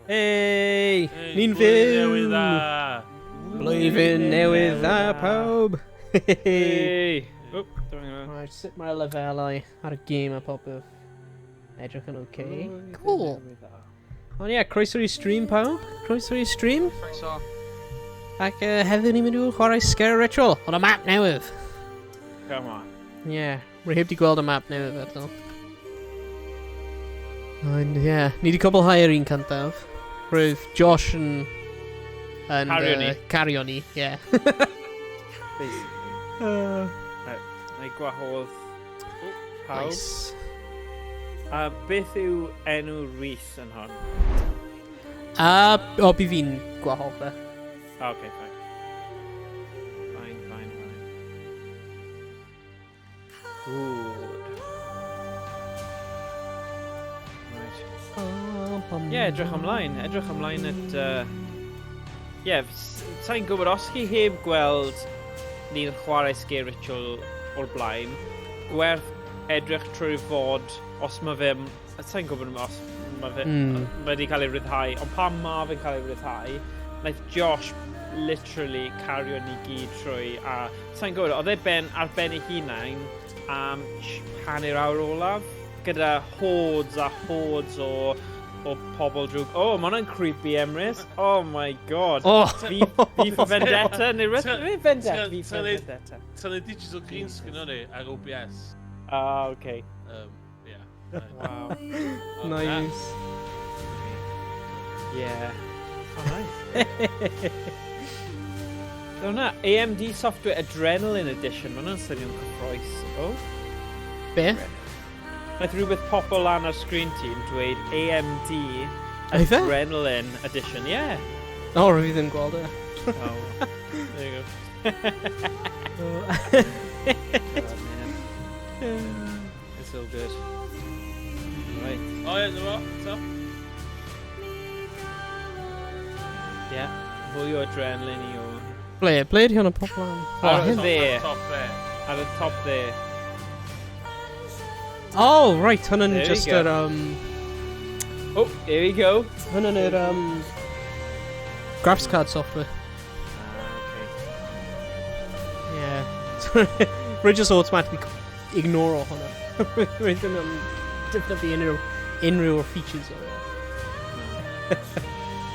Hey! Ni'n Blwyddyn fyw! newydd dda! Blwyddyn newydd dda, pawb! Hey! Oh, Right, sut mae'r lefelau ar y gêm a popeth? Edrych yn oce. Cool! Ond ie, croeso i stream, pawb. Croeso i stream. Croeso. Ac heddiw ni'n mynd i'w chwarae Sker Ritual, ond y map newydd. Come on. Ie, rwy heb di gweld y map newydd eto. Ond ie, ni wedi cwblhau yr un cyntaf. Roedd Josh yn cario ni, ie. Neu gwahodd pawb. Nice. A beth yw enw Rhys yn hon? O, bu fi'n gwahodd e. Okay, fine. Fine. Good. Right. Ie, edrych ymlaen at... Ie, sa'n gwybod, os chi heb gweld ni'n chwarae Sker Ritual o'r blaen, gwerth edrych trwy'r fod os mae fe... Sa'n gwybod os mae fe wedi cael ei ryddhau, ond pan mae fe'n cael ei ryddhau, wnaeth Josh literally cario ni gyd trwy, a sa'n gwybod, oedd e ar ben ei hunain am hanner awr olaf, gyda hordes a hordes o pobl drwg. Oh, mae hwnna'n creepy, Emrys. Oh my god. Oh! Fi for Vendetta, neu Vendetta. Fi for Vendetta. Ta'n ei digital green screen o'n ni ar OBS. Ah, okay. Yeah. Wow. Nice. Yeah. Oh, nice. So hwnna, AMD Software Adrenaline Edition, mae hwnna'n swnio'n cyffroes. Oh? Be? Naeth rhywbeth popo lan ar sgrin ti'n dweud AMD Oedd e? Adrenaline Edition, yeah. O, rwy fi ddim gweld e. Oh, there you go. God, man. It's so good. Right. O ie, dyma, so? Yeah, fwy o adrenaline i o... Ble ydi hwn yn popol am? Ar y Top- dde. ar top there. Ar y top there. Oh, right, hwn yn There we just go. yr, Oh, here we go. hwn yn yr, graphics card software. Yeah. Rwy just automatically ignore hwnna. Rwy'n ddim defnyddio unrhyw o'r features o e.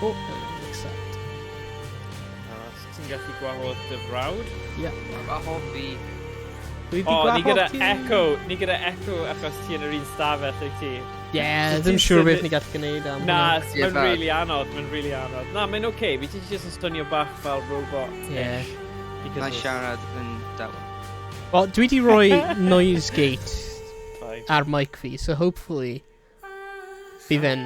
Oh, accept. Ti'n gallu gwahodd dy frawd? Yeah. Gwahodd fi. Dwi di O, ni gyda gwahodd ti? Ni gyda echo achos ti yn yr un stafell i ti. Yeah, So ddim ti'n siŵr symud- beth ni gallu gwneud am Na, hwnna. Ie, mae'n bad. really anodd, Na, mae'n oce, fi ti jyst yn stunio bach fel robot. Yeah. Na siarad yn dawel. Wel, dwi di roi noise gate Fine. ar mic fi, so hopefully bydd e'n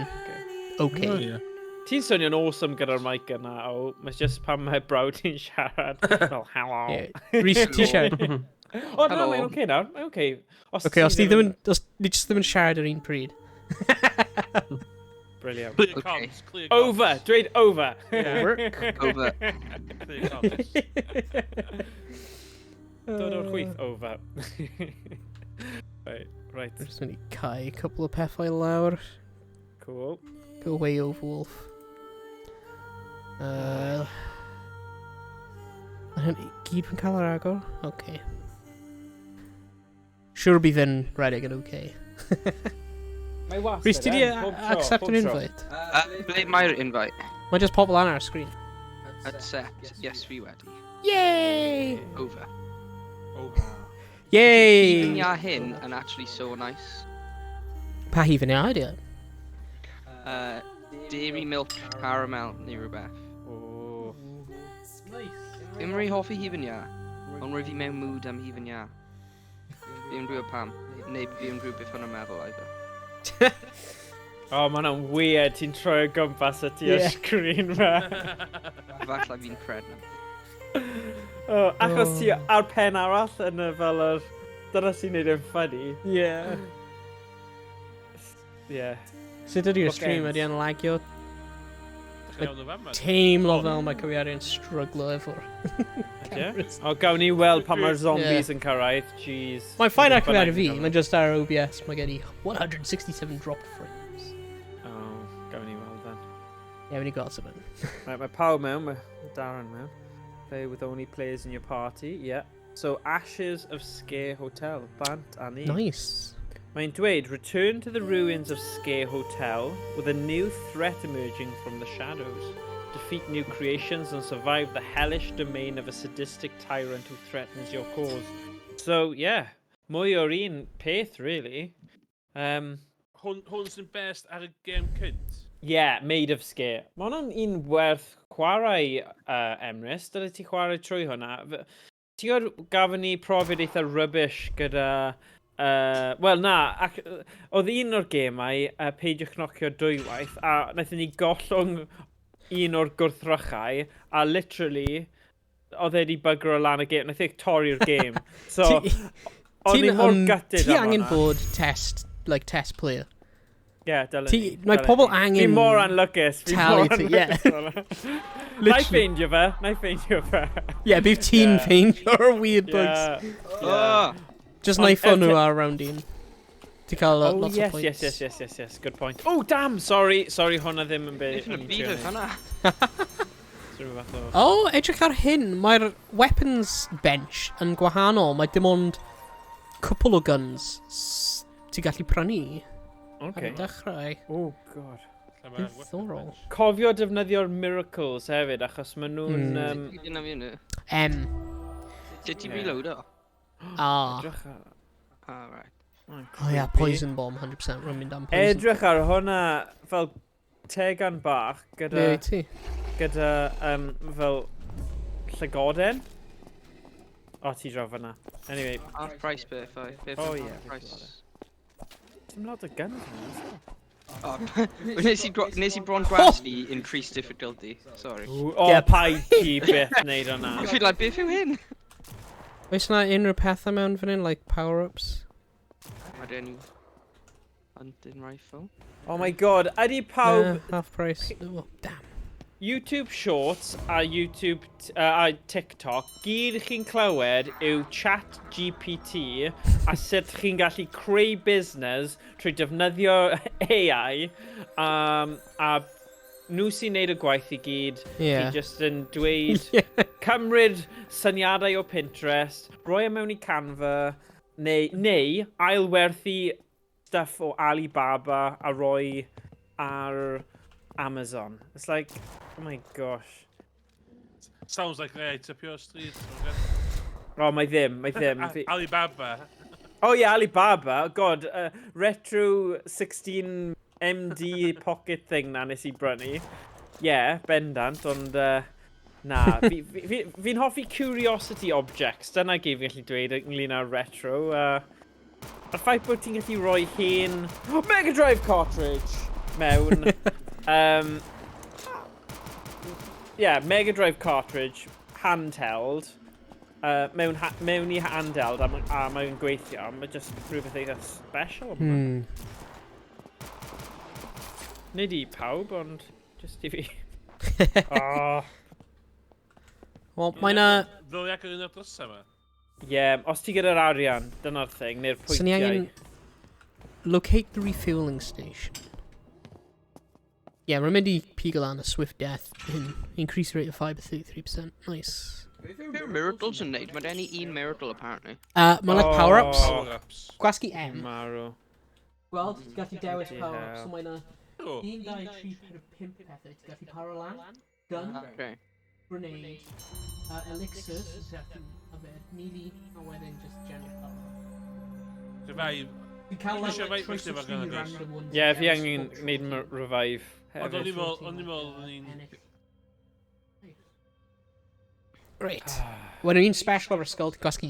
okay. ie. Ti'n swnio'n awesome gyda'r mic yna, o, mae jyst pan mae brawd ti'n siarad. Fel, hello. Yeah. Rhys, ti siarad? O, na, Hello. mae'n oce nawr, mae'n oce. Okay, os ni just ddim yn siarad ar un pryd. Brilliant. Clear Okay. comms, clear comms. Over, dweud over. Over. Clear comms. Dod o'r chwith, over. Right. Just mynd i cau couple o pethau lawr. Cool. Go away, Overwolf. Hynny, gyd yn cael yr agor? Okay. Siwr bydd yn rhedeg yn okay. Mae wastad, Rhys, ti di accept an pob tro. invite? Ble mae'r invite? Mae just pobl an ar sgrin. Accept. Yes, fi wedi. Yay! Over. Yay! Even ia hyn yn actually so nice. Pa hifin ia, idea? Dairy milk caramel neu rhywbeth. Oh. Ddim rhy hoffi hifin ia, ond rwy fi mewn mood am hifin ia. Fi yn rhywbeth pam, neu fi yn rhywbeth hwnna'n meddwl either. Oh, mae hwnna'n weird, ti'n troi o gwmpas y ti ar Yeah. sgrin ma. Falle fi'n cred na. Oh, achos ti ar pen arall yn y fel yr... Dyna sy'n neud yn funny. Yeah. Yeah. Sut ydy'r stream Bookends. ydy yn lagio? Chi iawn yn fan, man? Teimlo fel mae cywiariau'n struglo efo'r... Yeah. O, gawn ni weld pan mae'r zombies yn cyrraedd. Jeez. Mae'n ffain ar cywiariau Bynnag fi, yn cael- mae'n just ar OBS, mae gen i 167 dropped frames. Oh, gawn ni weld then. Yeah, when you got something. Right, mae pawb mewn, mae Darren mewn. Play with only players in your party, yeah. So, Ashes of Sker Hotel, bant a ni. Nice. Mae'n dweud, return to the ruins of Sker Hotel with a new threat emerging from the shadows. Defeat new creations and survive the hellish domain of a sadistic tyrant who threatens your cause. So, yeah, mwy o'r un peth, really. Hwn sy'n best ar y gêm cynt. Yeah, Made of Sker. Mae hwnna'n un werth chwarae, Emrys. Dyle ti chwarae trwy hwnna. Ti'n gwybod gafon ni profiad eitha rubbish gyda... Wel na, oedd un o'r gemau peidiwch knocio dwywaith, a wnaethon ni gollwng un o'r gwrthrychau, a literally, oedd wedi bygro lan y gêm, nath ei torri'r gêm. So, oedd ni mor gutted Ti am angen hwnna. bod test player. Yeah, dylen ni. Mae pobl angen... Fi mor anlygys. talu ti, ie. Na i ffeindio fe. Yeah, bydd ti'n Yeah. ffeindio'r weird bugs. Yeah. Just Ond knife on nhw efte- ar round un. Ti cael Oh, lots of yes, points. yes. Good point. Oh, damn! Sorry, hwnna ddim yn byd. Beth yn y byd oedd hwnna? O, edrych ar hyn. Mae'r weapons bench yn gwahanol. Mae dim ond cwpl o guns ti gallu prynu ar Okay. y dechrau. Oh, god. Diddorol. Cofio defnyddio'r miracles hefyd, achos maen nhw'n... Dyna fi yna. Lle ti Yeah. reload o? Edrych ar... Ah, right. Oh yeah, poison bomb, 100% rwy'n mynd am poison. Edrych ar hwnna fel tegan bach Be gyda ti? fel llygoden. O, ti draw fanna. Anyway, Half price beth, Oh, half yeah, price. dim lot o guns yna. Oh, nes i bron gwas fi increased difficulty, sorry. O, Yeah. paid ti beth wneud o'na. I feel like, beth yw hyn? Oes yna unrhyw pethau mewn fan hyn, like power-ups? Mae gen i hunting rifle. Oh my god, ydy pawb Half price. Oh, damn. YouTube Shorts a YouTube a TikTok gyd chi'n clywed yw chat GPT a sut chi'n gallu creu busnes trwy defnyddio AI a nhw sy'n neud y gwaith i gyd. Yeah. Ti just yn dweud Yeah. cymryd syniadau o Pinterest, roi e mewn i Canva, neu ailwerthu stuff o Alibaba a roi ar Amazon. It's like, oh my gosh. Sounds like right up your street. Oh, mae ddim. Alibaba. Oh yeah, Alibaba. God, retro 16 MD pocket thing na nes I brynu. Yeah, bendant, ond na. Fi'n hoffi curiosity objects. Dyna gyd fi'n gallu dweud ynglyn â retro. A'r ffaith bod ti'n gallu rhoi hen Mega Drive cartridge mewn. Yeah, Mega Drive cartridge, handheld. Mewn I handheld a mae'n gweithio. Mae just rhywbeth eitha special. Nid I pawb, ond just I fi. Oh. Wel, mae na... Ddwy ac yn y drysau yma. Yeah, os ti gyda'r arian, dyna'r thing, neu'r So ni pwyntiau. angen... Locate the refueling station. Yeah, rwy'n mynd I pigo lan a swift death. Increase rate of 5 to 33%. Nice. Few miracles yn neud, mae gen i un miracle apparently. Mae like power-ups. Power-ups. Gwasgu M. Marw. Wel, ti'n gallu dewis Bloody power-ups. hell. So mae na... O, 1, 2, 3, 4, 5 pethau. Ti'n gallu power lan. Gun. Okay. Grenade. Elixirs. Ti'n gallu a bit. Melee. A wedyn just general power. Revive. Ti'n cael like Eisiau choice fi of efo gan y 3 gwrs. random ones. Yeah, fi angen neud revive. Ond o'n i hefyd. meddwl, o'n i'n... Right. Wedyn un special o'r ysgol, ti'n gwasgu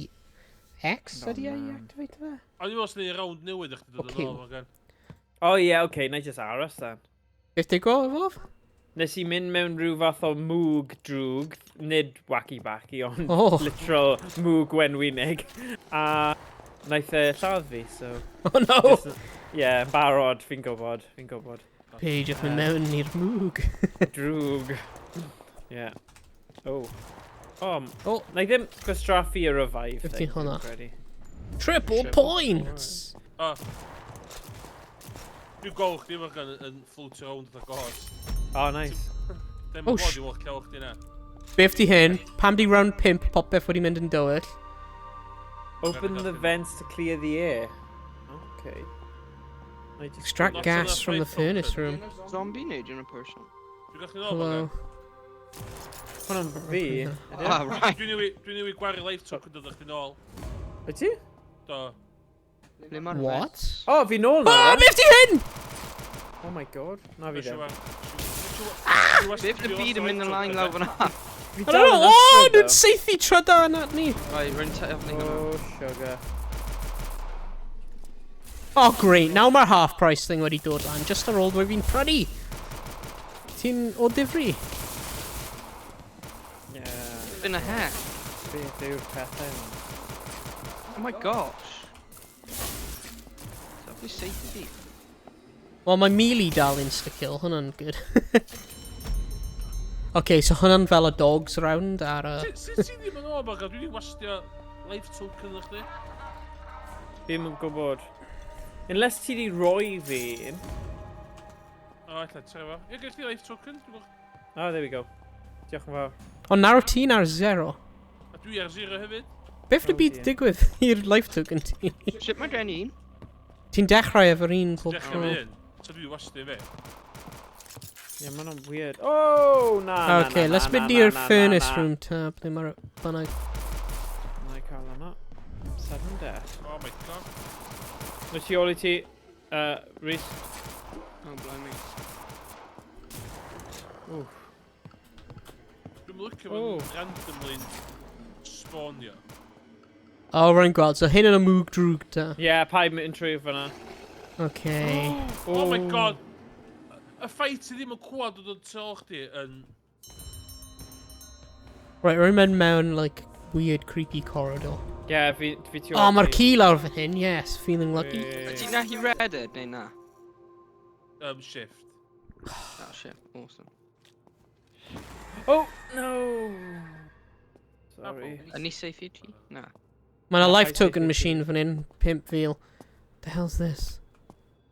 X ydi ei man. activate fe? O'n i'n meddwl sy'n ei round newydd o'ch di dod Ocê. yn ôl. Ogan. Oh yeah, okay, na i just aros then. Beth di go efof? Nes I mynd mewn rhyw fath o mwg drwg, nid wacky-backy, ond Oh. literal mwg wenwynig. A naeth e lladd fi, so... Oh no! Yeah, barod, fi'n gwybod. Peidiwch mynd mewn i'r mwg. Drwg. Yeah. Oh. Oh, Oh, na i ddim gwastraffu y revive Beth thing. di hwnna? dwi'n credu. triple points! O. Dwi'n golch di fod gan yn float around the ghost. Oh, nice. Dim Oh, yn bod i weld celch di na. Beth di hyn? Pam di round pimp popeth wedi mynd yn dywyll? Open the vents to clear the air. Okay. I just Extract Not gas enough from the light furnace open. room. Zombie neu yn y person? Dwi'n gallu nôl Hello. Hwna'n fi. Ah, right. Dwi'n newid gwario life token dod o'ch di nôl. Ydy? Do. Ble mae'r What? vents? Oh, fi nôl Oh, na. beth di hyn? Oh my god. Na fi ddim. Beth y byd yn mynd ymlaen lawr fyna? Fi I dal don't yn know. Oh, ysbryd, dwi'n though. seithi trydan at ni. Right, rwy'n tefnig yma. Oh, sugar. Oh, great. Nawr mae'r half price thing wedi dod lan. Just ar ôl dwi fi'n prynu. Ti'n o ddifri? Yeah. In a hat. Beth yw'r pethau? Oh my gosh. Lovely safety. Wel, mae melee dal insta-kill. Hwna'n good. Okay, so hwnna'n fel y dogs round ar y... Sut ti ddim yn ôl, dwi wedi wastio life token o'ch di? Ddim yn gwybod. Unless ti di roi fi un. O, ella, ti'n efo. Ie, gall ti life token? Oh, there we go. Diolch yn fawr. Ond nawr ti'n ar 0. A dwi ar 0 hefyd. Beth Oh, dy byd dear. digwydd i'r life token ti? Sut mae gen un? Ti'n dechrau efo'r un pob Dechrau tro. fe un. So dwi wedi wastio fe. Yeah, man, I'm weird. Oh, na, Okay, let's mynd i'r furnace room tab. Ble mae'r bynnag. Na i cael yna. Sudden death. Oh my god. Mae ti ôl i ti, Rhys. Oh, blimey. Dwi'n lycio Oh. fo'n randomly spawnio. O, rwy'n gweld. So hyn yn y mwg drwg da. Yeah, paid mynd trwy fyna. Okay. Oh my god. Y ffaith ti ddim yn cwad o dod tu ôl chdi yn... Right, rwy'n mynd mewn, like, weird, creepy corridor. Yeah, fi ti ôl Oh, mae'r ti. ci lawr fan hyn. Yes, feeling lucky. Ydy na hi reded neu na? Shift. Oh shit, awesome. Oh, no! Sorry. Yn ni safe i ti? Na. Mae yna Na, life I see token 50. machine fan hyn. 5 fil. The hell's this?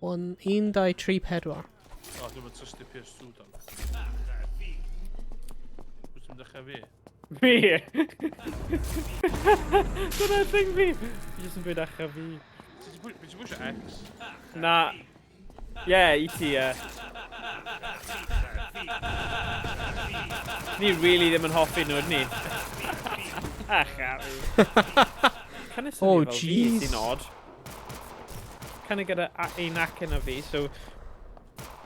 1, 2, 3, 4. O, dwi'n mynd trystio PS2 dan. Wyt ti'n dechrau fi? Fi! Dyna'r thing fi! Fi jyst yn bwyd achau fi. Ti'n bwysio X? Na. Yeah, i ti, Ni really ddim yn hoffi nhw, ni. Ach, Harry. Cynnes Oh, fel fi jeez. sy'n odd. Cynnig gyda un acen o fi, so...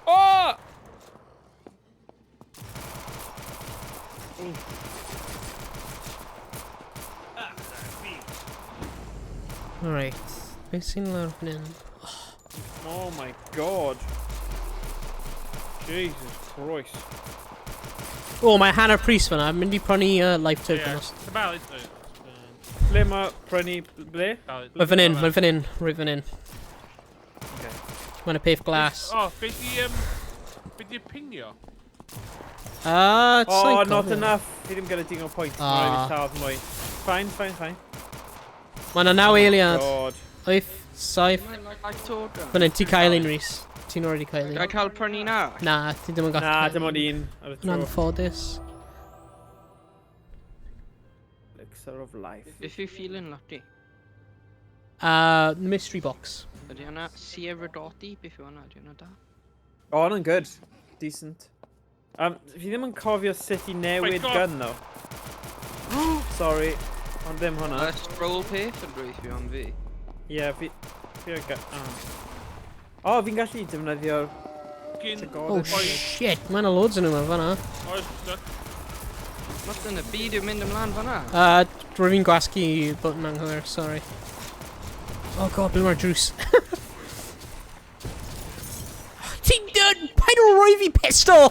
Oh! Alright. Beth sy'n lawr fan hyn? Oh my god. Jesus Christ. O, mae hanner pris fan hyn. Mynd i prynu life token. os- Ti'n balit? Ble mae prynu... Ble? Mae fan hyn, mae fan hyn. Rwy fan hyn. Okay. Mae'n y peth glas. O, be di pingio? It's Oh, like not gofio. enough. Fi ddim gyda dingo pwynt. Ah. Mae'n rhaid i lladd mwy. Fine, fine, fine. Mae yna 9 eiliad. God. 8, 7. Life token. Fan hyn, ti cael un, Rhys. Ti'n already cael Ga i un. cael prynu na? Na, ti ddim yn gallu Na, cael dim ond un ar y Yn tro. anffodus. Elixir of life. If you feeling lucky. Mystery box. Ydy hwnna Sker Ritual? Beth yw hwnna? Ydy hwnna da? Oh, hwnna'n good. Decent. Fi ddim yn cofio sut i newid God. gun, though. Sorry. Ond ddim hwnna. Scroll peth yn rwy'n fi am fi. Ie, fi o'r gun. Oh, fi'n gallu defnyddio... Gyn... Oh shit, mae yna loads yn nhw fan'na. Oes, stuck. Mas yn y byd yw'n mynd ymlaen fan'na? Rwy'n fi'n gwasgu button anghywir, sorry. Oh god, ble mae'r drws. Ti'n dod! Paid o roi fi pistol!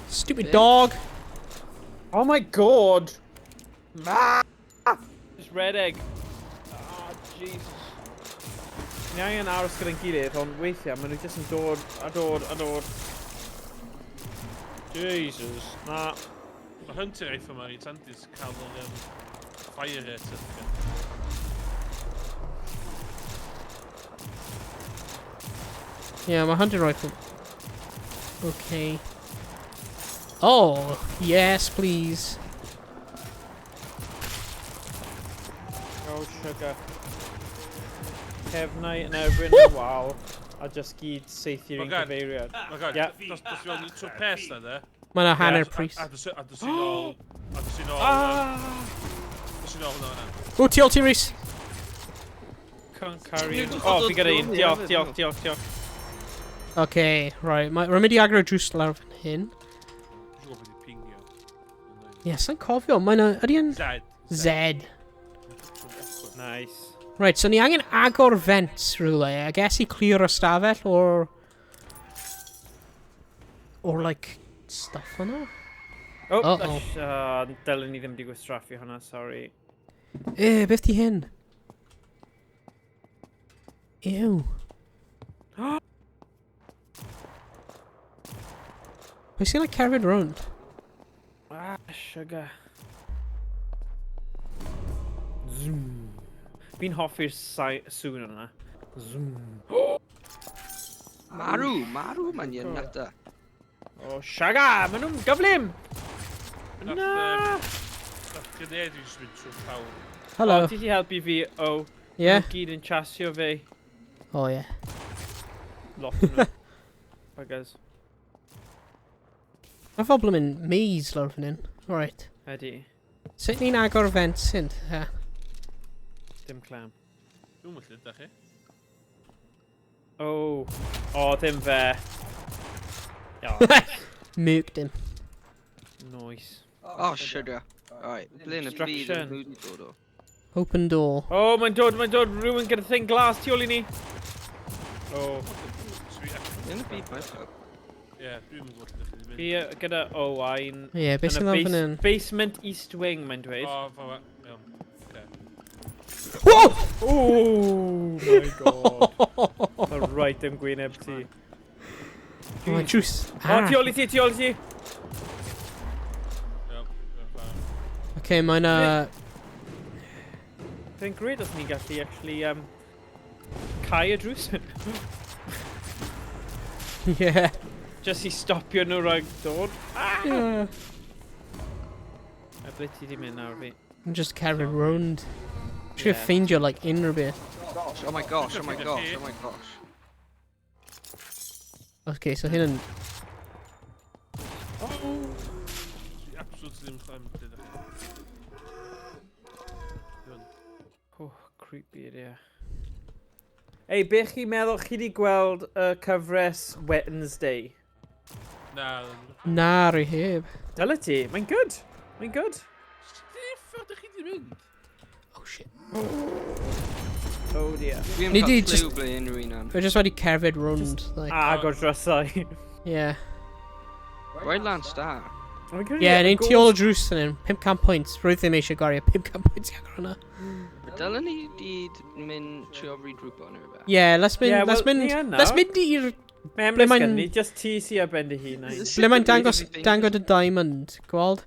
Stupid dog. Oh my god! Just red egg. Oh, Jesus. Ni angen aros gyda'n gilydd, ond weithiau maen nhw jyst yn dod a dod a dod. Jesus, na. Mae Hunter eithaf yma i tandis cael yr fire rate certificate. Yeah, mae 100 rifle. Okay. Oh, yes, please. Oh, sugar. Cefnau yn erbyn y wal. A just gyd seithir i'n cyfeiriad. Does fi o'n trwy'r pes na, de? Mae yna hanner priest. A dys i'n ôl... A dys i'n ôl... Dys i'n ôl hwnna hwnna. O, ti ol ti, Rhys. Can't carry it. Oh, fi gyda un. Diolch. Okay, right. Rwy'n mynd i agor y drws lawr fan hyn. Dwi'n gwybod beth i pingio. Yes, sa'n cofio. Mae yna... Ydy yn... Z. Z. Nice. Right, so ni angen agor vents rhywle. I guess I clear y stafell or like stuff hwnna. Oh, dylen ni ddim di gwastraffu hwnna, sorry. Beth di hyn? Ew. Pwy sy'n like cerfyd rownd? Ah, sugar. Zoom. Fi'n hoffi'r sŵn yna. Zoom. Marw, man yw'n nata. Oh, sugar! Maen nhw'n gyflym! Na! Nath Gyned i'n mynd trwy'r pawb. Hello. Ti di helpu fi, Yeah? Nhw gyd yn chasio fi. Oh, yeah. Lot yn nhw. Buggers. Mae phobl yn mynd maze lawr fan hyn. Alright. Ydi. Sut ni'n agor vents hyn? Dim clam. Dwi'n mwyn da chi. Oh, dim fe. Muked him. Nice. Oh, sugar. Alright, ble yn y byd yn mwyd i dod o. Open door. Oh, mae'n dod. Rhywun gyda thing glas tu ôl i ni. Oh. Yn y byd, mae'n fawr. Ie, dwi'n mwyn gwybod ydych chi. Fi gyda Owain. Ie, beth sy'n dda fan hyn? Basement East Wing, mae'n dweud. O, fa wa. Iawn. Whoa! Oh my god. Mae right am gwyneb ti. Oh, my juice. O, tu ôl i ti. Iawn, Okay, mae'n Fe'n gred os ni'n gallu actually cau y drws. yeah. Just i stopio nhw rhag dod. Yeah. A ble ti di mynd nawr fi? I'm just carried round. Trio ffeindio like unrhyw beth. Oh my gosh. Okay, so hyn yn... Dwi absolutely ddim chlem dyd ych chi. Oh, creepy idea. Ei, be chi meddwl chi di gweld y cyfres Wednesday? Na, Ri heb. Dyla ti, mae'n good. Ffordd ydych chi di mynd? Oh shit. Oh dear. Dwi'n Ni di cael just- clue ble unrhyw un am. We're just wedi cerfyd rownd. Like, Agor drysau. yeah. Rhaid lan star. Yeah, ni'n tu ôl y drws yn hyn. 500 points. Rwy'n ddim eisiau gwario 500 points i agor hwnna. Dylen ni gyd mynd trio regrwpo neu rhywbeth. Yeah, let's mynd... Yeah, let's well, mynd... ni yn Let's nawr. mynd i'r... Mae Ble Emrys mae'n- gen ni, just ti si ar ben dy hun. Ble mae'n dangos y diamond, gweld?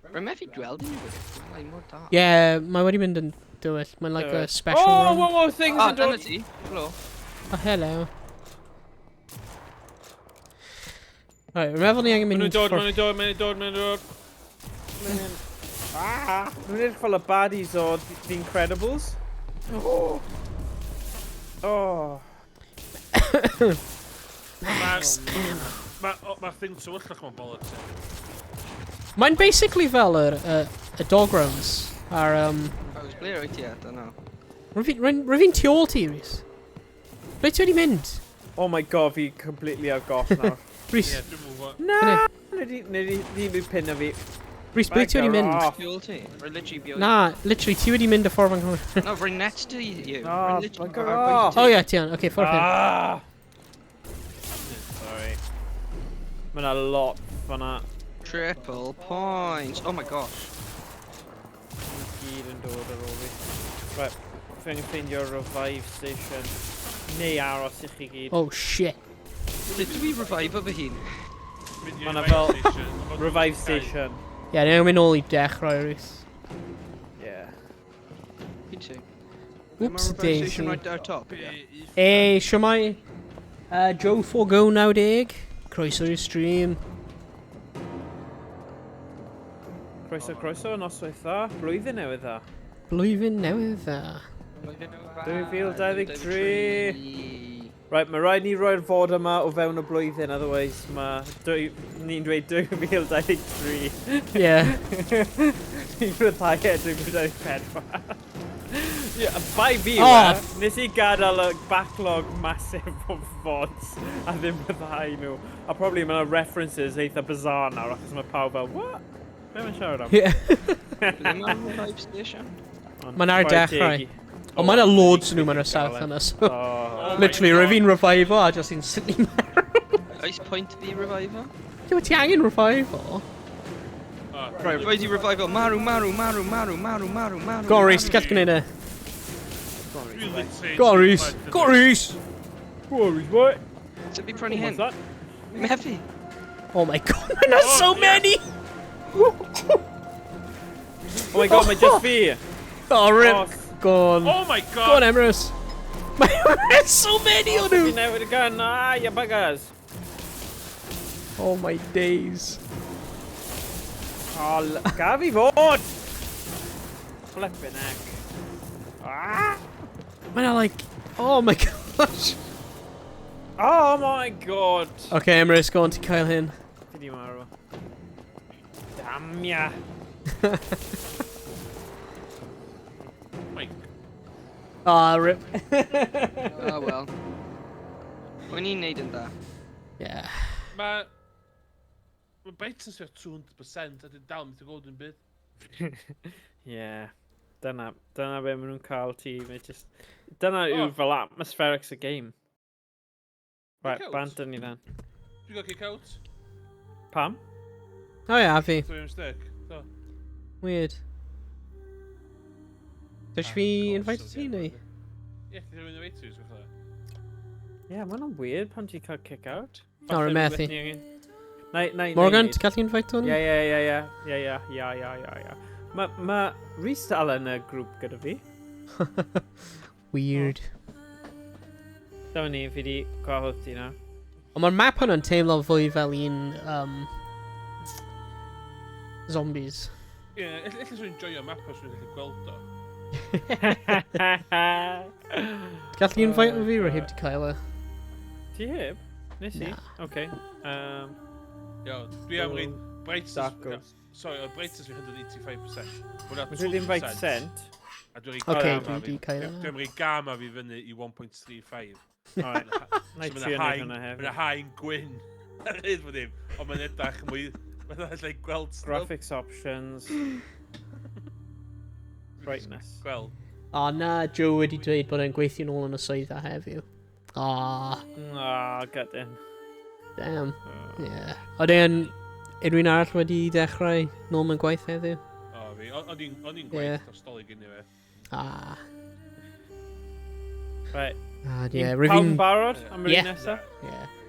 Rwy'n methu gweld unrhyw beth. Mae'n mor da. Yeah, mae wedi mynd yn dywyll. Mae'n like a special Oh, room. whoa, things Ah, yn dyna dod. ti. Helo. Oh, hello. Right, rwy'n meddwl ni angen Maen mynd... nhw'n dod. Nhw'n edrych fel y baddies o The Incredibles. Oh. Mae'r thing tywyllach mewn bollocks. Mae'n basically fel y dog rounds ar... Oes ble o'i ti at yna? Rwy'n tu ôl ti, Rhys. Ble ti wedi mynd? Oh my god, fi completely ar goff nawr. Rhys, Ie, dwi'n mwyn gwybod. Na! Nid i pin a fi. Rhys, ble ti wedi mynd? Off. Biol ti? Rwy'n literally biol. Na, literally, ti wedi mynd y ffordd fan hwnnw. No, rwy'n next to you. Oh, Rwy'n literally bugger ar bwynt off. Oh ti. yeah, ti on. Okay, ffordd hyn. Sorry. Mae yna lot fanna. Triple points. Oh my gosh. Gyd yn dod ar ôl fi. Right, fe'n ffeindio revive station. Neu aros i chi gyd. Oh shit. Dydw i revive fy hun? Ma' 'na fel revive station. Yeah, ni'n mynd nôl i dechrau, Rhys. Yeah. Fi ti. Oops, Revive daisy. station right there top. Hey, siwmai? Joe Forgo 90. Croeso i'r stream. Croeso, noswaith dda. Blwyddyn newydd dda. Blwyddyn newydd dda. 2023. Right, mae rhaid ni roi'r fod yma o fewn y blwyddyn, otherwise ni'n dweud 2023. Yeah. Ni'n rhyddhau 2024. Bai fi, nes i gadael y backlog masif o fods a ddim rhyddhau nhw. A probably mae yna references eitha bizarre nawr, achos mae pawb fel, what? Be mae'n siarad am? Yeah. Ddim yn revive station. Mae'n ar dechrau. Ond mae'n loads nhw mae'n y south yna, so... Literally, rwy'n fi'n revive a just instantly marw. Oes point fi revive? Dwi'n ti angen revive o? Right, rhaid i revive o. Marw. Go on, Rhys, ti'n gallu gwneud e? Go on, Rhys! Go on, Rhys! Go on, Rhys, what? Sut fi prynu hyn? What's that? Meffi! Oh my god, mae'n so many! Oh my god, mae just fi! Oh, rip! Go on. Oh my god! Go on, Emrys! There's so many o nhw! Fi newid y gan, you buggers! Oh my days. Oh, gaf i fod! Flippin' heck. Mae'n like... Oh my gosh! Oh my god! Okay, Emrys, go on to Kyle hyn. Fi di marw. Damn ya! Ah, rip. Oh well. Wy'n ni'n neud yn da. Yeah. Mae Brighton sy'n 200% a dyn dal mynd i god yn byd. Yeah. Dyna be maen nhw'n cael tîm. Dyna yw fel atmospherics y game. Right, bant ni then. Dwi'n gael kick out. Pam? Oh yeah, fi. Dwi'n mistake. Weird. Does fi invite ti neu? Ie, chdi rwy'n invite ti, gwybod. Yeah, maen nhw'n weird pan ti'n cael kick out. No, remethi. Morgan, ti'n gallu invite hwn? Yeah. Ma Rhys dal yn y grŵp gyda fi. Weird. Dyma ni, fi di gwahodd ti na. Ond mae'r map hwn yn teimlo fwy fel un zombies. Ie, illa sy'n enjoyo map os rwy'n gallu gweld o. Gallu invite fi rwy heb di cael e? Ti heb? Nes i? Oce. Dwi am rhaid Brighters... Sorry, o Brighters fi 185%. Mae dwi ddim invite sent. A dwi'n Oce, dwi di cael e. Dwi'n rhaid gama fi fyny i 1.35. Alright. Na i trio neud hwnna hefyd. Mae'n haen gwyn. Ar hyd fod dim. Ond mae'n edrych mwy... Mae'n allai gweld stuff. Graphics options. Brightness. Gweld. O na, Joe wedi dweud bod e'n gweithio nôl yn y swyddfa heddiw. Gutting. Damn. Yeah. Oedd e'n unrhyw arall wedi dechrau nôl mewn gwaith heddiw? O fi, o'n i'n gwaith o stolig unni fe. Right. Rwy'n barod am yr un nesaf?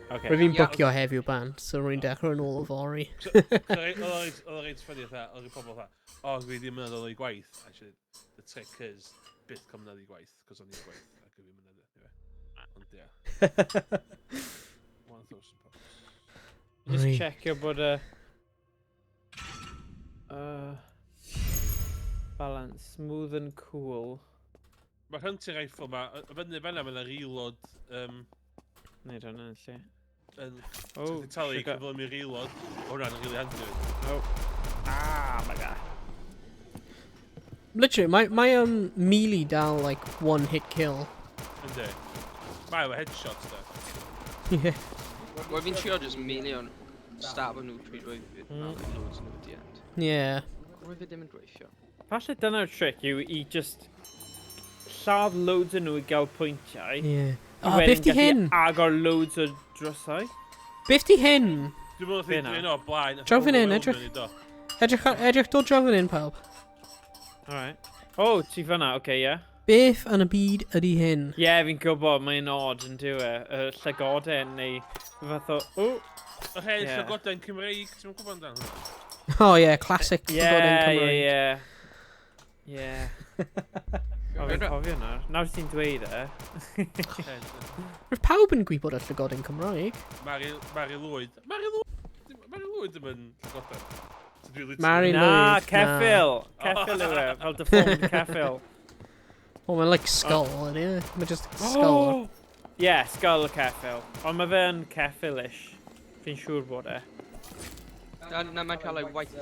Rwy'n bwcio heddiw band, so rwy'n dechrau nôl o fori. Oedd o'n reit ffynnu oedd y pobl fi ddim yn ddod o'i gwaith. Actually, the trick is byth com nad i gwaith, cos o'n i'n gwaith ac ddim yn ddod. Ond ie. 1,000 pounds. Just checkio bod balance, smooth and cool. Mae'r hunting rifle ma, fyny fanna mae'n reload... Neud hwnna yn lle. Ti'n talu i cyflym i reload, o hwnna'n rili handy. My god. Literally, mae melee dal like one hit kill. Ynddi. Mae o headshots da. Yeah. Wel fi'n trio just milion stab o nhw trwy roi loads nhw at the end. Yeah. Rwy fi ddim yn gweithio. Falle dyna'r trick yw i just lladd loads o nhw i gael pwyntiau. Yeah. Biff di hyn? Agor loads o drysau. Biff di hyn? Dwi'n meddwl chi'n dweud o blaen. Draw fan hyn, edrych dod draw fan hyn pawb. Alright. Ti fanna, ie. Beth yn y byd ydy hyn? Ie, fi'n gwybod, mae'n odd yn dyw e. Llygoden neu fath o... Llygoden Cymraeg, ti'n gwybod amdano hwnna? Oh yeah, classic llygoden Cymraeg. Ie. Fi'n cofio na. Nawr ti'n dweud e. Roedd pawb yn gwybod y llygoden Cymraeg. Mae'r Lwyd. Mae'r Lwyd ddim yn llygoden. So dwi literally- Mari Na, Lwyd, ceffil. Ceffil yw e, fel deformed ceffil. Oh, mae'n like skull, ydy e? Mae just skull. Ie, skull ceffil. Ond mae fe'n ceffil-ish. Fi'n siŵr bod e. Na, mae'n cael like white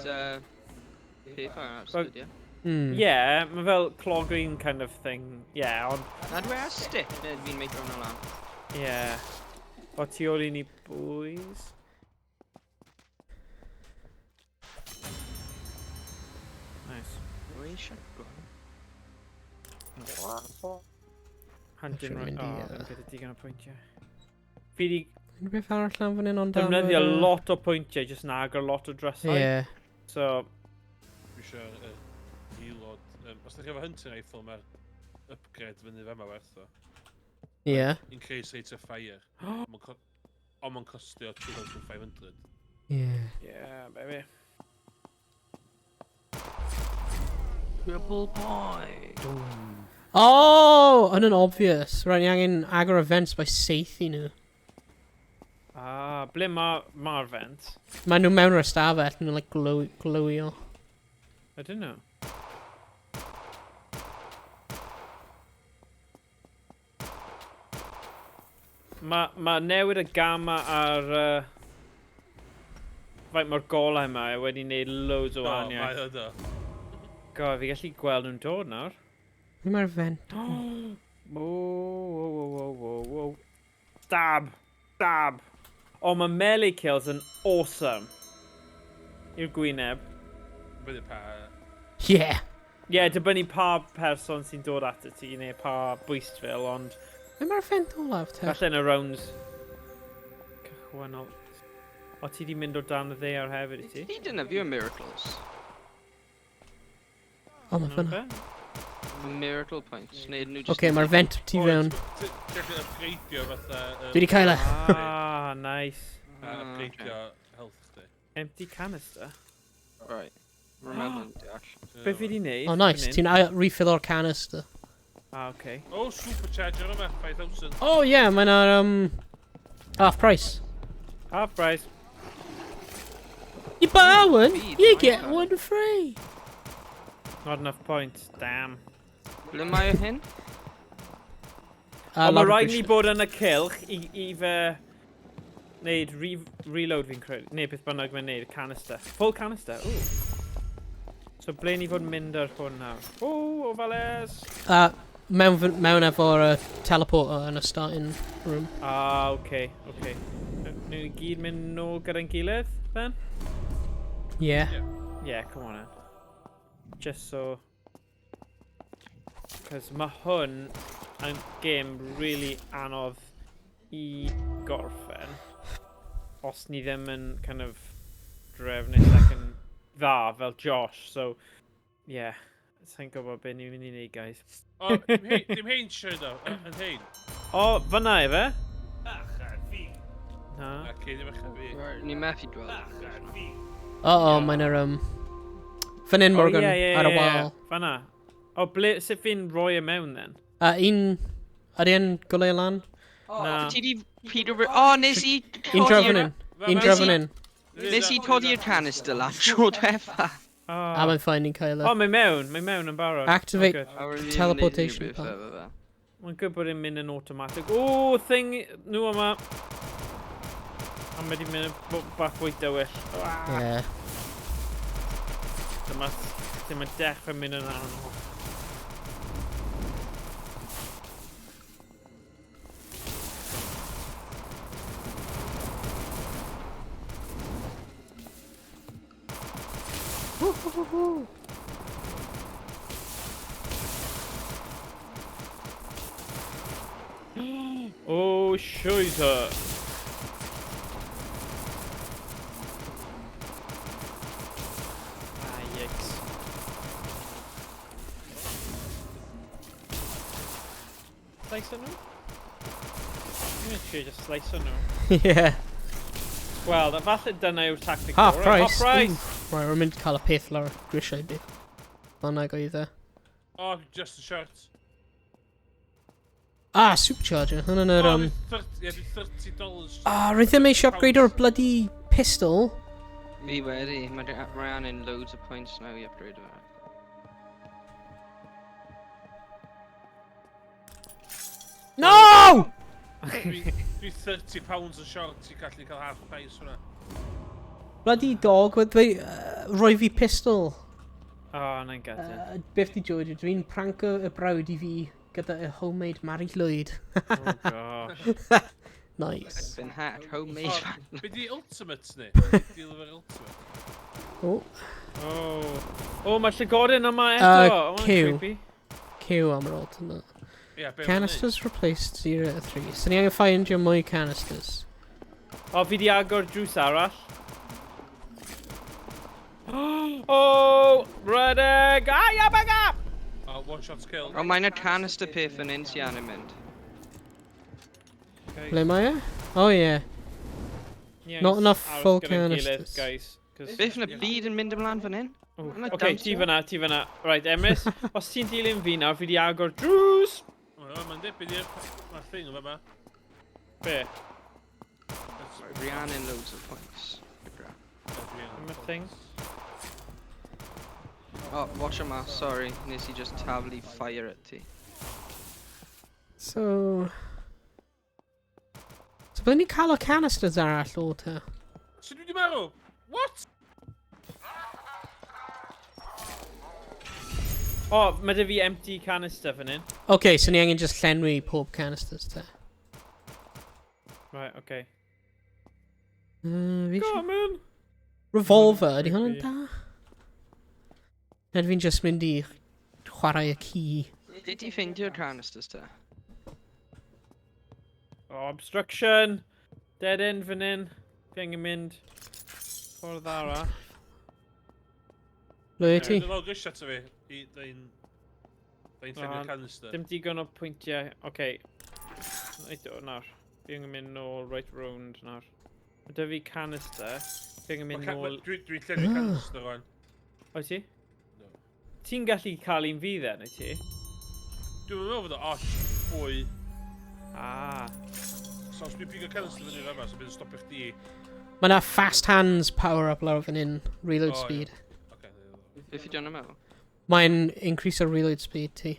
paper ar Well- ystod, ie? Ie, mae fel clogging kind of thing. Ie, ond... Na, dwi ar stick, neu fi'n meithro hwnna lan. Ie. O tu ôl i ni boys. Nice. Rwy eisiau go. Hunting Should've run. mynd O, i, fe'n gyda digon o pwyntiau. Fi di Unrhyw beth arall am fan hyn ond am... defnyddio lot o pwyntiau, jyst na agor lot o drysau. Ie. So, Dwi isio aelod... Os ydych chi efo hunting rifle, mae'r upgrade fyny fe ma werth o. Ie. Increase rate of fire. Ond mae'n costio 2,500. Ie. yeah, baby. Triple point. Oh! Yn obvious. Rhaid ni angen agor events by saith i nhw. Ah, ble mae'r vent? Maen nhw mewn yr ystafell, nhw'n like glywio. I don't know. Ma newid y gama ar... Faint mae'r golau yma wedi wneud loads o Mae wahaniaeth. o do. God, fi gallu gweld nhw'n dod nawr. Ble mae'r vent? Whoa. Stab! Stab! O, mae melee kills yn awesome. I'r gwyneb. Bydd pa... Ie. Ie, dibynnu pa person sy'n dod at y ti, neu pa bwystfil, ond Ble mae'r vent olaf te? falle yn y rounds cychwynnol. O, ti di mynd o dan y ddear hefyd i ti? Fi dyna fi o miracles. O, mae fyna. Miracle points. Neu nhw just... Oce, mae'r vent tu fewn. Ti'n upgradeio fatha... Dwi wedi cael e. Ah, nice. Upgradeio health chdi. Empty canister. Right. Remember dash. Be fi di neud? O, nice. Ti'n refill o'r canister. Ah, okay. O, supercharger yma, 5,000. Oh, yeah, mae'n ar, half price. Half price. You buy one, Speed, you my get God. one free. Not enough points. Damn. Ble mae o hyn? Ond mae rhaid ni bod yn y cylch i fe wneud reload fi'n credu. Neu beth bynnag mae'n wneud, canister. Full canister, ooh. So ble ni fod yn mynd ar hwn nawr? Ooh, o fales! Mewn efo'r teleporter yn y starting room. Ah, okay. Nw'n ni gyd mynd nôl gyda'n gilydd, then? Yeah. Yeah, come on then. Just so... Cos mae hwn yn game really anodd i gorffen. Os ni ddim yn kind of drefnus ac yn dda fel Josh, so... Yeah. Sa'n gwybod beth ni'n mynd i wneud, guys. O, dim hein siarad o, yn hein. O, fyna i fe? Na. Ac ddim eich fi. Ni methu dwel. Mae'n yr, fan hyn, Morgan, ar y wal. Fyna. O, sut fi'n rhoi e mewn, then? Ydy e'n golau lan? Na. Ti di Peter... O, nes i... Un drefn yn. Un drefn yn. Nes i codi'r canister lan tro dwefa. A mae'n ffain ni'n cael O, e. mae'n mewn yn barod. Activate Oh, good. teleportation pad. Mae'n good bod e'n mynd yn automatic. O, thing nhw yma. A mae di mynd yn bach fwy dywyll. Ie. Dyma dechrau mynd yn anodd. Oh, scheiße. Ah, yikes. Slice nhw? Dwi'n siŵr just slice nhw. Ie. Wel, falle dyna yw'r tactic. Half price. Half price. Right, we're mynd cael y peth lawr grisiau beth. Fanna go either. O, just a shirt. Supercharger. Hwna'n yr, $30. rydym eisiau upgrade o'r bloody pistol. Fi wedi, mae angen loads of points now i upgrade fe. No! Dwi £30 yn short ti'n gallu cael half price hwnna. Bloody dog, roi fi pistol. Oh, na'n gadael. Beth di George, dwi'n pranco y brawd i fi gyda y homemade Mari Llwyd. Oh, gosh. Nice. Been hacked, homemade. Be di ultimates ni? Deal efo'r ultimate. Oh, Oh, mae llygoden yma eto. Oh, Cyw. creepy. Cyw am yr ult yna. Ie, be Canisters replaced 0 to 3. So ni angen ffindio mwy canisters. O, fi di agor drws arall. Oh, rydeg! Ai, ab! Oh, one shot's killed. O, mae'n y canister peth yn un sy'n yn mynd. Ble mae e? Oh yeah. Yeah, Not he's enough aros full gyda'n gilydd, canisters. guys. 'Cause- Beth yn y byd yn mynd ymlaen fan hyn? Mae'n Okay, ti fyna. Right, Emrys, os ti'n dilyn fi nawr, fi di agor drws. Mae'n dipyn i'r... Mae'r thing yma. Be? Rhiannon loads of points. Am y thing? Oh, watch yma, sorry. Nes i just taflu fire at ti. So ble ni cael o canisters arall o ta? Sut dwi wedi marw? What? O, mae dy fi empty canister fan hyn. Okay, so ni angen just llenwi pob canisters ta. Right, okay. Fi Come on! revolver, ydy hwnna'n da? Nid fi'n just mynd i chwarae y ci. Did ti ffeindio'r canisters ta? Oh, obstruction! Dead end fan hyn. Fi angen mynd. Ffordd arall. Ble i ti? Dwi'n ôl grisiau ta fi. I dda'n llenio canister. Dim digon o pwyntiau. Okay. Reit o, nawr. Fi angen mynd nôl right round nawr. Mae dy fi canister. Fi angen mynd nôl... Dwi'n llenio canister rwan. Oes ti? No. Ti'n gallu cael un fi then, oes ti? Dwi'n meddwl fod o oll fwy. Ah. So os dwi'n pigo canister fyny yma, so bydd yn stopio chdi. Mae na fast hands power up lawr fan hyn. Reload Oh, speed. Okay. Beth i John am meddwl? Mae'n increase o reload speed ti.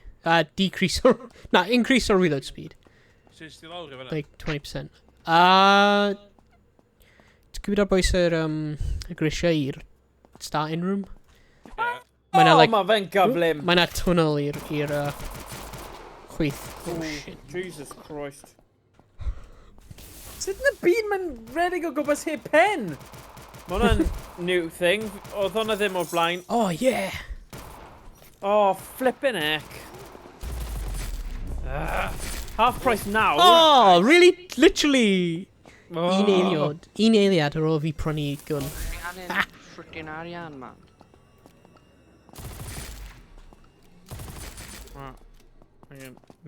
Decrease o... Na, increase o reload speed. Sy'n sti lawr i fyna? Like 20%. Ti'n gwybod ar bwys y grisiau i'r starting room? Mae na, like, mae fe'n gyflym. Mae na tunnel i'r chwith. Oh, shit. Jesus Christ. Sut yn y byd mae'n redig o gwmpas heb pen? Mae hwnna'n new thing. Oedd hwnna ddim o'r blaen. Oh, yeah! Oh, flippin' heck. Half price now. Oh, really? Literally! Oh. Un eiliad ar ôl fi prynu gun. Rhiannon frickin' arian, man.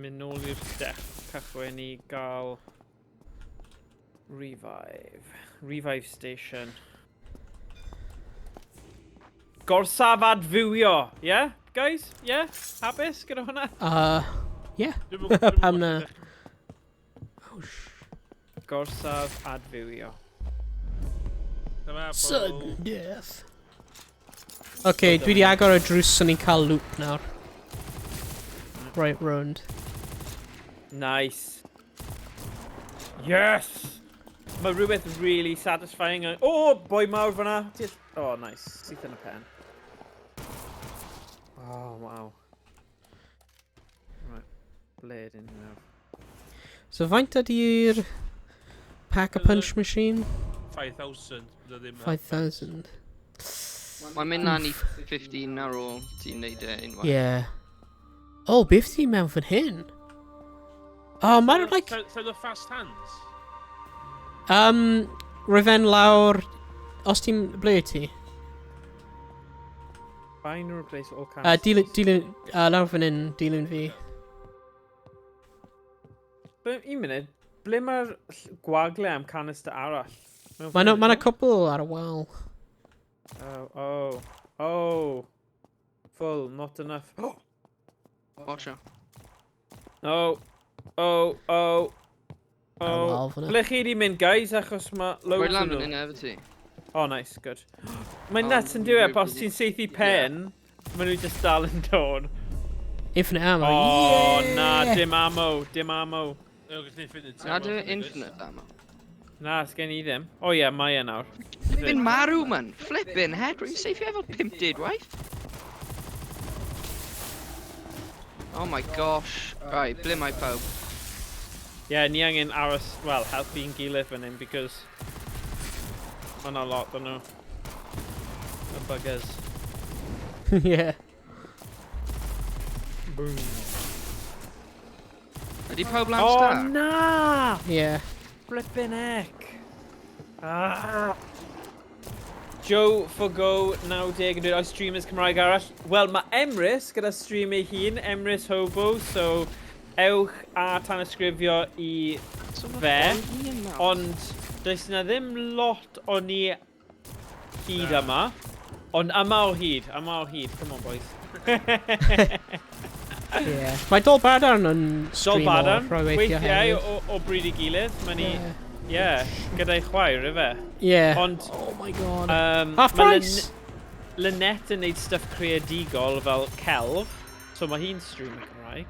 Mynd nôl i'r deck cychwyn i gael revive station. Gorsaf adfywio, yeah, guys? Yeah? Hapus gyda hwnna? Yeah. Dwi'n Pam na. Oh, Gorsaf adfywio. sudden death. Okay, dwi di agor y drws so ni'n cael loop nawr. Right round. Nice. Yes! Mae rhywbeth really satisfying. Oh, boi mawr fyna. Oh, nice. Syth yn y pen. Oh, wow. Right. Blade in now. So faint ydy'r pack-a-punch machine? 5,000. 5,000. Mae'n mynd lan i 15 ar ôl ti'n neud e unwaith. Yeah. Oh, beth ti mewn fan hyn? Oh, mae'n like... So the fast hands? Refen lawr... Os ti'n... Ble i ti? Find and replace all kinds. Dilyn... lawr fan hyn, dilyn fi. Un munud. Ble mae'r gwagle am canister arall? Mae na cwbl ar y wal. Oh. Full, not enough. Watch out. Ar y wal fan Ble chi di mynd, guys, achos mae Rwy'n loads lan yn fan hyn nhw. efo ti. Oh, nice, good. Mae'n nuts yn diwedd, os ti'n seithi pen, maen nhw just dal yn dod. Infinite ammo. Oh, yeah! na, dim ammo, dim ammo. Na, dy infinite ammo. Na, sgen i ddim. Oh, ie, mae e nawr. Flippin' marw, man. Flippin' head. Rwy'n seifio efo 5 deadwife. Oh my gosh. Right, ble mae pawb? Ie, ni angen aros, wel, helpu'n gilydd fan hyn, because mae yna lot o'n nhw. Y buggers. Yeah. Boom. Ydy pawb lan Oh, star? na! Yeah. Flippin' heck. Ah. Joe Fogo 90 yn dweud oes streamers Cymraeg arall. Wel, mae Emrys gyda stream ei hun, Emrys Hobo, so ewch a tanysgrifio I fe, ond does yna ddim lot o ni hyd yma, ond yma o hyd, come on boys. Yeah. Mae Dol Badarn yn Dol stream Badarn, o rhoi weithio weithiau hefyd. o bryd I gilydd, mae ni, gyda'i chwaer, ife? Yeah. Ond, Oh my god. mae Half price! Lynette yn neud stuff creadigol fel celf, so mae hi'n stream y Cymraeg.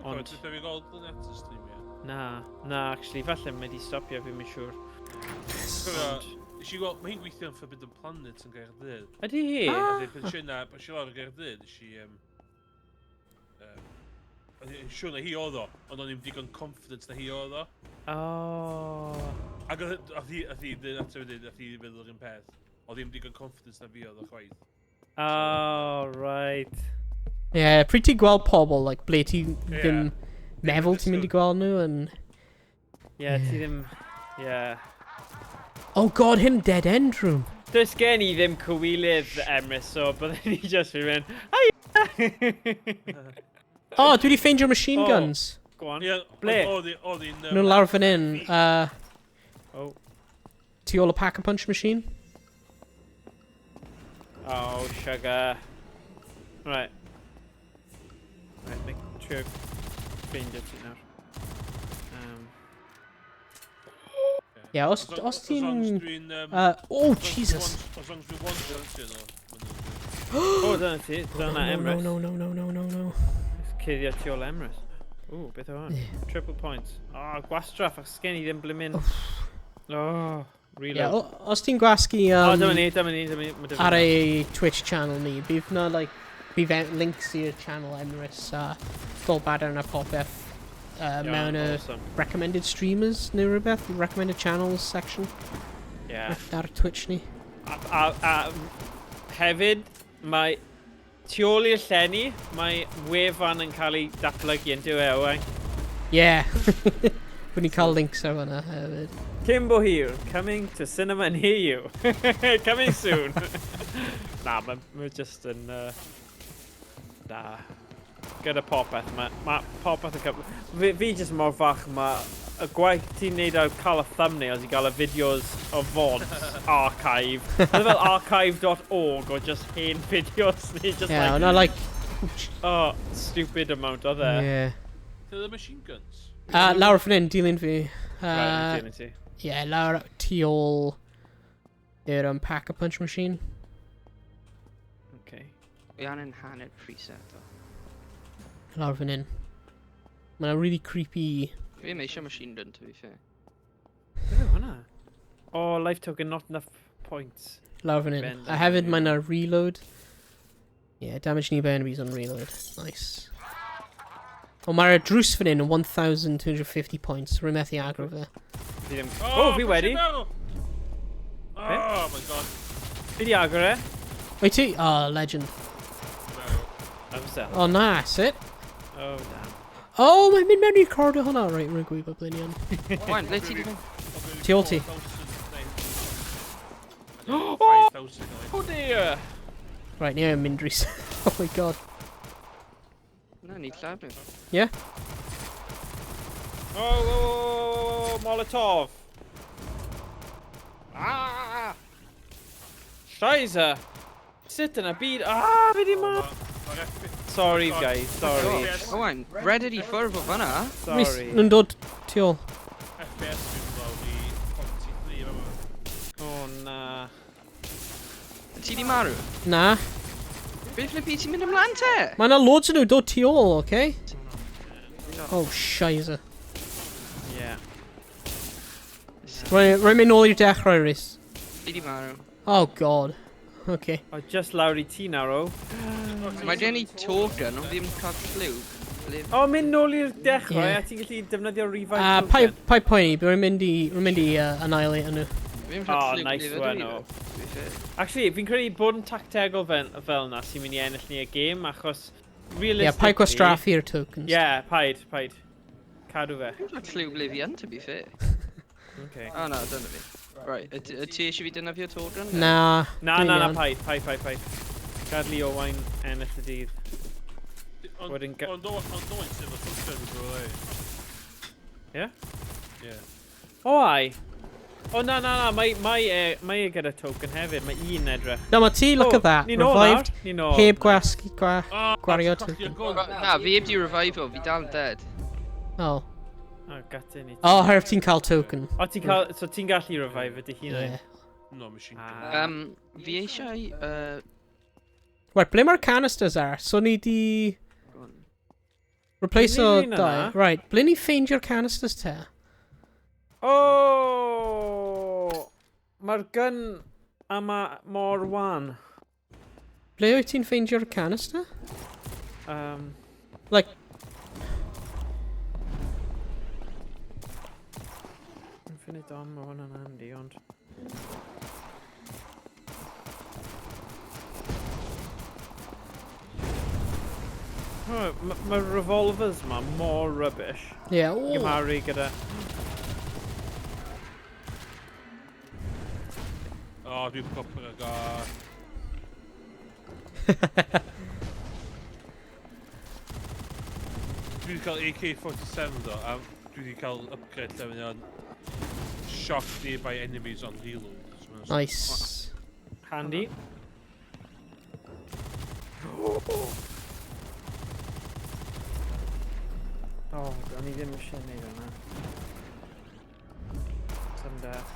Ond, Dwi'n fi gweld Lynette yn streamio. na, actually, falle mae di stopio, fi'n mynd siŵr. Mae hi'n gweithio yn Forbidden Planet yn Gaerdydd. Ydy hi? Pan si yna, pan si lawr yn Gaerdydd, siŵr na hi oedd o, ond o'n i'n digon confident na hi oedd o. Oh. Ac oedd hi fydd o'r un peth. Oedd hi'n digon confident na fi oedd o chwaith. Oh, right. Yeah, pryd ti'n gweld pobl, like, ble ti ddim meddwl ti'n mynd I gweld nhw, and... Yeah, ti ddim... Yeah. Oh god, hyn dead end room. Does gen I ddim cywilydd Emrys, so byddwn ni just fi'n mynd, hiya! Oh, dwi wedi ffeindio machine Oh. guns. Go on. Ble? Ble? Oedd hi'n... Nhw'n lawr fan hyn. Oh. Tu ôl y pack-a-punch machine. Oh, sugar. Right. Right, make sure ffeindio ti nawr. Yeah, os ti'n... Oh, Jesus. Os long as dwi'n one-shot Oh, dyna ti. Dyna Emrys. No. Cuddio ti ôl Emrys. Ooh, beth o hwn? Triple points. Oh, gwastraff, ac sgen I ddim blimin. Oh, reload. Yeah, os ti'n gwasgu dyma ni. ar ei Twitch channel ni, bydd na, like, bydd links i'r channel Emrys a Dol Badarn a popeth mewn y recommended streamers neu rhywbeth, recommended channels section ar Twitch ni. A hefyd, mae tu ôl i'r llenni, mae wefan yn cael ei datblygu yn diwy Owain. Yeah. Bod ni'n cael links ar hwnna hefyd. Kimbo here, coming to cinema near you. Coming soon. Na, mae just yn... na. Gyda popeth, mae popeth yn cael... Fi just mor fach, mae y gwaith ti'n neud ar cael y thumbnails I gael y fideos o VODs archive. Oedd fel archive.org o just hen fideos ni, just Yeah, like... no, like... Oh, stupid amount o dde. Yeah. The machine guns? Lawr fan hyn, dilyn fi. Right, ti. Yeah, lawr tu ôl i'r pack-a-punch machine. Okay. Fi angen hanner preset o. Lawr fan hyn. Mae'n really creepy... Fi ddim eisiau machine gun, to be fair. Beth yw hwnna? Oh, life token, not enough points. Lawr fan hyn. A hefyd mae'n reload. Yeah, damage nearby enemies on reload. Nice. O, mae'r drws fan hyn yn 1,250 points. Rwy'n methu agro fe. Fi ddim... Oh, fi wedi. Oh my god. Fi di agor e. Wait ti? Oh, legend. Oh, na, sit. Oh, damn. Oh, mae'n mynd mewn i'r corridor hwnna. Right, rwy'n gwybod ble ni yn. Owain, ble ti di mynd? Tu ôl ti. Oh dear. Right, ni yn mynd Rhys. Oh my god. Na, ni llab nhw. Yeah? Oh, Molotov. Ah! Scheiße. Sit yn y byd. Ah, fi di ma. Sorry, guys. Sorry. Owain, reded I ffwrdd o fanna. Rhys, Sorry. nhw'n dod tu ôl. FPS dwi'n gweld I 43 yma. Oh, na. Ti di marw? Na. Beth lle byd ti'n mynd ymlaen te? Mae yna loads o nhw dod tu ôl, oce? Oh, scheisse. Yeah. Rwy'n mynd nôl i'r dechrau, Rhys. Ti di marw. Oh, god. Okay. O, just lawr I ti nawr, o. Mae gen i token, ond ddim cael lliw. O, mynd nôl i'r dechrau, Ie. a ti'n gallu defnyddio revive token. Pai poeni, rwy'n mynd i annihilate nhw. Oh, nice one, o. Actually, fi'n credu bod yn tactegol fel na sy'n mynd i ennill ni y game, achos realistically... Ie, pai gwastraffu'r tokens. Ie, paid. Cadw fe. Dwi'n lliw ble fi yn, to be fair. Okay. O na, dyna fi. Right, y ti eisiau fi dynafio token? Na. Na, paid. Gad li Owain ennill y dydd. Ond Owain sy'n fod token yn gwrdd. Ie? Ie. O, ai. O, na, mae gyda token hefyd, mae un edrych. No, mae ti, look at that. Ni nôl Revived. nawr, ni nôl. Heb gwario token. Na, fi heb di revive o, fi dal dead. Oh. O, gati ni. Oh, herf ti'n cael token. O, so ti'n gallu revive dy hunain? Yeah. No, machine Fi eisiau... Right, ble mae'r canisters ar? So ni di... Replace Ble o ni un dau. yna? Right, ble ni ffeindio'r canisters te? O! Mae'r gun a mor wan. Ble wyt ti'n ffeindio'r canister? Like... Infinite on, mae hwnna'n handi, ond... Mae'r revolvers ma mor rubbish. Yeah, Gymharu gyda... O, dwi'n copper ag o... Dwi wedi cael AK-47 do, a dwi wedi cael upgrade lle fyny o'n shocked nearby enemies on reload. Nice. Handy. O, o'n i ddim eisiau neud hwnna. Sudden death.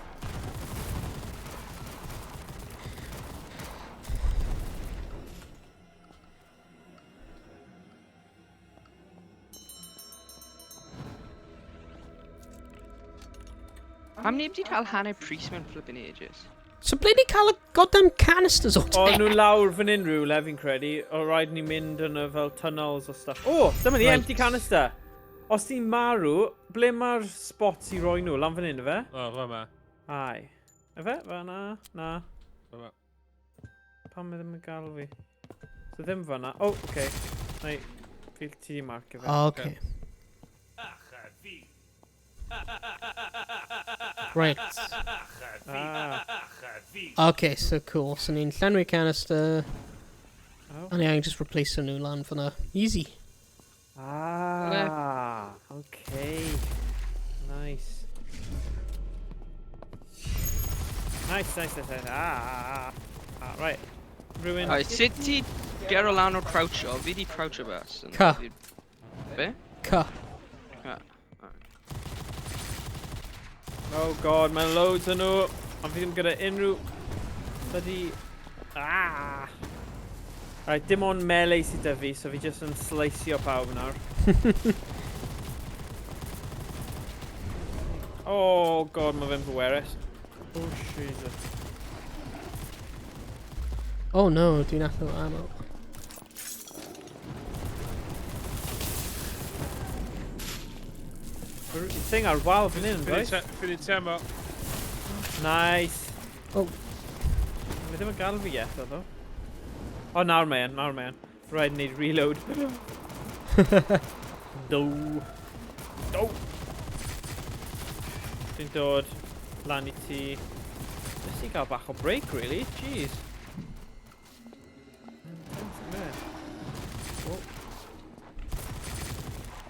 Pam ni wedi cael hanner pris mewn flipping ages? So ble ni cael y goddamn canisters o O, te? nhw lawr fan hyn rhywle fi'n credu. O, rhaid ni mynd yn y fel tunnels o stuff. O, dyma ni, empty canister. Os ti'n marw, ble mae'r spots i roi nhw? Lan fan hyn, efe? O, fa ma. Ai. Efe? Fa na? Na. Fa ma. Pam mae ddim yn gael fi? So ddim fa na. O, oce. Neu, fi ti di marcio fe. Oh, okay. Right. Ah. Okay, so cool. So ni'n llenwi canister. Oh. A ni angen just replace nhw lan fyna. Easy. Ah. Okay. Nice. Nice. Ah, right. Ruin. Right, sut ti gero lan o'r crouch o? Fi di crouch o bas. Ca. Be? Ca. Oh god, mae'n loads o nhw. Ond fi ddim gyda unrhyw... Bloody... Ah! Right, dim ond melee sydd dy fi, so fi jyst yn sliceio pawb nawr. Oh god, mae fe'n pwerus. Oh, Jesus. Oh no, dwi'n atho ammo. Thing ar wal fan hyn, right? Ffynu temo. Nice. Oh. Mae ddim yn gael fi eto, ddo. O, nawr mae yn. Rhaid ni reload. Do. Dwi'n dod lan i ti. Nes i gael bach o break, really? Jeez.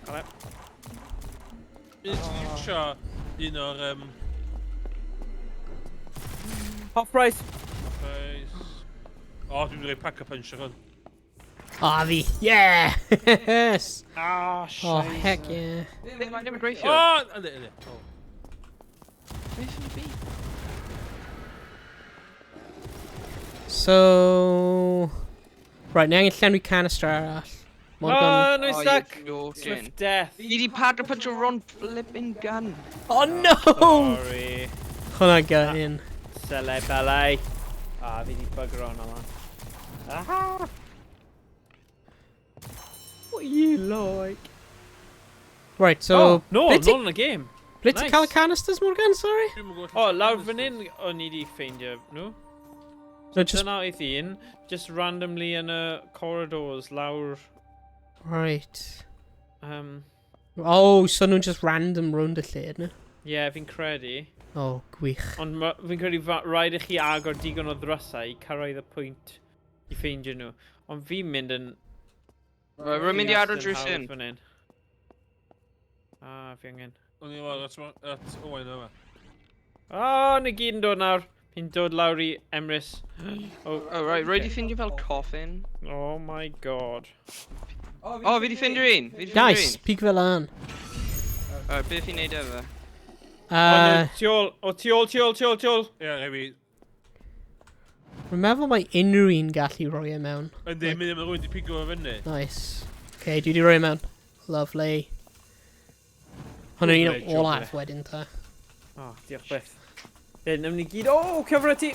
Gael e. Ti'n iwsio un o'r... Half price. O, dwi'n rhoi pack-up puncher hwn. Ah, fi. Yeah! Yes! Ah, Oh, heck yeah. Mae'n ddim yn gweithio. O, ynddi. Beth yn y byd? So... Right, now I'm llenwi canister arall. Oh, no, Oh, stuck. you're joking. Swift death. Fi di pack put your own flipping gun. Oh no! Sorry. Hwnna got in. Sele balai. Ah, fi di bugger on allan. Ah! What are you like? Right, so... Oh, no, Blitz not in the game. Blitz nice. cael canisters, Morgan, sorry? Oh, lawr fan hyn, o'n i di ffeindio nhw. No, just... Dyna oedd un, just randomly yn y corridors, lawr... Right. Um, Oh, so nhw'n just random round y lle, no? yeah, fi'n credu. Oh, gwych. Ond fi'n credu rhaid i chi agor digon o ddrysau i cyrraedd y pwynt i ffeindio nhw. Ond fi'n mynd yn... Rwy'n mynd i adro drws hawdd yn. fan hyn. Ah, fi angen. O'n i weld, at Owain yma. O, na gyd yn dod nawr. Fi'n dod lawr i Emrys. Oh, Oh, right, rwy'n di ffindio fel coffin. oh my god. Oh, fi di ffindio un. Fi di ffindio Nice, un. peak fel an. Beth i'n neud efo? O, no, tu ôl, tu ôl. Ie, hefi. Rwy'n meddwl mae unrhyw un gallu roi e mewn. Yndi, mynd am rwy'n di pigo o fyny. Nice. Okay, dwi wedi roi e mewn. Lovely. Hwna un Lovely, o lovely. olaf wedyn ta. O, diolch beth. Nawn ni gyd, o, cyfra ti.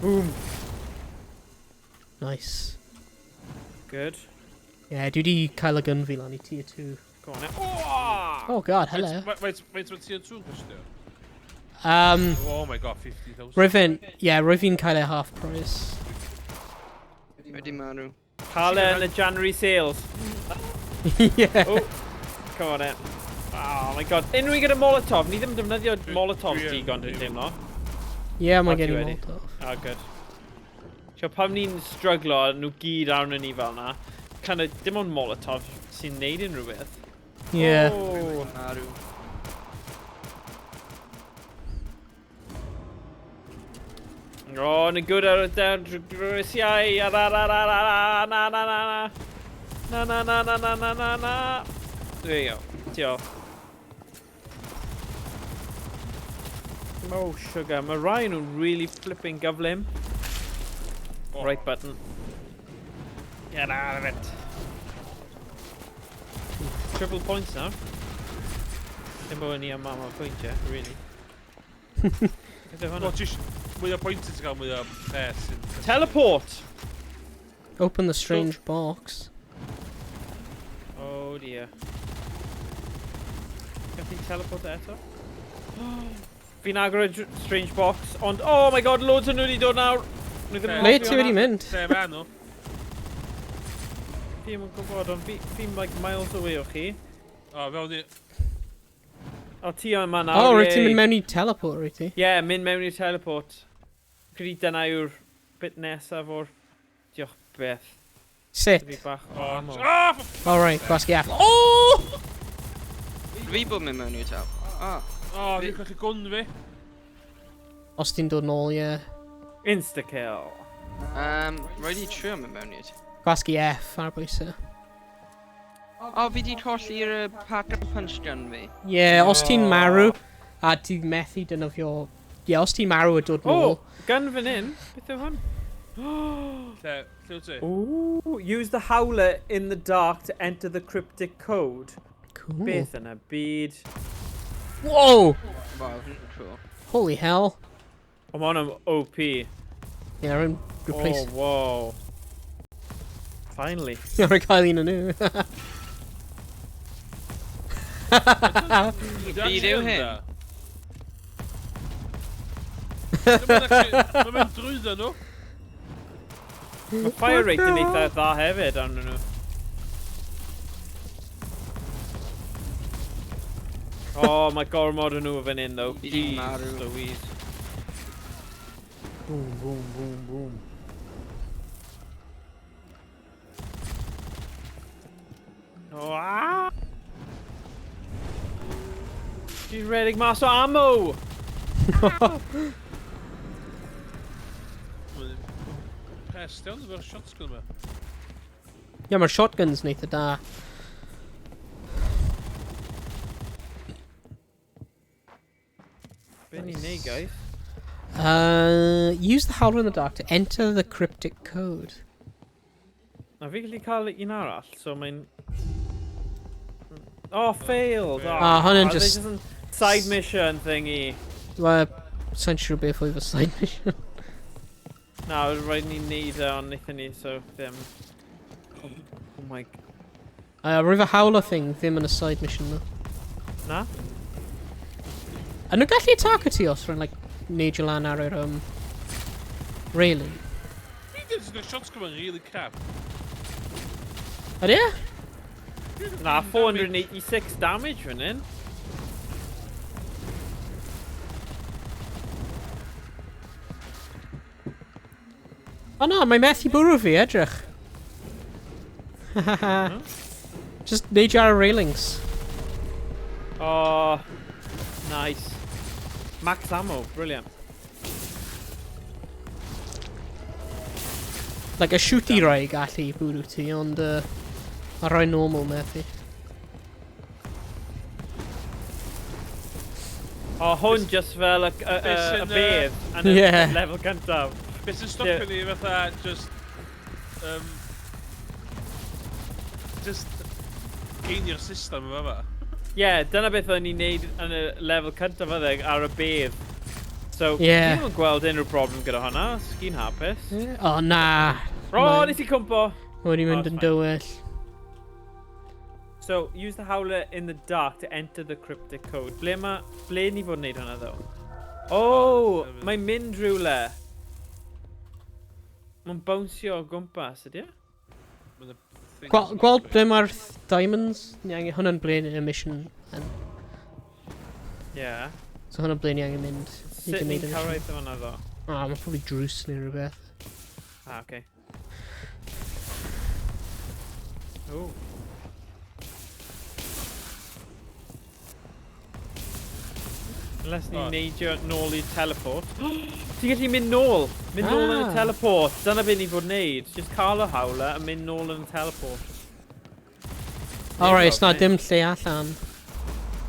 Boom. Nice. Good. Yeah, dwi wedi cael y gun fi lan i tier 2. Go on, Oh! Oh god, hello. Wait, mae tier 2 yn costio? Oh my god, 50,000. Rwy fi'n cael e half price. Wedi marw. Cael e yn y January sales. Yeah. Oh, come on in. Oh my god. Unrhyw gyda Molotov. Ni ddim yn defnyddio Molotov digon dwi'n teimlo. Yeah, mae Ti gen i wedi? Molotov. Oh, good. So pam ni'n stryglo, nhw gyd arno ni fel na, kind of, dim ond Molotov sy'n neud unrhyw beth. Yeah. Oh. Marw. Oh, na good ar y drwysiau. Na, na, na, na. Na, na, na, na, na, na, na, na. There you go. Diolch. Oh, sugar. Mae rai nhw'n really flipping gyflym. Oh. Right button. Get out of it. Triple points now. Dim bod ni am mam o'r pwyntiau, really. Gyda hwnna. Wel, jyst mwy o pwyntiau ti'n cael mwy o pes. Teleport! Open the strange box. Oh dear. Gall fi'n teleport eto? Fi'n agor y strange box, ond oh my god, loads o nhw wedi dod nawr. Le ti wedi mynd? Lle mae nhw? Fi ddim yn gwybod, ond fi'n like miles away o chi. O, fel ni... O, ti yma nawr, Oh, rwyt ti'n mynd mewn i teleport, rwyt ti? Ie, mynd mewn i'r teleport. Credu dyna yw'r bit nesaf o'r... Diolch beth. Sit. Fi bach o O, ammo. Alright, gwasgu F. Oh! Fi bod mynd mewn i'r tel. Ah. O, fi'n colli gwn fi. Os ti'n dod nôl, ie. Insta-kill. Rhaid i trio mynd mewn i'r tel. Gwasgu F ar bwysau. O, fi di colli'r pack of punch gun fi. Ie, os ti'n marw, a ti'n methu dynofio... Ie, os ti'n marw a dod nôl. Oh, gun fan hyn. Beth yw hwn? Lle wyt ti? Ooh, use the howler in the dark to enter the cryptic code. Cool. Beth yn y byd. Whoa! Wow, cool. Holy hell. I'm on an OP. Yeah, rwy'n replace... Oh, whoa. Finally. Rwy'n cael un o nhw. Fideo hyn? Mae'n mynd drwyddo nhw. Mae fire rate yn eitha dda hefyd arnyn nhw. Oh, mae gormod o nhw fan hyn though. Fi 'di Jeez marw. Louise. Boom, boom, boom, boom. Oh, ah! She's redeg mas o ammo! Pes, diolch, efo'r shotgun yma. Ie, mae'r shotguns neitha da. Be ni'n neud, guys? Use the howler in the dark to enter the cryptic code. Na fi gallu cael un arall, so mae'n... Oh, failed! hwnna'n just- This isn't side mission thingy. Well, sa'n siŵr beth oedd y side mission. Na, rhaid ni neud e ond wnaethon ni, so ddim. Oh my... River howler thing ddim yn y side mission though. Na? A nhw'n gallu attack ti os rwy'n like neidio lan ar yr railing. He did the shots coming really crap. Ydy e? Na, 486 damage fan hyn. O na, mae methu bwrw fi, edrych. Just neidio ar y railings. Oh, nice. Max ammo, brilliant. Like a shooty rai gallu bwrw ti, ond a rai normal methu. Oh, hwn just fel y bedd yn y Yeah. lefel gyntaf. Beth sy'n stopio ni fatha just gainio'r system yma fa. Yeah, dyna beth o'n i'n neud yn y lefel cyntaf fyddig ar y bedd. So, Yeah. ddim yn gweld unrhyw problem gyda hwnna, sgyn hapus. O na. O, nes i cwmpo! Wedi mynd yn dywyll. So, use the howler in the dark to enter the cryptic code. Ble ni fod yn neud hwnna ddo? Oh, mae'n mynd rhywle. Mae'n bounsio o gwmpas, ydy e? Gweld ble mae'r diamonds? Ni angen hwnna'n ble yn y mission. Yeah. So hwnna'n ble ni angen mynd. Sut ni'n cyrraedd hwnna ddo? Mae probably drws neu rhywbeth. Ah, okay. Ooh. Unless ni'n neidio nôl i'r teleport. Ti'n gallu mynd nôl! Mynd nôl yn y teleport. Dyna beth ni fod wneud. Just cael y hawler a mynd nôl yn y teleport. Alright, it's not dim lle allan.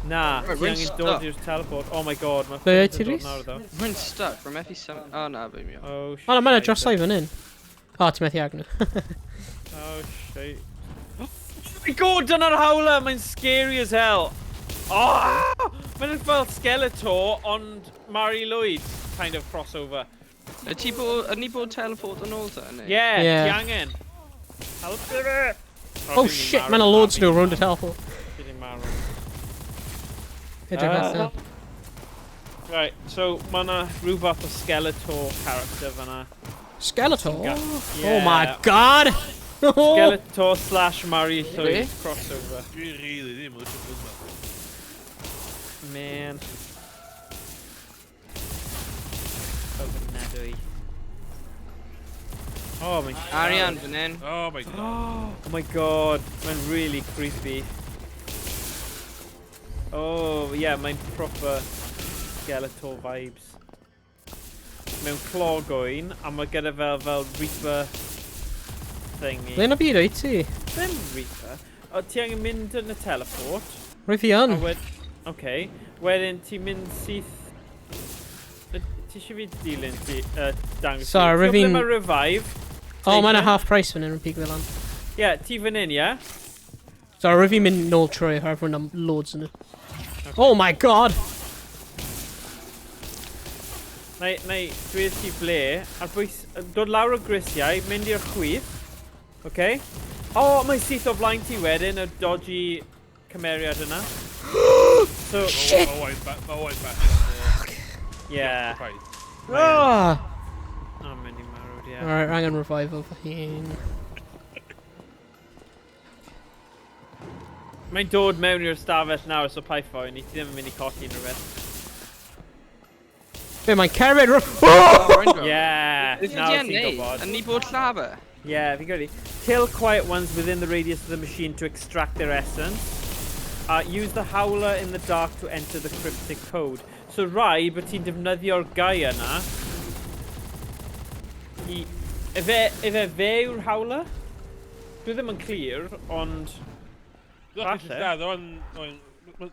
Na, Right, ti we're angen stuck. dod i'r teleport. Oh my god, mae Ble Flint ti, yn dod Rhys? nawr ddo. Mae'n stuck from FE7. Oh, na, fe mi o. Oh, O na, mae'n shite. drosau fan hyn. O, ti methu agno. Oh, shit. Oh my god, dyna'r hawler! Mae'n scary as hell. Oh! Mae'n fel Skeletor, ond Mari Lwyd kind of crossover. Yn ni bod teleport yn ôl ta, neu? Yeah, Yeah. ti angen. Help me! Oh shit, mae'n a loads nhw round y teleport. Fi'n marw. Edrych allan. Right, so mae yna rhyw fath o Skeletor character fan'na. Skeletor? Yeah. Oh my god! Skeletor slash Mari Lwyd Really? crossover. Dwi'n really ddim yn lwysio hwnna. Man. Ofnadwy. Oh my god. Arian fan hyn. Oh my god. Oh my god, mae'n really creepy. Oh, yeah, mae'n proper Skeletor vibes. Mewn clogwyn, a mae gyda fel Reaper thingy. Ble na byd o'i ti? Ddim Reaper. O, ti angen mynd yn y teleport. Rwy fi yn. Okay. Wedyn ti'n mynd syth... Ti eisiau fi dilyn ti dangos So, ti? rwyf fi'n- Ti'n revive. O, mae'n a Taken. half price fan hyn yn pig fel lan. Yeah, ti fan hyn, yeah? So, rwy fi'n mynd nôl trwy, har fwy'n am loads yn nhw. Oh my god! Neu, dweud ti ble, ar bwys, dod lawr o grisiau, mynd i'r chwith, okay? O, mae syth o flaen ti wedyn, y dodgy cymeriad yna. So, Shit! Owain back. yeah. Ah! Oh, mynd i marwyd, yeah. Alright, angen revival fy hun. Mae'n dod mewn i'r stafell nawr, so paiffoen, ni ti ddim yn mynd i colli yn rhywbeth. Be, mae'n cered rwyf... Yeah, Beth nawr ydi ti'n neud? gwybod. Yn ni bod llafer? Yeah, fi'n gwybod. Kill quiet ones within the radius of the machine to extract their essence. Use the howler in the dark to enter the cryptic code. So rai, bod ti'n defnyddio'r gai yna. Efe fe yw'r howler? Dwi ddim yn clir, ond... Dwi'n Falle. dad, Owain,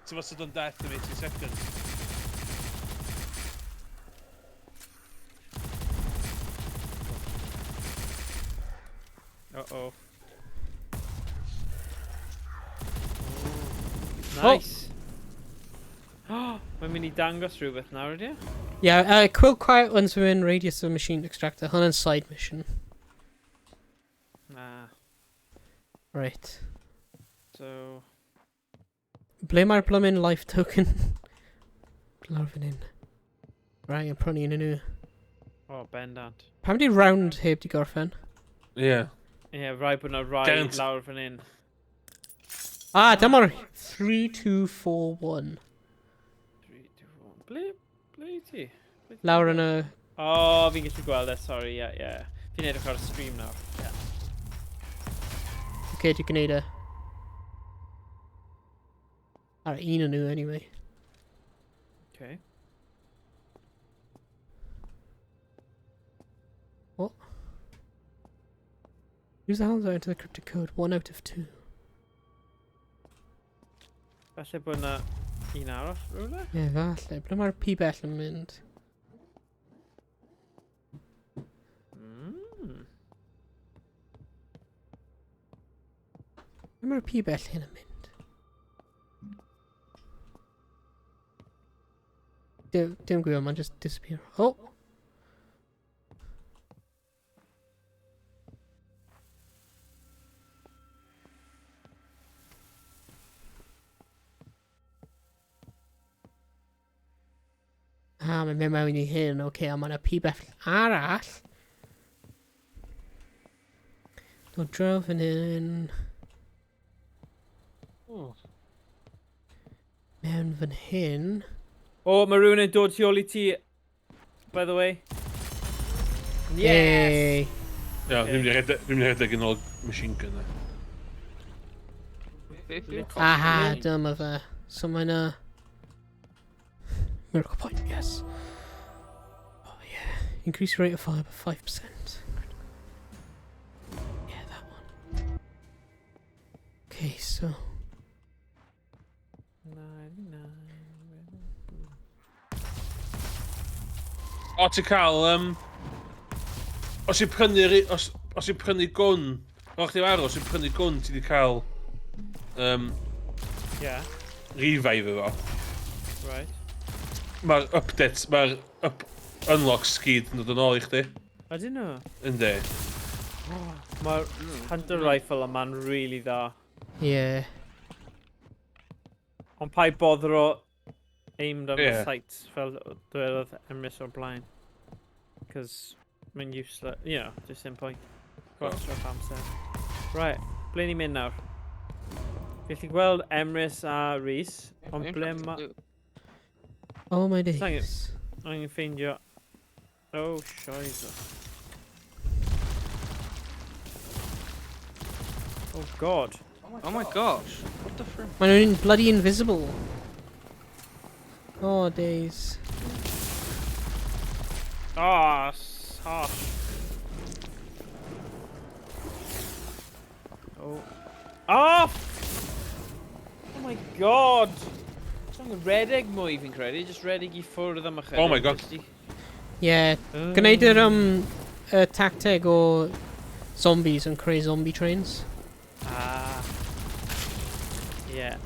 ti fos yn death in 80 seconds. Uh-oh. Nice. Mae'n mynd i dangos rhywbeth nawr, ydy? Yeah, quill quiet ones within radius of machine extractor. Hwn yn side mission. Nah. Right. So... Ble mae'r blymyn life token? Lawr fan hyn. Right, yn prynu yn nhw. Oh, bendant. Pam di round heb di gorffen? Ie. Ie, rai bod na rai Don't. lawr fan hyn. Ah, dyma'r 3, 2, 4, 1. 3, 2, 1. Ble i ti? Lawr yn y... Oh, fi'n gallu gweld e, sorry, ie. Fi'n edrych ar y stream nawr. Okay, dwi'n gwneud e. Ar un yn nhw, anyway. Okay. What? Use the hands out into the cryptic code. 1 out of 2. Falle bod na un arall rhywle? Ie, falle. Ble mae'r P bell yn mynd? Ble mae'r P bell hyn yn mynd? Dim gwybod, mae'n just disappear. Oh! Ah, mae'n mynd mewn i hyn. Okay, a mae'n y P bell arall. Dod draw fan hyn. Mewn fan hyn. Oh, mae rhywun yn dod tu ôl I ti. By the way. Yes! Ja, ddim yn rhedeg yn ôl machine gun e. Aha, dyma fe. So mae'n miracle point, yes. Oh yeah. Increase rate of fire by 5%. Yeah, that one. Okay, so... O, ti'n cael, os i'n prynu gwn, o'ch ti'n aros, os i'n prynu gwn, ti wedi cael, revive efo. Right. Mae'r updates, mae'r unlock skid yn dod yn ôl I chdi. Ydyn nhw? Yndi. Mae'r hunter rifle yma'n really dda. Yeah. Ond pa I bother o aimed on Ie. the sights fel dwelodd Emrys o'r blaen. Because mae'n useless, you know, just in point. Gwastraff amser. Right, ble ni'n mynd nawr? Felly gweld Emrys a Rhys, ond ble ma... Oh my Hang days. O'n i'n ffeindio... Oh, shoes. Oh god. Oh my gosh. What the frick? Maen nhw'n bloody invisible. Oh days. Ah, harsh. Oh. Oh! Oh my god! Mae'n redeg mwy fi'n credu, just redeg I ffwrdd am ychydig. Oh my god. Yeah. Gwneud yr tacteg o zombies yn creu zombie trains. Ah. Yeah.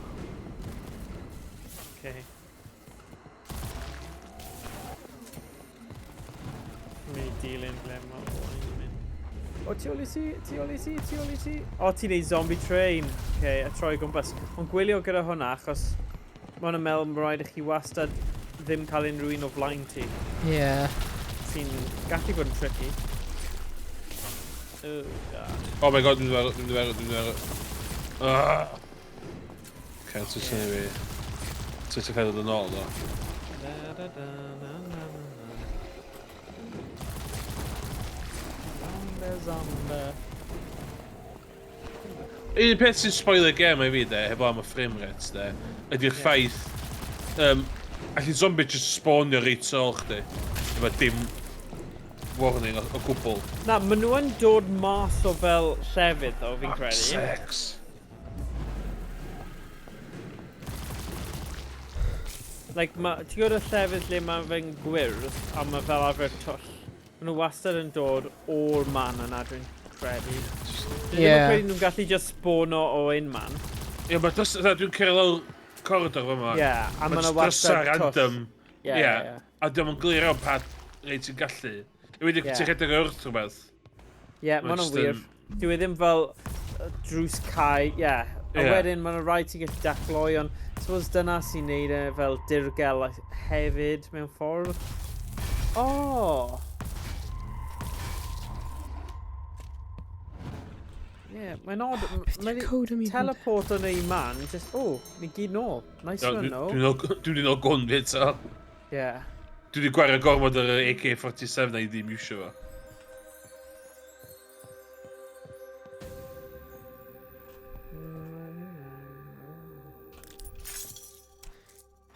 Okay. Mi dilyn ble mae Owain yn mynd. O, tu ôl I ti, tu ôl I ti, tu ôl I ti. O, ti'n neud zombie train. Okay, a troi gwmpas. Ond gwylio gyda hwnna, achos mae hwnna'n meddwl mae'n rhaid I chi wastad ddim cael unrhyw un o flaen ti. Yeah. Sy'n gallu bod yn tricky. Oh, god. Oh my god, dwi'n meddwl. Okay, ti'n syni fi. Ti'n cael dod yn ôl, do. Un peth sy'n spoiler game I fi, de, hefo am y frame rates, de, ydy'r ffaith, allu zombie just spawnio reit ôl chdi, efo dim warning o gwbl. Na, maen nhw yn dod mas o fel llefydd, o fi'n credu. Sex. Like, ti'n gwybod y llefydd lle mae fe'n gwyrdd, a mae fel arfer twll. Maen nhw wastad yn dod o'r man yna dwi'n. credu. Ie. Dwi'n credu nhw'n gallu just spawno o un man. Ie, mae dwi'n cael lawr coridor fyma. Ie, a ma' 'na Mae'n wastad drysa random. Ie, Ie. ie. A dwi'n glir o'n pat reit sy'n gallu. I wedi Ie. ti'n rhedeg wrth rhywbeth. Ie, ma' nhw'n wir. Dwi ddim fel drws cae, ie. A Ie. wedyn ma' 'na rhaid ti gallu deploy, ond suppose dyna sy'n neud e fel dirgel hefyd mewn ffordd. O! Ie, mae'n odd. Mae code am i hyn? teleport o'n ei man, just, o, ni gyd nôl. Nice one, no? Dwi'n un o gwn fi eto. Ie. Dwi wedi gwario gormod yr AK-47 na i ddim iwsio fo.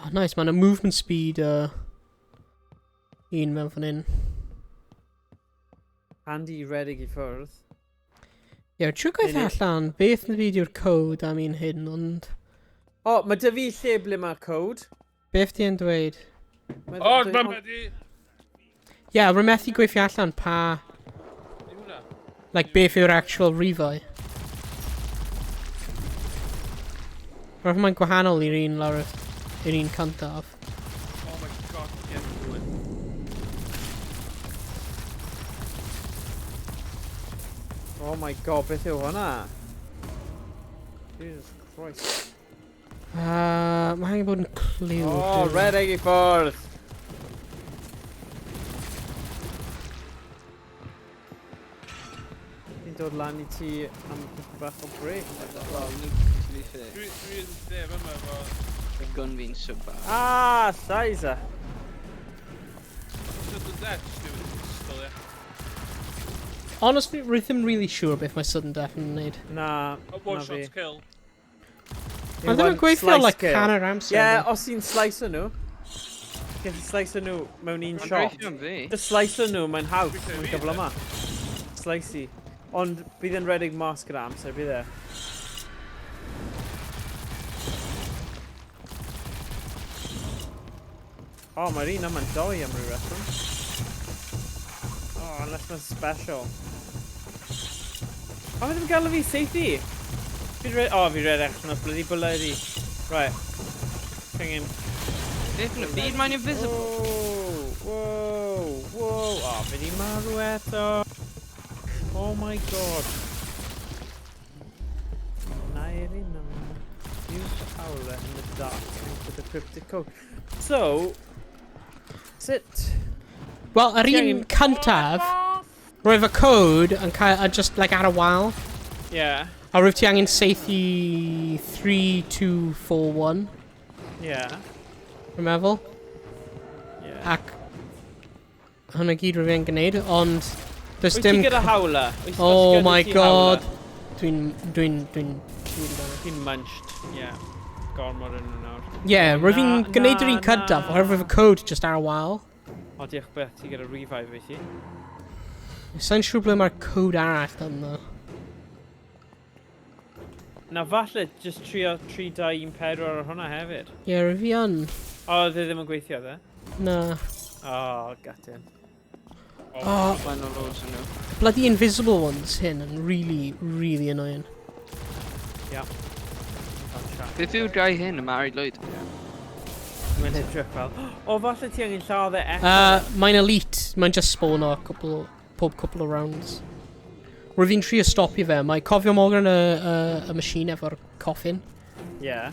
Oh, nice, mae'n a movement speed un mewn fan hyn. Handy i redig i ffwrdd. Ie, trwy gweithio allan, beth na fideo'r code am un hyn, ond... O, mae dy fi lle ble mae'r code. Beth di yn dweud? O, mae'n wedi... Ie, rwy'n methu gweithio allan pa... Like, beth yw'r actual rifau. Roedd mae'n gwahanol i'r un lawr i'r un cyntaf. Oh my god, ie, dwi'n Oh my god, beth yw hwnna? Jesus Christ. Mae angen bod yn cliw. O, redig i ffwrdd! Fi'n dod lan i ti am bach o break. Wel, to be fair, Dwi'n ddef yma fo... y gun fi'n so bad. Ah, Sizer! Sut yn dead, dwi'n ystol, ie. Honestly, rwy'n ddim really sure beth mae sudden death yn wneud. Na, One na fi. shot kill. Mae ddim yn gweithio like canner amser. Ie, os ti'n slice nhw. Gen ti slice nhw mewn un Mae'n shot. gweithio am fi. Just slice nhw, mae'n haws, mae'n gyfle yma. Slicey. Ond bydd yn redig mas gyda amser, bydd e. O, mae'r un yma'n doi am ryw reswm. O, unless mae'n special. O, mae ddim yn gael fi safety. Fi redeg allan o bloody bullet i. Right. Hanging. Beth yn y byd, mae'n invisible. Whoa, whoa. O, fi di marw eto. Oh my god. Nairi no. Use the howler in the dark into the cryptic code. So, sit. Wel, yr un cyntaf, roedd y code yn cael, just like ar y wal. Yeah, A roedd ti angen seithi 3241, yeah, rwy'n meddwl. yeah. Ac hwnna gyd roedd e'n gwneud, ond does Wyt ti dim... gyda howler? Oh my god. Dwi'n... Ti'n munched, yeah. Gormod yn nhw nawr. Ie, roedd fi'n Na, gwneud yr un na, cyntaf, na. oherwydd roedd y code just ar y wal. O, diolch beth, ti gyda revive fi ti. Sa'n siŵr ble mae'r code arall yn ddo. Na falle, just trio 3, 2, 1, 4 ar hwnna hefyd. Ie, roedd fi yn... O, dde ddim yn gweithio, dde? Na. O, gutting. Oh, Mae'n o loads yn nhw. bloody invisible ones hyn yn really, really annoying. Yeah. Beth yw'r guy hyn, y Mari Lloyd? Mae'n edrych fel... O, falle ti angen lladd e eto. Mae'n elite, mae'n just spawn o pob couple of rounds. Roedd fi'n trio stopio fe, mae cofio Morgan y machine efo'r coffin. Yeah.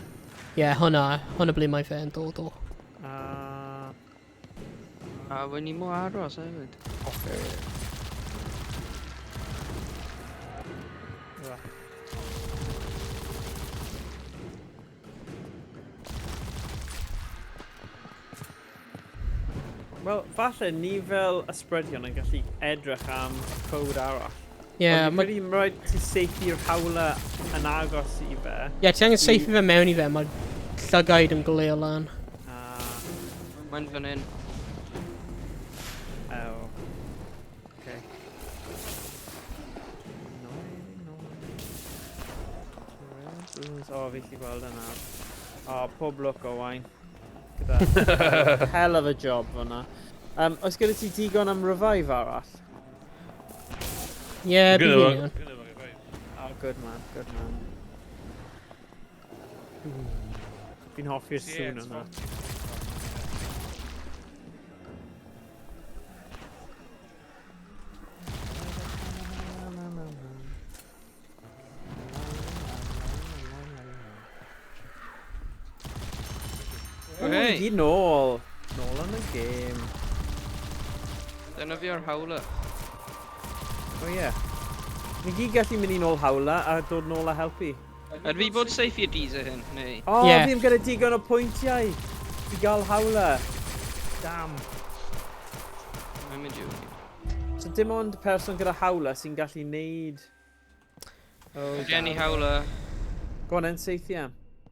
Ie, hwnna ble mae fe yn dod o. A wy'n ni mo aros hefyd. Wel, falle ni fel ysbrydion yn gallu edrych am y code arall. Ie, Ond mae... fi'n rhaid ti seifi'r hawla yn agos i fe. Ie, ti angen seithi fe mewn i fe, mae llygaid yn goleo lan. Mae'n fan hyn. Oh. Okay. O, fi lli gweld yna. O, pob look Owain. Gyda hell of a job fyna. Oes gyda ti digon am revive arall? Yeah, bydd fi'n iawn. Oh, good man, good man. Fi'n hoffi'r sŵn yna. Okay. Gyd nôl. Nôl yn y game. Dyna fi o'r hawla. O ie. Ni gyd gallu mynd i nôl hawla a dod nôl a helpu. Ydw fi bod safe i'r diesel hyn, neu? O, Ie. fi ddim gyda digon o pwyntiau i gael hawla. Damn. Mae'n mynd i'w. So dim ond person gyda hawla sy'n gallu neud... Oh, Gen i hawla. Go on then, seithia.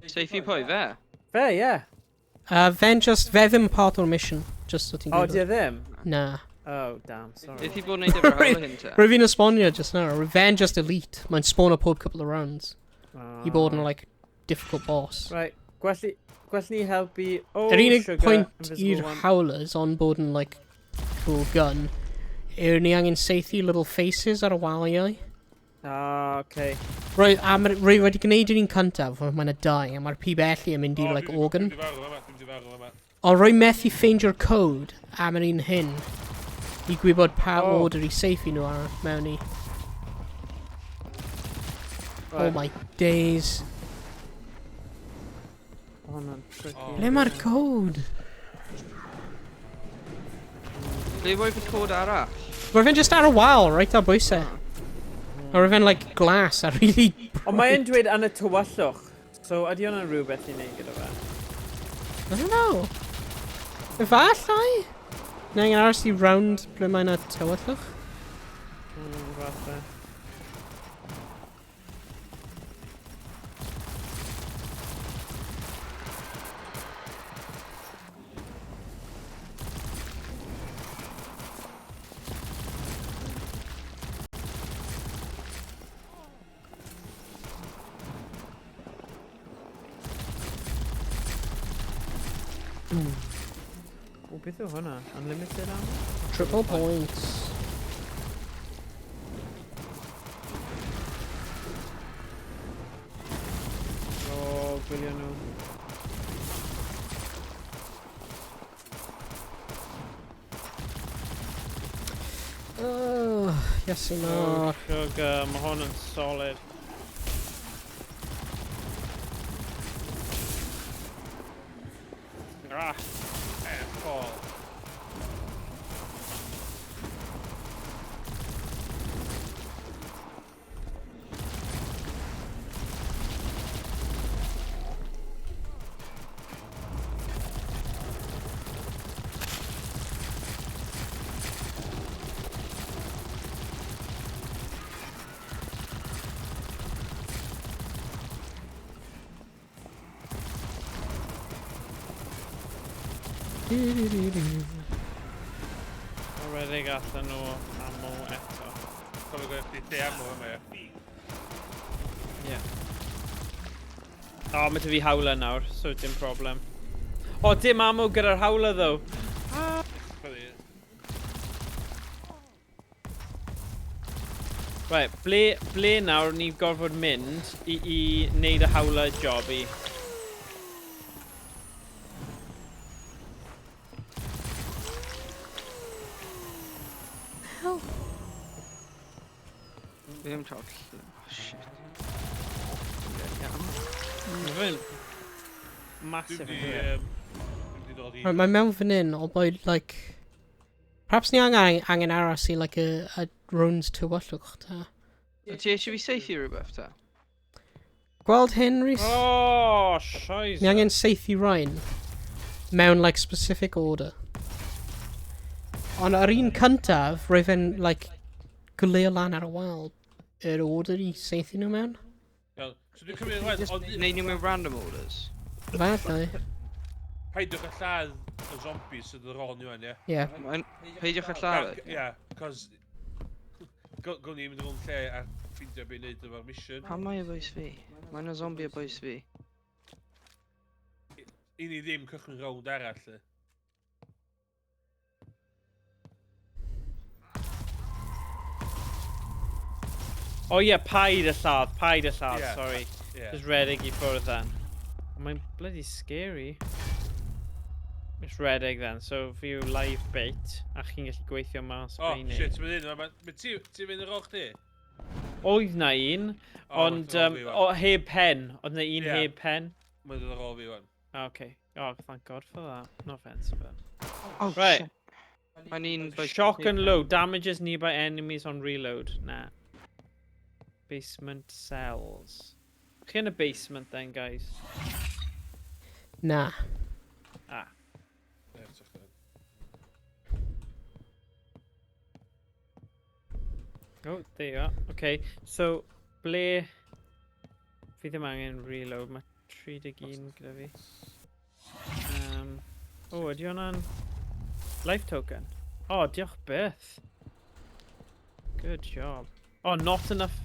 Safe i pwy, fe? Fe, ie. Fe ddim part o'r mission, just so ti'n O, gwybod. di e ddim? Na. Oh, damn, sorry. Beth i bod wneud efo'r hawla hyn te? Rwy fi'n esbonio just now, fe'n just elite. Mae'n spawn o pob couple of rounds. I bod yn, like, difficult boss. Right, gwell ni helpu... Oh, Yr unig sugar, pwynt invisible i'r one. howlers on bod yn, like, cool gun, ni angen seithi little faces ar y waliau. Ah, okay. Rwy wedi gwneud yn un cyntaf, ond mae'n y dau, a mae'r pibelli yn mynd i, like, organ. O, rwy methu ffeindio'r code am yr un hyn, i gwybod pa order i seithi nhw ar mewn i. Oh my days. Oh, no, tricky. Ble mae'r code? Ble fwy fy cod arall? Rwy fe'n just ar y wal, right ar bwysau. A rwy fe'n, like, glas a really... Ond mae'n dweud yn y tywyllwch. So, ydy hwnna'n rhywbeth i wneud gyda fe? I don't know. Efallai? Neu angen aros i round ble mae'n y tywyllwch? Falle. O, beth yw hwnna? Unlimited ammo? Triple points. O, gwylio nhw. Yes i O, no. sugar, mae hwn yn solid. Ah, fall. Already gathen nhw ammo eto. Cofio gwneud chdi te ammo yma, ie. Ie. O, mae dy fi hawla nawr, so dim problem. O, dim ammo gyda'r hawla, ddo. Right, ble nawr ni'n gorfod mynd i wneud y hawla job i? Fi am troi. Oh, shit. Mae fe'n massive yn hwyr. Dwi'n dod i... Right, mae mewn fan hyn, o boed, like... Perhaps ni angen aros i, like, a runes tywyllwch, ta. Ti eisiau fi seithi rhywbeth ta? Gweld hyn, Rhys? O, shoes. Ni angen seithi Ryan mewn, like, specific order. Ond ar un cyntaf, roedd fe'n, like, gwylio lan ar y wal. Yr order i seithi nhw mewn? Iawn, so dwi'n cymryd yn Just neud nhw mewn random orders? Falle. Paidwch a lladd y zombies sydd ar ôl ni wan, ie? Ie. Peidiwch a lladd. Ie, cos... Gwn i mynd yn lle a ffindio beth i wneud efo'r mission. Pam mae o boes fi? Mae'n o zombie o boes fi. I ni ddim cychwyn rownd arall, lle. O ie, paid y lladd, Yeah. sorry. Yeah. Just redig I ffwrdd then. Mae'n bloody scary. It's redig then, so fi yw live bait, a chi'n gallu gweithio mas Oh, beini. shit, mae'n un. Mae ti fynd yr o'ch di? Oedd na un, ond heb pen. Oedd na un heb pen. Mae'n dod ar ôl fi wan. Okay. Oh, thank God for that. No offense, but... Oh, right. shit. I need... Shock and load. Damages nearby enemies on reload. Nah. Basement cells. Chi in a basement then, guys? Nah. Ah. Oh, there you are. Okay, so, ble... Fi ddim angen reload, mae 31 gyda fi. Oh, ydy hwnna'n... Life token? Oh, diolch byth. Good job. Oh, not enough...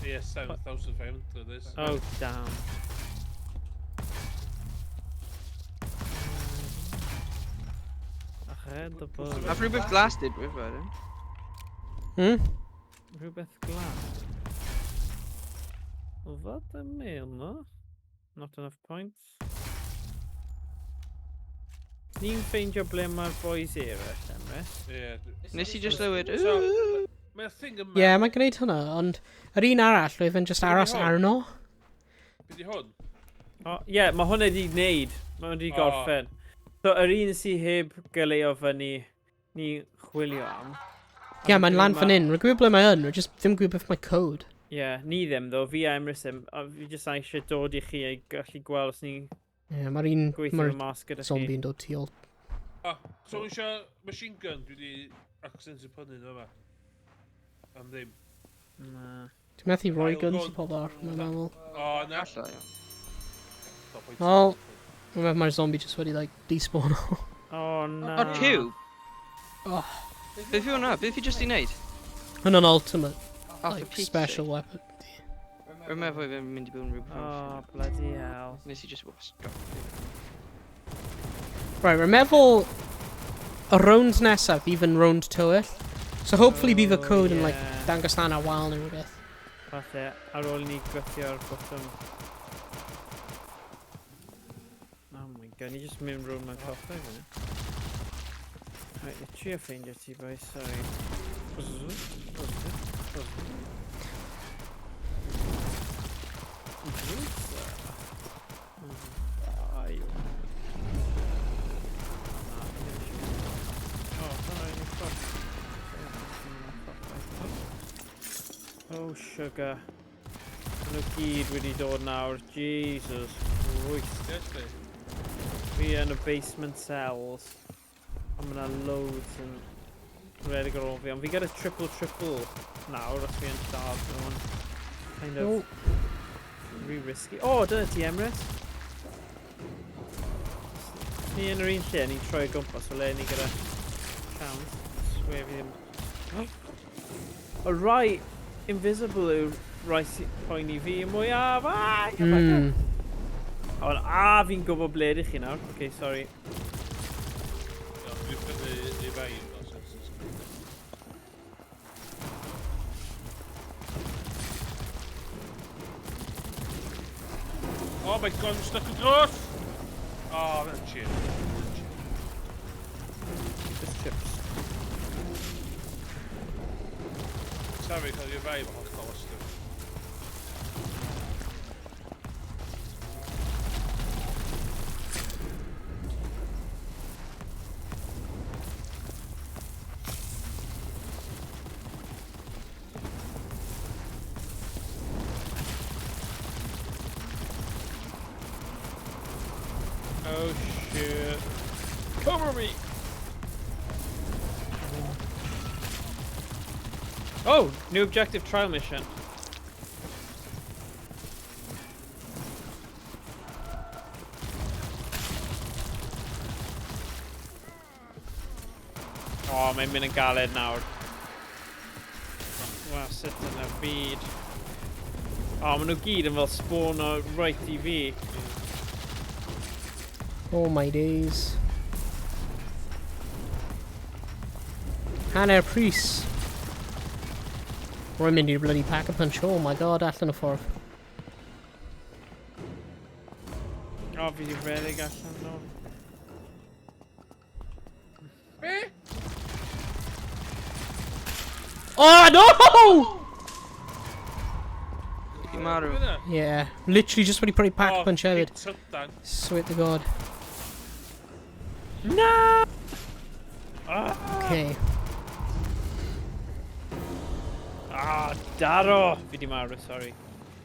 Yeah, 7,500 this. Oh, damn. Ahead the bug. I've rhywbeth glas did with wedyn. Rhywbeth glas. What the mail, no? Not enough points. Ni'n ffeindio ble mae'r boys eraill, Emrys? Yeah. Nes I just lywed... Mae'r thing yma... Ie, mae'n gwneud hwnna, ond yr un arall, roedd yn just aros arno. Be di hwn? Ie, mae hwnna wedi wneud. Mae hwnna wedi gorffen. So, yr un sy'n heb gyleo fyny ni chwilio am. Ie, mae'n lan fan hyn. Rwy'n gwybod ble mae yn, rwy'n just ddim gwybod beth mae code. Ie, ni ddim ddo, fi a Emrys ddim. Fi jyst eisiau dod I chi a gallu gweld os ni Ie, mae'r un... gweithio mas gyda chi. Zombi'n dod tu ôl. So eisiau machine gun, dwi wedi accent y prynu nhw yma. Am ddim. Na. Ti'n methu rhoi guns I pobl ar, mae'n meddwl. O, na. Alla, ia. Wel, dwi'n meddwl mae'r zombie just wedi, like, despawn o. Oh, na. O'r ciw? Oh. Beth yw hwnna? Beth yw just I wneud? Hwna'n ultimate, Oh, for like, Pete's special sake. weapon. Rwy'n meddwl fe'n mynd I bod yn rhywbeth. Oh, bloody hell. Nes I just wasg. Right, rwy'n meddwl y round nesaf bydd yn round tywyll. So hopefully bydd y code yn, like, dangos na wal neu rhywbeth. Falle, ar ôl ni gwythio'r bottom. Oh my god, ni just mynd rownd mewn coffi fyny. Right, ni trio ffeindio ti boy, sorry. Oh, sugar. Maen nhw gyd wedi dod nawr. Jesus Christ. Fi yn y basement cells. Ond mae yna loads yn redig ar ôl fi. Ond fi gyda triple nawr os fi yn lladd nhw'n kind of really risky. Oh, dyna ti Emrys. Ni yn yr un lle, ni'n troi o gwmpas o le ni gyda chance. Swear fi ddim... O rai invisible yw rai poeni fi yn mwyaf. Fi'n gwybod ble ydych chi nawr. Okay, sorry. Dwi'n prynu I fein. Oh my god, I'm stuck yn dros! Oh, that's shit. Just chips. Sorry, cael ei fai fo hollol ystod. Oh shit. Cover me! Oh! New objective trial mission. Oh, mae'n mynd yn galed nawr. Wow, sut yn y byd. Oh, maen nhw gyd yn fel spawn o right I fi. Oh my days. Hanner Rhys. Rwy'n mynd i'r bloody pack-a-punch. Oh my god, allan y ffordd. O, fi di redig allan nhw. Oh no! Di marw. Yeah, literally just wedi prynu pack-a-punch hefyd. Trydan. Swear to god. No! Okay. Ah, daro! Fi di marw, sorry.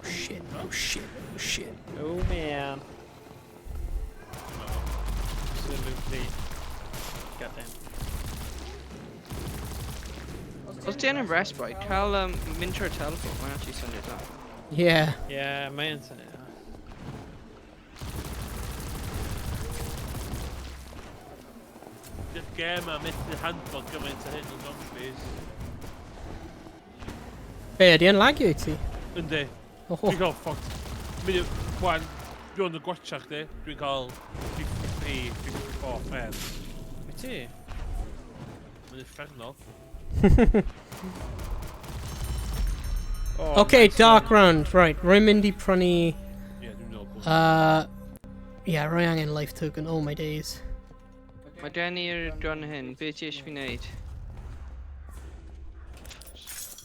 Shit, oh shit, oh shit. Oh man. Absolutely. Goddamn. Os ti yn Emrys, right, cael mynd trwy'r teleport, mae'n actually syniad da. Yeah. Yeah, mae'n syniad. Di'r gem a methu handbog gymaint o hyn o zombies. Be, ydi yn lagio I ti? Yndi. Oh. Dwi'n cael ffogt. Mynd i'r gwan, dwi'n yn gwachach di. Dwi'n cael 53, 54 ffed. Be ti? Mae'n uffernol. Oh, Okay, nice dark one. round. Right, rwy'n mynd I prynu... Ie, dwi'n meddwl. Yeah, rwy angen life token. Oh my days. Mae gen i'r dron hyn, be ti eisiau fi wneud?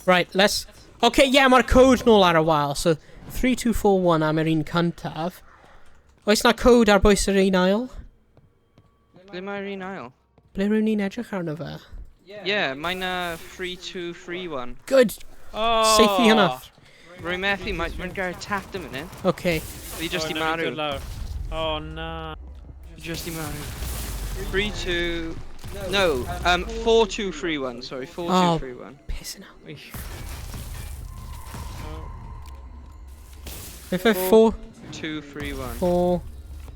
Right, let's... Okay, yeah, mae'r code nôl ar y wal. So, 3241 am yr un cyntaf. Oes na code ar bwys yr un ail? Ble mae'r un ail? Ble rwy'n ni'n edrych arno fe? Yeah, mae'n 3231. Good! Oh! Seithi hynna. Rwy'n methu, mae'n gael tap dim yn hyn. Okay. Fi just Oh, I never marw. did lawr. Oh, no. Fi just I marw. 32... No, 4231, sorry, 4231. Pissing out. Eesh. If I 4, 231. 4...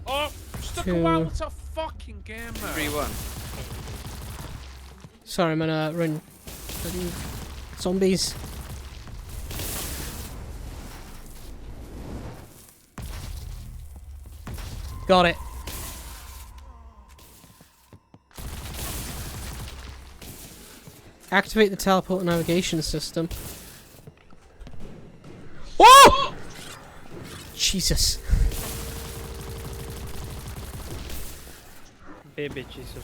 Oh, stuck Two. a while with a fucking game, man. 31. Sorry, I'm gonna run. Bloody zombies. Got it. Activate the teleport navigation system. Whoa! Jesus. Baby Jesus.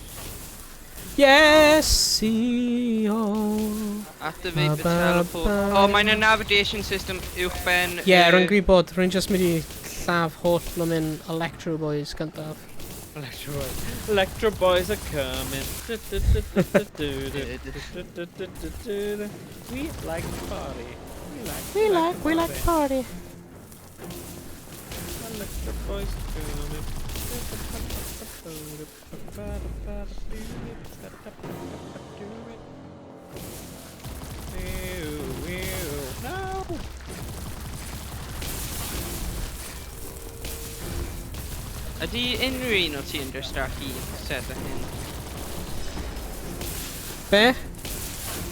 Yes, see oh. Activate the teleport. Oh, mae'n a navigation system uwchben... Yeah, rwy'n gwybod, rwy'n just mynd I lladd holl blwmin Electro Boys gyntaf. Electro Boys. Electro Boys are coming. We like to party. We like party. Electro Boys are coming. No! Ydy unrhyw un o ti yn dysgu set o hyn? Be?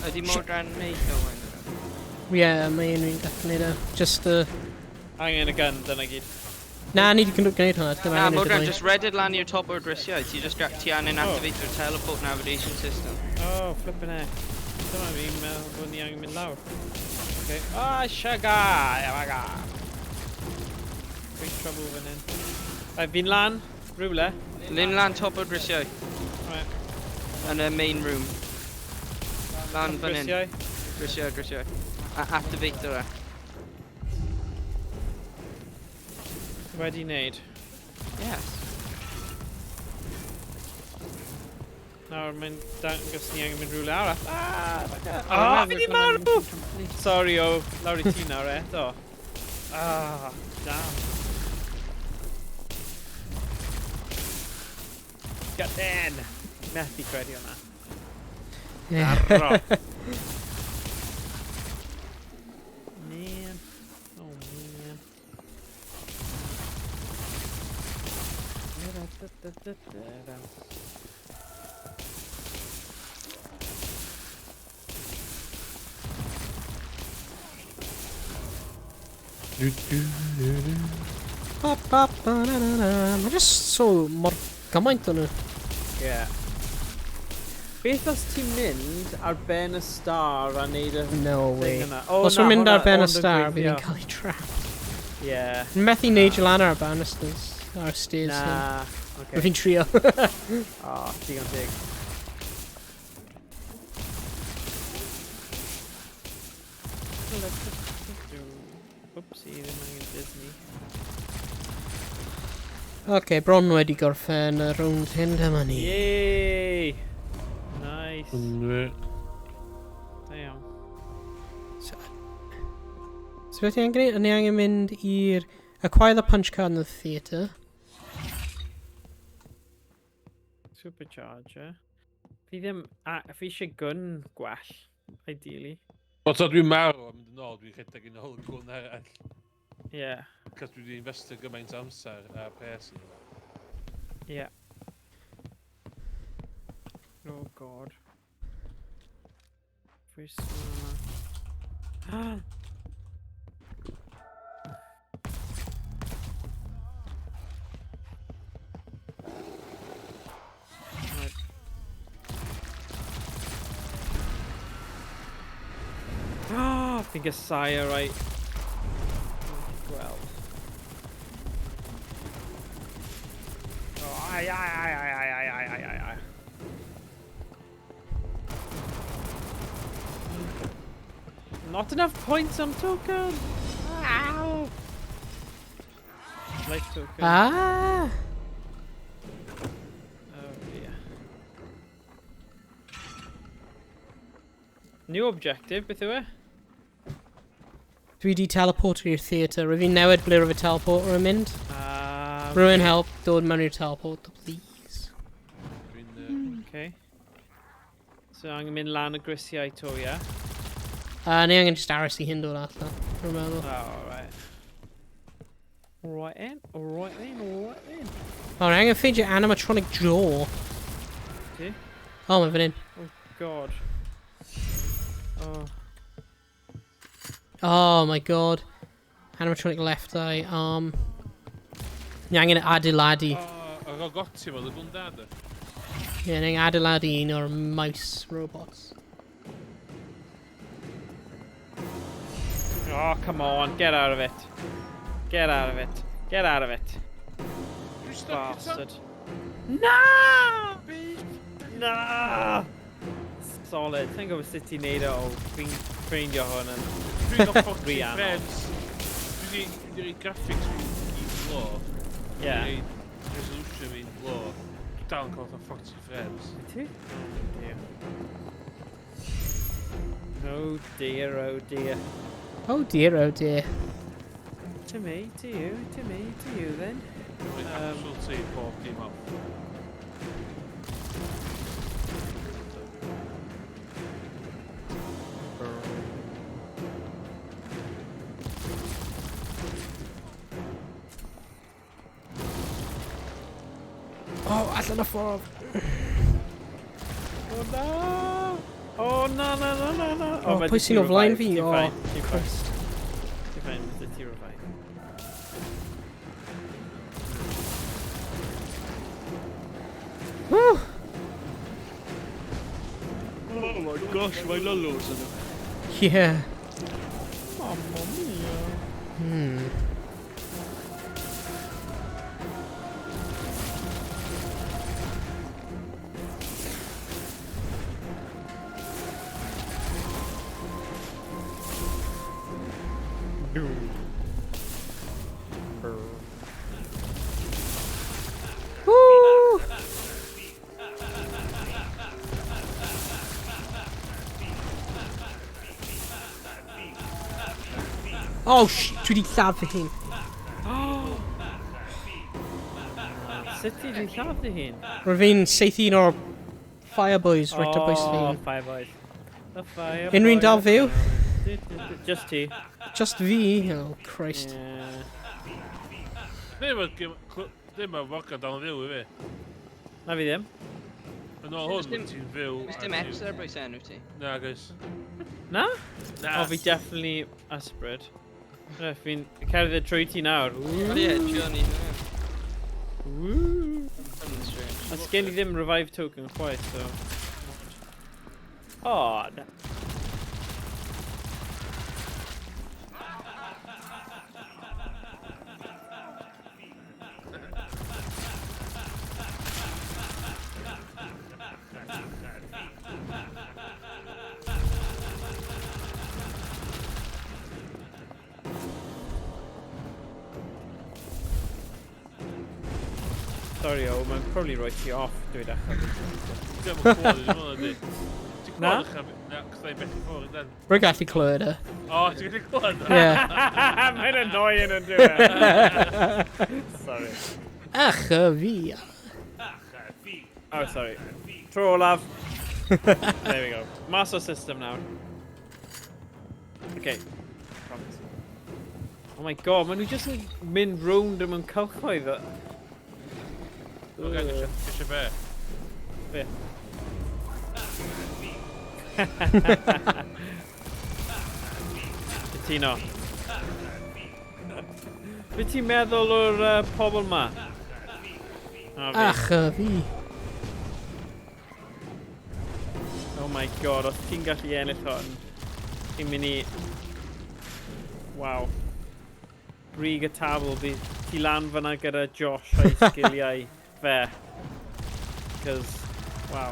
Ydy Morgan neud o hyn? Yeah, mae unrhyw'n gallu neud o. Just Angen y gun, dyna gyd. Na, ni wedi gwneud hwnna. Dim Na, angen neud Morgan, y just reded lan i'r top o'r drisiau. Ti angen activate your teleport navigation system. Oh, flippin' heck. Dyma fi'n meddwl bod ni angen mynd lawr. Okay. Oh, sugar! Oh my god. Big trouble fan hyn. Fi'n lan, rhywle. Lyn lan top o'r drisiau. Right. Yn y main room. Lan fan hyn. Grisiau. Drisiau. Activate o. Wedi wneud. Yes. Nawr, mae'n dangos ni angen mynd rhywle arall. Ah! Oh, Fi di marw! Sorry o, lawr I ti nawr eto. Ah, damn. Gaden! Methu credu hwnna. Arro! Man. Oh, man. Da-da-da-da-da-da. Mae just so mor gymaint o'n nhw. Yeah. Beth os ti'n mynd ar ben y star a neud y No thing way. yna? Os mae'n mynd ar ben y ond yn star, bydd gweithio. hi'n cael ei trap. Ie. Yn methu neud i lan ar banisters. Ar stairs. Na. Rwy'n Okay. fi'n trio. O, digon teg. Oopsie, ddim angen Disney. Oce, bron wedi gorffen y rownd hyn dyma ni. Yay! Nice. Da iawn. So beth i'n gwneud? Ni angen mynd i'r... Acquire the punch card in the theatre. Supercharger. Fi ddim... Fi eisiau gun gwell, ideally. Os dwi'n marw am mynd yn ôl, dwi'n rhedeg yn ôl yn gwn arall. Ie. Cos dwi wedi investio gymaint amser a pres yn yma. Ie. Oh god. Pwys yma. Fi'n gysau o right. Gweld. Oh, ai. Not enough points on token. Ow. Life token. Ah! Oh dear. New objective, beth yw e? Dwi di teleporter i'r theatre. Rwy'n fi'n newid ble rwy'n teleporter yn mynd. Rwy'n help dod mewn i'r teleporter, please. Okay. So angen mynd lan y grisiau to, ie? Ni angen just aros i hyn dod allan. Rwy'n meddwl. Oh, alright. Alright then. O, ni angen ffeindio animatronic jaw. Okay. O, mae fan hyn. Oh god. Oh. Oh my god. Animatronic left eye, arm. Ni angen adeiladu. Ar o goti fel y gwndad e. Ie, ni angen adeiladu un o'r mouse robots. Oh, come on. Get out of it. Get out of it. Get out of it. Bastard. No! No! Solid. Think of a city neud o. Fi'n ffeindio hwn yn... Dwi'n o 40 Rhiannon. frames. Dwi wedi rhoi graphics fi'n low. Yeah. Dwi wedi resolution fi'n low. Dwi dal yn cael 40 frames. Ti? Oh dear, oh dear. Oh dear, oh dear. To me, to you then. Dwi'n absolutely pob dim off. Oh, allan y ffordd. Oh no! Oh no! Oh, pwy sy'n o flaen fi? Ti'n Oh, fine, ti'n fine. Christ. Ti'n fine, Mr. T revive. Woo! Oh my gosh, mae lolos yn yma. Yeah. Mamma mia. Hmm. Woo! Oh, dwi di lladd fy hun. Sut ti di lladd i hun? Rwy'n fi'n seith un o'r Fireboys right ar bwys Oh, fi. Fireboys. The Fireboys. Unrhyw un dal fyw? Just ti. Just fi? Oh, Christ. Yeah. Ddim yn vodka dal yn fyw i fi. Na fi ddim. Yn ôl hwn, wyt ti'n fyw. Oes dim X ar bwys enw ti? Na, gais. Na? Na. O, fi definitely ysbryd. Fi'n cerdded trwy ti nawr. O ie, Johnny. Woo! That's strange. A sgen i ddim revive token chwaith, so... O, sorry, o, mae'n probably rhoi ti off, dwi'n dechrau. Dwi'n clywed, dwi'n clywed. Na? Na, cos dda'i beth i ffwrdd, then. Rwy'n gallu clywed e. O, ti'n gallu clywed? Ie. Mae'n annoying yn dwi'n. Sorry. Ach, fi. Oh, sorry. Tro olaf. There we go. Master system now. Okay. Oh my god, maen nhw just yn mynd round am yn cylchoedd. Oce, eisiau be? Be? Cytuno. Be ti'n meddwl o'r pobl ma? Ach, fi. Oh my god, os ti'n gallu ennill hwn, ti'n mynd i... Waw. Brig y tabl, ti lan fyna gyda Josh a'i sgiliau fe. Cos, wow.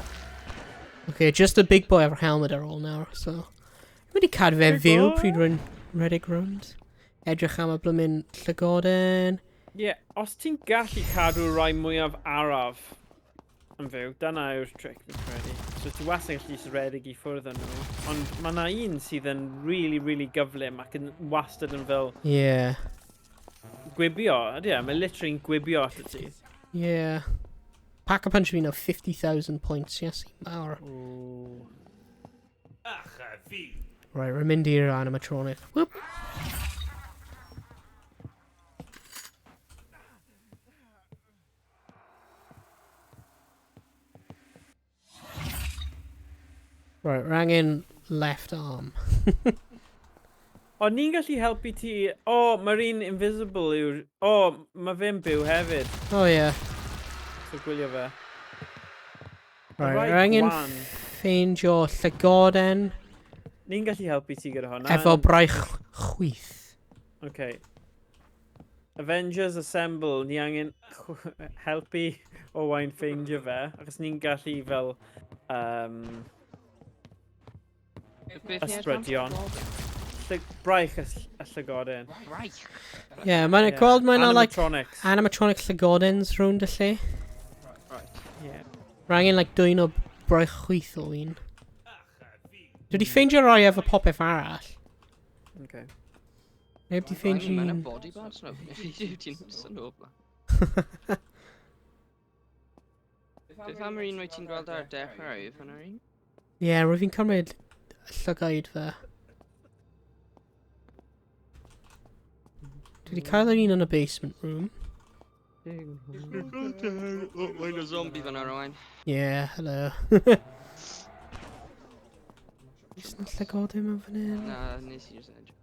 Okay, just a big boy efo'r helmet ar ôl nawr, so... Wedi cadw fe Big fyw boy? pryd rwy'n rhedeg rownd. Edrych am y blymyn llygoden. Ie, os ti'n gallu cadw rai mwyaf araf yn fyw, dyna yw'r trick fi'n credu. So ti wastad yn gallu rhedeg i ffwrdd yn nhw. Ond mae yna un sydd yn really gyflym ac yn wastad yn fel Yeah. gwibio. Ydy e, mae literally'n gwibio at y ti. Yeah. Pack-a-punch fi'n o 50,000 points, yes, mawr. Right, rwy'n mynd i'r animatronic. Whoop. Right, we're angen left arm. O, ni'n gallu helpu ti... O, mae'r un invisible yw'r... O, mae fe'n byw hefyd. Oh, yeah. So gwylio fe. Right, Rai we're angen gwan. ffeindio llygoden Ni'n gallu helpu ti gyda hwnna. efo braich chwith. Okay. Avengers Assemble, ni angen helpu Owain ffeindio fe, achos ni'n gallu fel ysbrydion. Braich y llygoden. Braich. Yeah, mae'n gweld mae'n like Animatronics. animatronic llygodens rownd y lle. Yeah. We're angen like dwy'n o braich chwith o un. Dwi wedi ffeindio rai efo popeth arall. Okay. Neb wedi ffeindio Mae'n un. body parts nhw. Ti'n sôn o bla. Beth am yr un wyt ti'n gweld ar dechrau yw hwnna'r un? Yeah, rwy fi'n cymryd llygaid fe. Dwi wedi cael yr un yn y basement room. Mae'n o zombie fan ar Owain. Yeah, hello. Is yna llygodau mewn fan hyn? Na, nes i just edrych.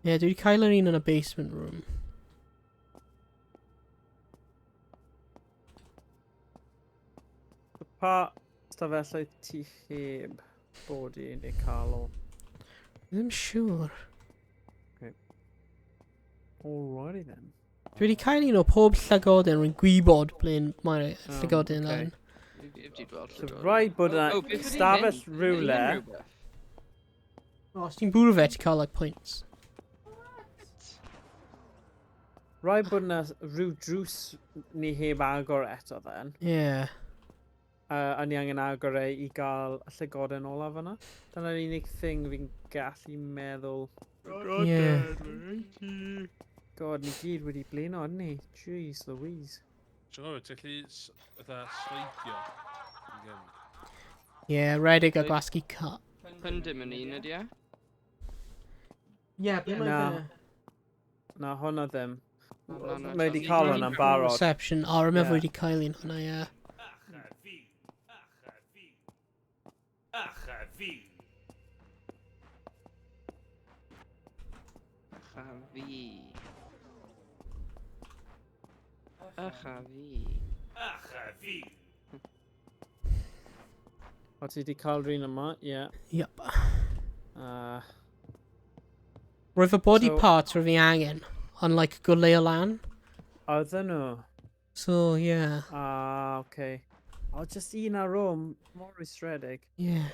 Yeah, dwi wedi cael yr un yn y basement room. Pa stafellau ti heb bod i neu cael o? Ddim siŵr. Alrighty then. Dwi wedi cael un o pob llygoden rwy'n gwybod ble'n mae'r llygoden okay. yn. So rhaid bod yna stafell rhywle. O, os ti'n bwrw fe, ti'n cael like points. Rhaid bod yna rhyw drws ni heb agor eto then. Yeah. A ni angen agor e i gael y llygoden olaf yna. Dyna'r unig thing fi'n gallu meddwl. Yeah. God, ni gyd wedi blino, ni? Jeez Louise. Ti'n gwybod, ti'n gallu sleidio. Yeah, redig a gwasgu cut. Pundym yn un ydi e? Yeah, ble Na. Na, hwnna ddim. Na, Mae wedi cael hwnna'n barod. Reception. O, remember Yeah. wedi cael un hwnna, yeah. Acha fi. Acha fi. O, ti di cael rhywun yma? Ie. Yep. Roedd y body So- parts roedd fi angen, ond like gwleio lan. Oedden nhw? So, yeah. Okay. O, just un ar ôl, mor rwystredig. Yeah.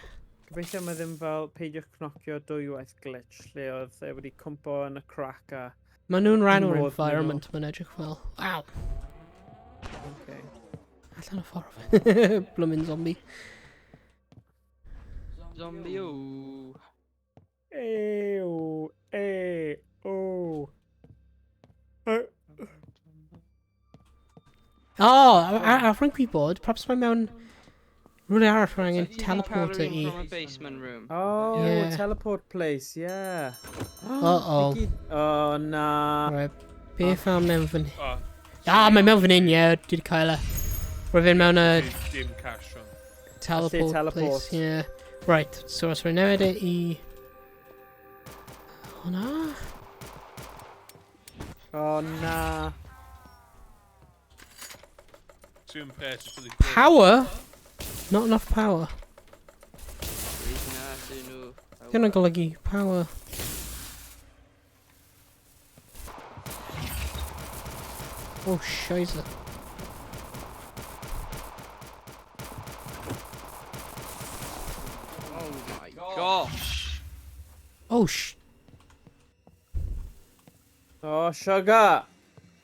Gobeithio mae ddim fel peidio cnocio dwywaith glitch, lle oedd e wedi cwmpo yn y crack a... Maen nhw'n rhan o'r Modd nhw. environment mae'n edrych fel. Waw. Okay. Allan o ffordd. Blwmin zombie. Zombie o. Ew. O. A rwy'n gwybod, perhaps mae mewn rhywle arall rwy'n angen So, teleporter powering i. from a basement room. Oh, Yeah. teleport place, yeah. Uh-oh. Oh, na. Right. Beth am mewn fan... O, Mae mewn fan hyn, ie. Dwi wedi cael e. Roedd fe'n mewn y dim cash on. teleport teleport. place, ie. Right, so os rwy'n newid e i... O na. Oh, na. Ti'n pres o ffili Power? Not enough power. Dyna'n golygu power. Oh, scheisse. Oh my gosh. Oh, Oh, sugar.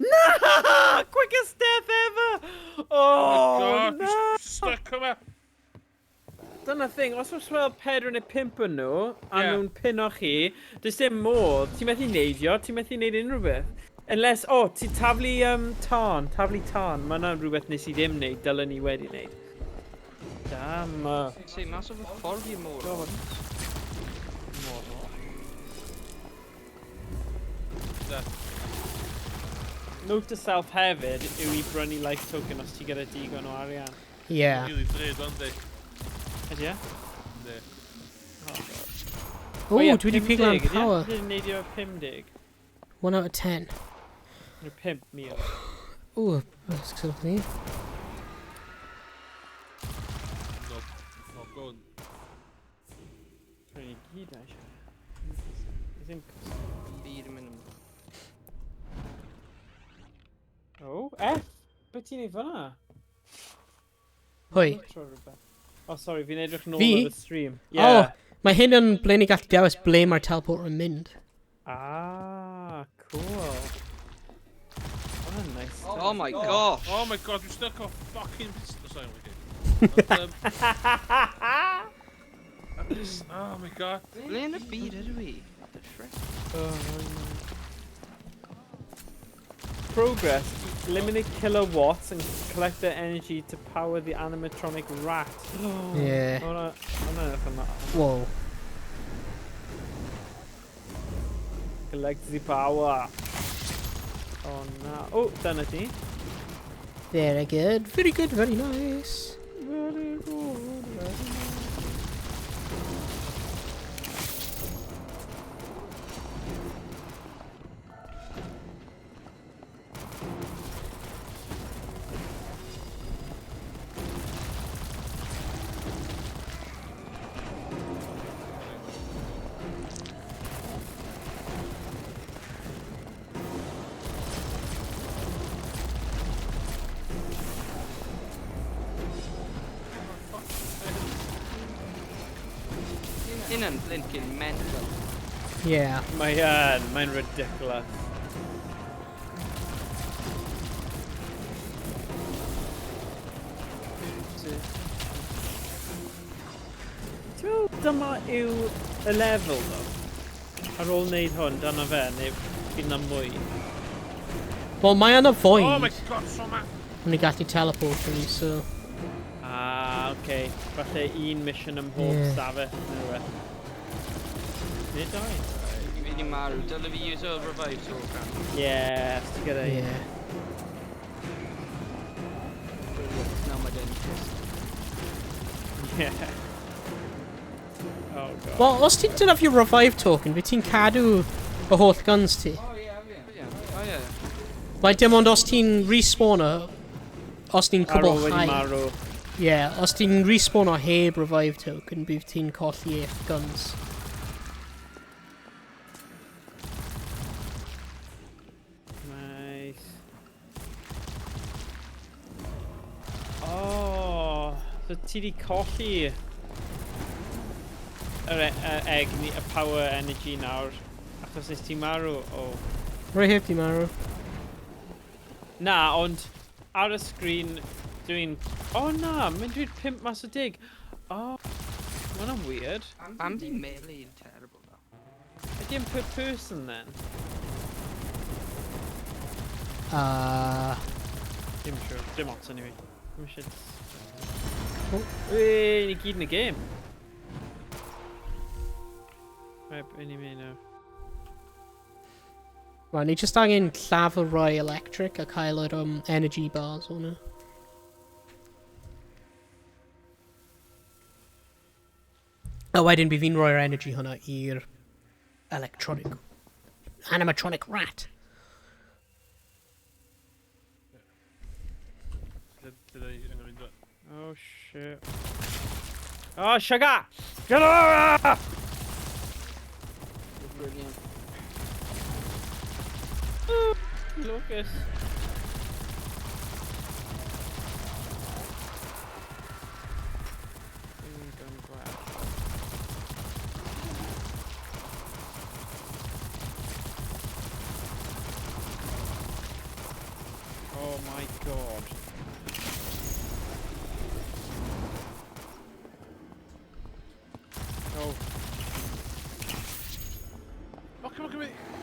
No! Quickest death ever! Oh, God, no! stuck yma. Dyna thing, os oes fel 4 neu 5 yn nhw, a Ie. nhw'n pino chi, does dim modd, ti'n methu neidio, ti'n methu neud unrhyw beth. Unless, ti'n taflu taflu tân, mae yna rhywbeth nes i ddim neud, dylen ni wedi neud. Damn. See, mas o fy ffordd i môr. Note to self hefyd yw i brynu life token os ti gyda digon o arian. yeah. Really drud ond di. Ydy e? Yndi. Oh, ie, dwi wedi 50, piglan ydy e? power. Dwi wedi neidio 50. 1 out of 10. Neu 5,000. Ooh, that's something. No, go on. Dwi'n i gyd eisiau. Ddim... Byd yn mynd yn... O, F? Be ti'n neud fyna? Hoi. Tro rhywbeth. O, sori, fi'n edrych nôl Fi? ar y stream. Oh, mae hyn yn ble ni gallu dewis ble mae'r teleporter yn mynd. Ah, cool. What a nice stuff. Oh my gosh. Oh my god, we're stuck off fucking... Sorry, okay. Oh my god. Ble yn y byd ydw i? The frick? Progress. Eliminate kilowatts and collect the energy to power the animatronic rat. Yeah. Hwna edrych yna. Whoa. Collect the power. Oh na. Oh, dyna ti. Very good. Very good, very nice. Very good, very nice. Hyn yn blinkin' mental. Yeah. Mae'n ridiculous. Ti'n meddwl dyma yw y lefel ddo? Ar ôl wneud hwn, dyna fe, neu fydd na mwy? Wel, mae yna Oh my void. god, so ma... Mae ni gallu teleporter ni, so... Ah, oce. Falle un mission ym mhob Ie. stafell neu rhywbeth. Neu dau? Fi wedi marw. Dyle fi use o revive token. Ie, os ti gyda i. Yeah. Now my den. Ie. Oh god. Wel, os ti'n dynaf your revive token, fe ti'n cadw y holl guns ti. Oh yeah. Mae dim ond os ti'n respawner, os ti'n Ar ôl cwbl wedi high. marw. Yeah, os ti'n respawn o heb revive token, bydd ti'n colli eich guns. Nice. Oh, so ti di colli egg ni, y power energy nawr, achos nes ti marw. Oh. Rwy heb di marw. Na, ond ar y sgrin dwi'n... Oh na, mynd dwi'n 5 mas o 10. Oh, ma' hwnna'n weird. Am di melee yn terrible though. Ydy yn per person then? Dim siwr, dim ots anyway. Dim shit. Wee, ni gyd yn y game. Right, be ni'n mynd nawr? Right, ni just angen llafur roi electric a cael yr energy bars hwnna. A wedyn bydd fi'n roi'r energy hwnna i'r electronic... animatronic rat. Oh shit. Oh, sugar! Get over! Brilliant. Lucas. Oh my god. Oh. Oh, come on,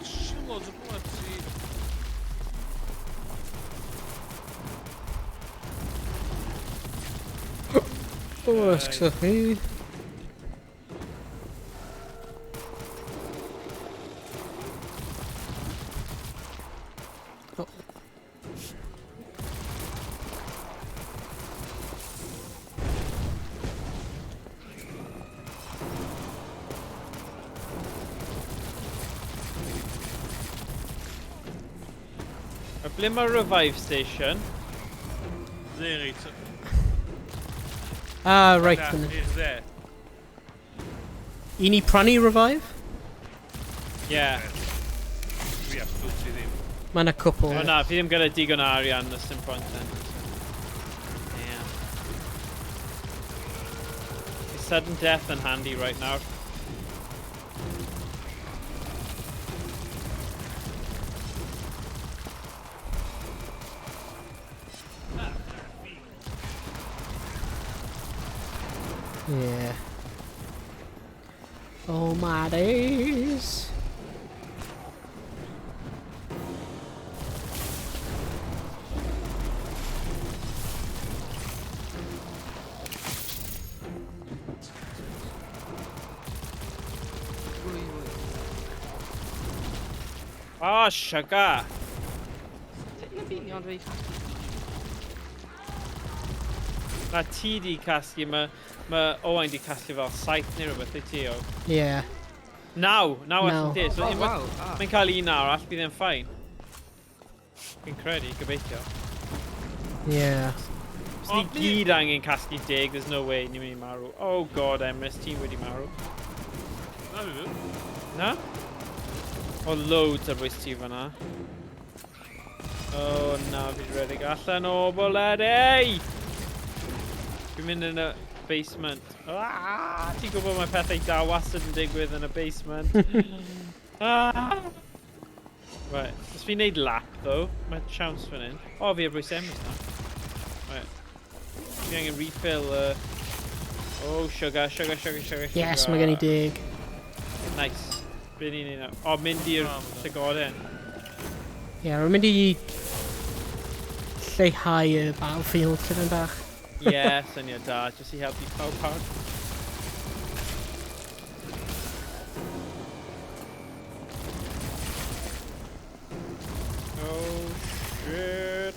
shitloads of blood. O, ysgwch chi. Ble mae'r revive station? There, it's... Ah, right. It's there. I ni prynu revive? Yeah. We have to see them. Mae yna cwpl. O na, fi ddim gyda digon o arian, there's dim point then. Damn. Is sudden death yn handy right now? Yeah. Oh my days. Oh, sugar! Ti'n bini ond fi Na ti di casglu, mae Owain di casglu fel 7 neu rhywbeth i ti o. Yeah. Naw allan di. So Oh, wow. mae'n cael un nawr, all bydd e'n ffain. Fi'n credu, gobeithio. Yeah. Os ni gyd angen casglu 10, there's no way ni'n mynd i marw. Oh god, Emrys, ti'n wedi marw. No, we do. Na? O, loads ar bwys ti fan'na. Oh na, fi'n redig allan o boledi! Fi'n mynd yn y basement. Ah, ti'n gwybod mae pethau da wastad yn digwydd yn y basement. Right, os fi'n neud lap, though, mae chance fan hyn. O, fi ar bwys Emrys na. Right. Fi angen refill, Oh, sugar. Yes, mae gen i dig. Nice. Be ni'n neud nawr? O, mynd i'r llygoden. Yeah, rwy'n mynd i lleihau y battlefield chydig bach. Yeah, syniad da, jyst i helpu pawb hawdd. Oh shit.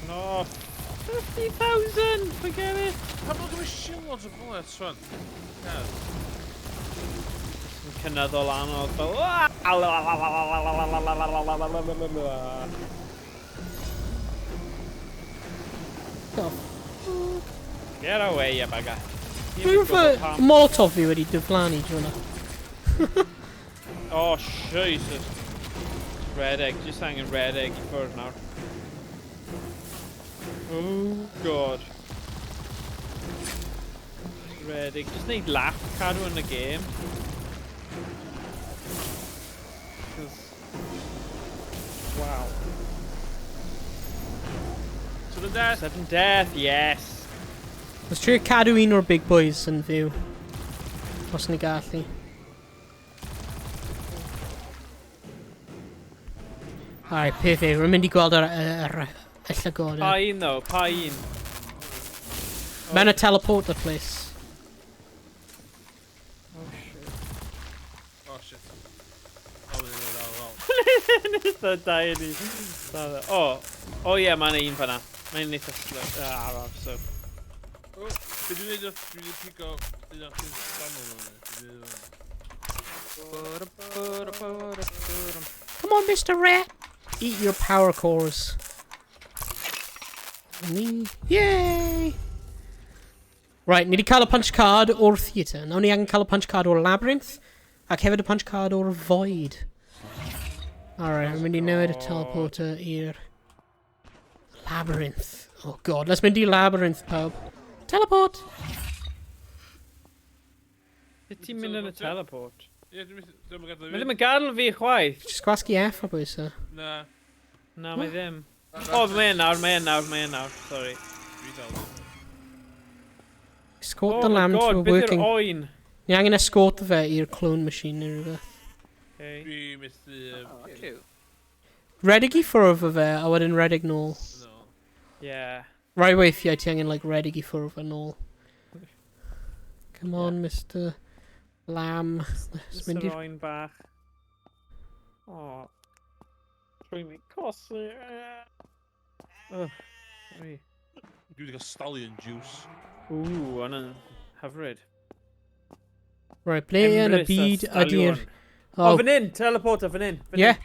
No. 50,000! Forget it! How about we shitloads of bullets, son? Yeah. Yn cynyddol anodd fel... Oh, Get away, you bugger. Dwi'n fy Molotov fi wedi diflannu drwy hwnna. Oh, Jesus. Red egg, just hanging red egg i ffwrdd nawr. Oh, God. Red egg, just need laugh cadw in the game. Wow. Sudden death. Sudden death, yes. Os trio cadw un o'r big boys yn fyw. Os ni gallu. Alright, peth yw, rwy'n mynd i gweld yr llygod. Pa un though, pa un? Mae'n a teleporter place. Oh shit. Oh, The dau ni. Oh ie, mae'n un fan'na. Mae'n eitha araf, so. Oh, did you need to pick up the Come on, Mr. Rat. Eat your power cores. Yay! Right, ni wedi cael y punch card o'r theatre. Nawr ni angen cael y punch card o'r labyrinth. Ac hefyd y punch card o'r void. Alright, I'm mynd i newid y teleporter i'r labyrinth. Oh god, let's mynd i labyrinth, pawb. Teleport! Sut ti'n mynd yn y teleport? Ie, dwi'n gadael Mae ddim yn gadael fi chwaith. Just gwasgu F o bwysa. Na. Na, mae ddim. O, mae nawr, sorry. Escort the lamb to a beth working... yw'r oen? Ni angen escort fe i'r clone machine neu rhywbeth. Okay. Dwi methu... Criw. Redig i ffwrdd o fe, a wedyn redig nôl. No. Yeah. Rai weithiau ti angen like, redig i ffwrdd o nôl. Come on, Mr. Lamb. Let's mynd Mr. i'r... Oen bach. O. Rwy'n mi cosi. Sorry. Dwi wedi cael stallion juice. Ooh, hwnna'n hyfryd. Right, ble yn y byd ydy'r... O, fan hyn! Teleporter, fan hyn! Yeah?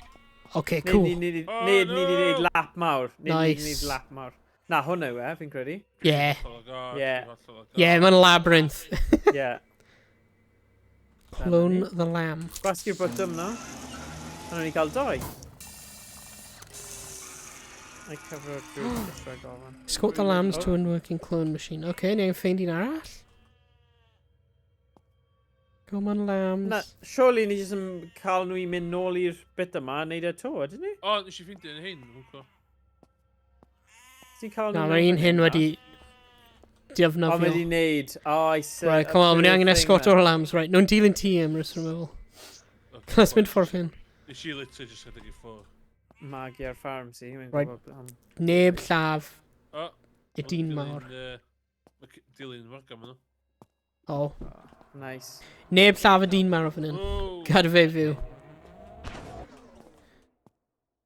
Okay, cool. Ni wneud lap mawr. Nice. Ni wneud lap mawr. Na, hwnna yw fi'n credu. Yeah. Yeah. Yeah, mae'n labyrinth. Yeah. Clone the lamb. Gwasgu'r botwm no. Hwnnw ni cael doi. I cover drwy ddechrau gofyn. Escort the lambs to a working clone machine. Okay, ni angen ffeind un arall. Come on, lambs. Na, surely ni jyst yn cael nhw i mynd nôl i'r bit yma a neud e to, ydyn ni? O, nes i ffeindio yn hyn. Ti'n cael Na, nhw mae un hyn wedi... O, mae Defnyddio. wedi neud. O, I see. Right, come on, ni angen escort o'r lambs, right. Nhw'n dilyn ti, Emrys, rwy'n meddwl. Let's mynd ffordd hyn. Nes i literally just rhedeg i ffwrdd. Magi ar ffarm si. Right. Neb llaf. O. Y dyn mawr. Mae dilyn fawr gam nhw. Oh. Nice. Neb llaf y dyn mawr o fan hyn. Gad fe fyw.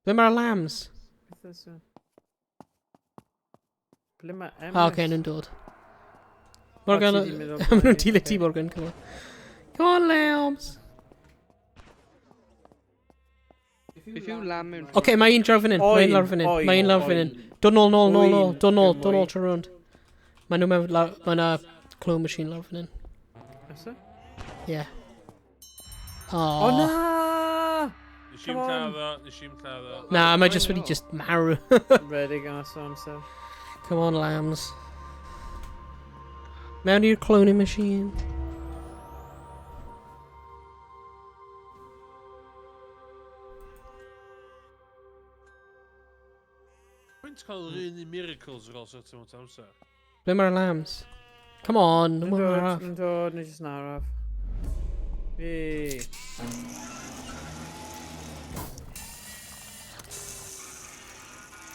Ble mae'r lambs? Ble mae Emrys? Ah, okay, nhw'n dod. Morgan, ti 'di mynd o I'm nhw'n blaen, dilyn ti, okay. Morgan, come on. Come on, lambs. If you lamb mewn... Okay, mae un draw fan hyn. Mae un lawr fan hyn. Mae un lawr fan hyn. Dod nôl, nôl, nôl, nôl. Dod nôl, dod nôl trwy rownd. Mae nhw mewn lawr... Mae yna clone machine lawr fan hyn. Esa? Yeah. O Oh. na! Nes i'n claddo, nes i'n claddo. Na, mae just wedi just marw. Redig am amser. Come on, lambs. Mewn i'r cloning machine. Pwynt cael rhywun i miracles ar ôl sort of amser. Ble mae'r lambs? Come on, Yn mae'n dod, araf. yn dod, ni jyst yn araf. Fi.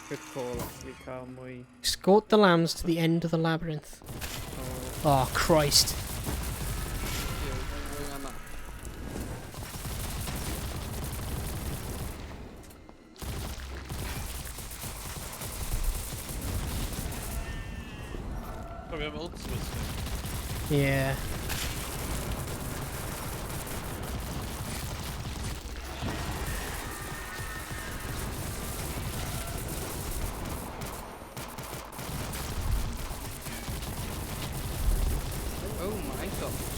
Good call, actually, cael mwy. Escort the lambs to the end of the labyrinth. Oh, Christ. Probably am ultimate. Yeah.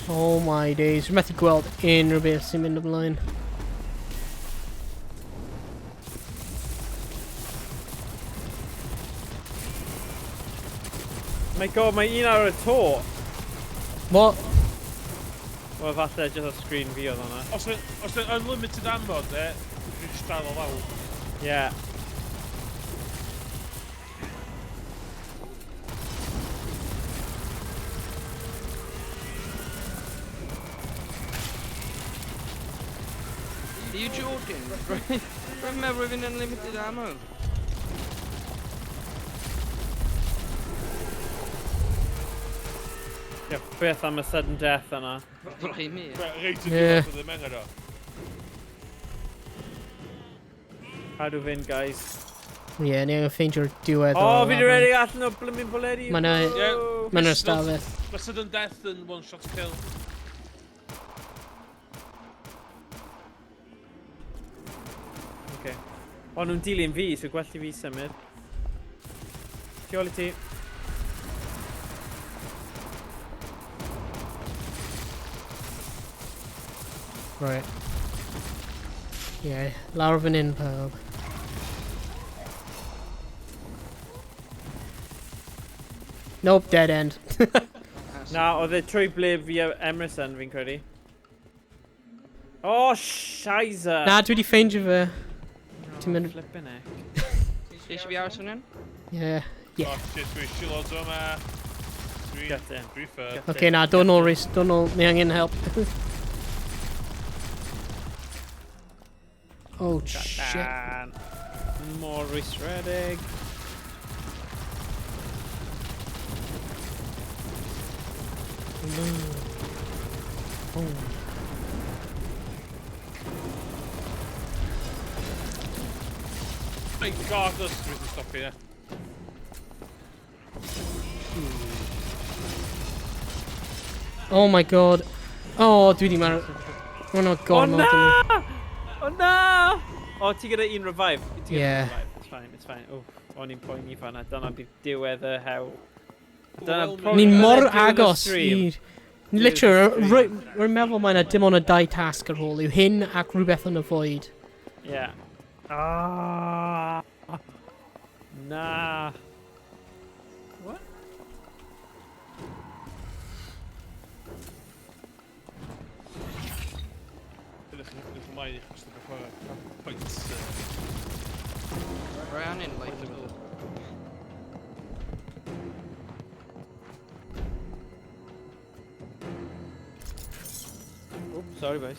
Oh my days. Rwy'n methu gweld unrhyw beth sy'n mynd ymlaen. My god, mae un ar y to. What? Wel, falle jyst o screen fi oedd hwnna. Os mae'n unlimited ammo, dwi'n just dal o lawr. Yeah. Are you joking? Remember having unlimited ammo? Ie, beth am y sudden death yna. Blimey. Reit yn Ie. diwedd o ddim engen o. Cadw fynd, guys. Ie, ni angen ffeindio'r diwedd O, fi lafant. wedi redig allan o blymun boleri. Ma' 'na- Ie. Ma' 'na ystafell. Mae sudden death yn one shot kill. Okay. O, nhw'n dilyn fi, so gwell i fi symud. Tu ôl i ti. Right. Ie, lawr fan hyn pawb. Nope, dead end. Na, oedd e trwy ble fi a Emrys yn, fi'n credu. O, Scheisse! Na, dwi wedi ffeindio fe. Ti'n mynd... Flippin' heck. Eisiau fi aros yn hyn? Ie. Ie. Oh shit, dwi eisiau loads o yma. Get in. Dwi ffyrdd. Get Okay, na, don't know, Rhys. Don't know. Ni angen help. Oh, shit. Dan. More Rhys Redig. Oh. My god, dwi wedi stopio ie. Oh my god. Oh, dwi wedi marw. Oh no, god. O na! O na! O, ti gyda un revive? Ti gyda Ie. un revive. It's fine, it's fine. O, o'n i'n poeni fanna. Dyna bydd diwedd y hew. Dyna probably Ni'n bydd mor diwedd y agos stream. i... Literally, rwy'n meddwl mae yna dim ond y 2 task ar ôl. Yw hyn ac rhywbeth yn y fwyd. Yeah. Ah. Na. What? Ydych chi'n ymlaen i chos dwi'n chwarae pwynt. Ryan in, like, Oops, sorry boys.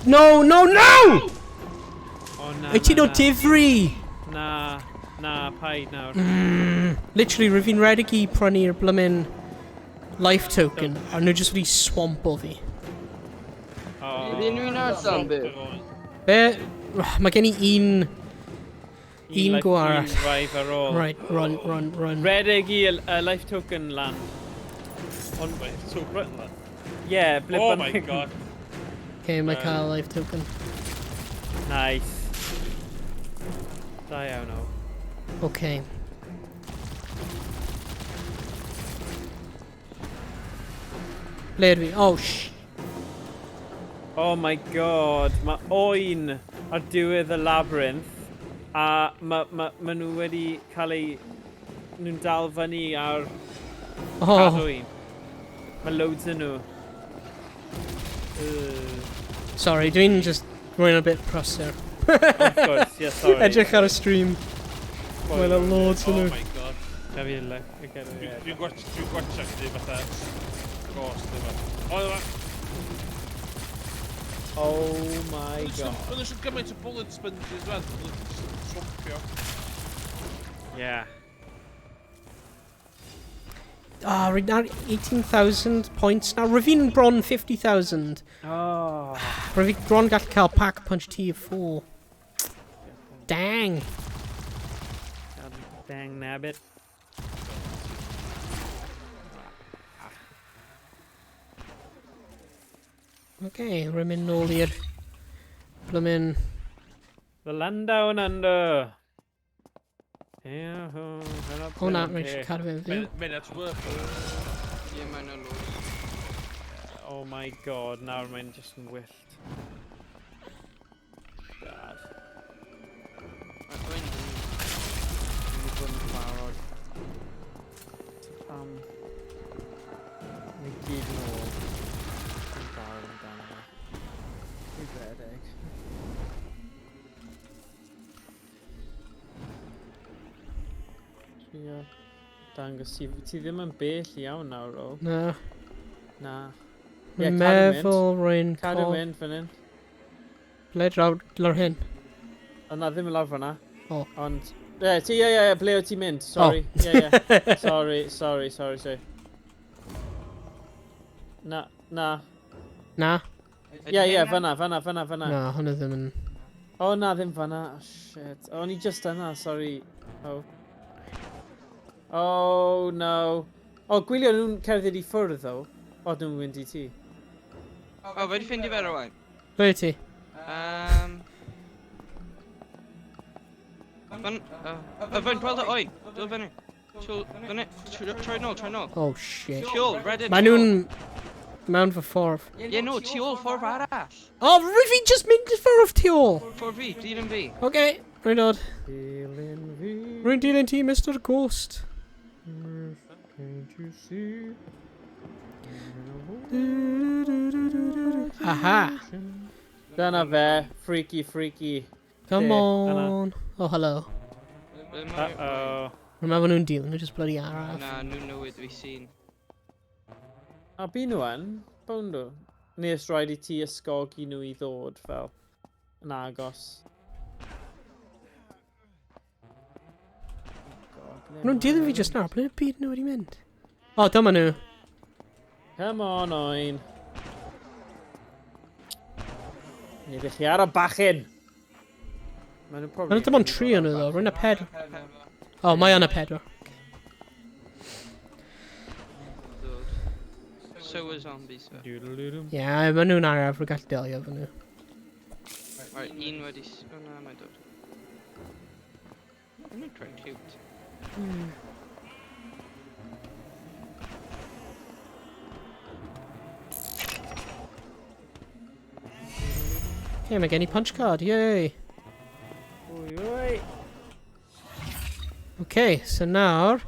No, no, no! Oh na. Wyt ti'n o difri? Na, na, paid nawr. Literally, rwy'n fi'n redig i prynu'r blymyn life token, a nhw jyst wedi swampo fi. Oh. Ydy unrhyw un arall dan byw? Be? Mae gen i un go arall. Un revive ar ôl. Right, run, run, run. Redig i y life token lan. Ond mae so Britain lan. Yeah, blip Oh on my god. Okay, mae cael life token. Nice. Da iawn o. Okay. Ble ydw i? Oh, sh... Oh my god, mae Owain ar diwedd y labyrinth a ma nhw wedi cael ei... nhw'n dal fyny ar Oh, cadwyn. Mae loads yn nhw. sorry, dwi'n just rwy'n a bit prosser. Of course, yeah, sorry. Edrych ar y stream. Mae yna loads yn Oh nhw. my god. Na fi le. Okay, Dwi'n gwachio chdi fatha ghost yma. O, yma. Oh my god. Ond eisiau gymaint o bullet sponges fan. Swampio. Yeah. Ah, rwy'n ar 18,000 points now. Rwy'n bron 50,000. Oh. Rwy'n bron gallu cael pack punch T4. Dang. Dang nabbit. Okay, rwy'n mynd nôl i'r Bloomin'. The land down under. Yeah, Oh, na, right, carfyn fi. Minutes worth. Ie, mae yna loads. Oh my god, nawr mae'n just yn wyllt. God. Mae'n dweud Dwi'n mynd bod yn barod. Mae gyd yn ôl. Dwi'n barod amdano fe. Dwi'n redeg. Trio dangos ti ddim yn bell iawn nawr o. Na. Na. Dwi'n meddwl rwy'n Cadw mynd fan hyn. Ble lawr hyn? Ond na ddim yn lawr fan'na. O. Ond... Ie, ble o ti'n mynd? Sorry. Ie. Sorry. Na. Na? Ie, fan'na. Na, hwnna ddim yn... O, na, ddim fan'na. Oh, shit. O'n i just yna, sorry. Oh, no. O, gwylio nhw'n cerdded i ffwrdd, ddo. O, nhw'n mynd i ti. O, fe di ffeindio fer Owain. Ble i ti? Fe'n gweld o Owain. Dod fyny. Fyny. Troi nôl. Oh, shit. Tu ôl, redeg. Mae nhw'n... mewn fy ffordd. Ie, no, tu ôl, ffordd arall. O, rwy fi just mynd i ffordd ti ôl. Ffordd fi, dilyn fi. Oce, rwy'n dod. Dilyn fi. Rwy'n dilyn ti, Mr Ghost. Can't you see? Aha. Dyna fe. Freaky. Come Lle? on. Oh, hello. Uh-oh. Rwy'n meddwl nhw'n dilyn nhw, just bloody araf. Na, nhw newydd fi sy'n. A bu nhw yn? Bawn nhw? Neu os rhaid i ti ysgogi nhw i ddod fel yn agos. Nhw'n dilyn fi just nawr, ble'r byd nhw wedi mynd? O, dyma nhw. Come on, Owain. Neu ddech chi ar y bachyn. Maen nhw Mae'n dim ond 3 o'n nhw ddo, rwy'n y 4. O, mae yn y 4. So are zombies fe. Ie, mae nhw'n araf, rwy'n gallu delio fy nhw. Right, un wedi... O na, mae'n dod. Mae'n quite cute. Ie, mae gen i punch card, yay! Oi. Okay, so nawr...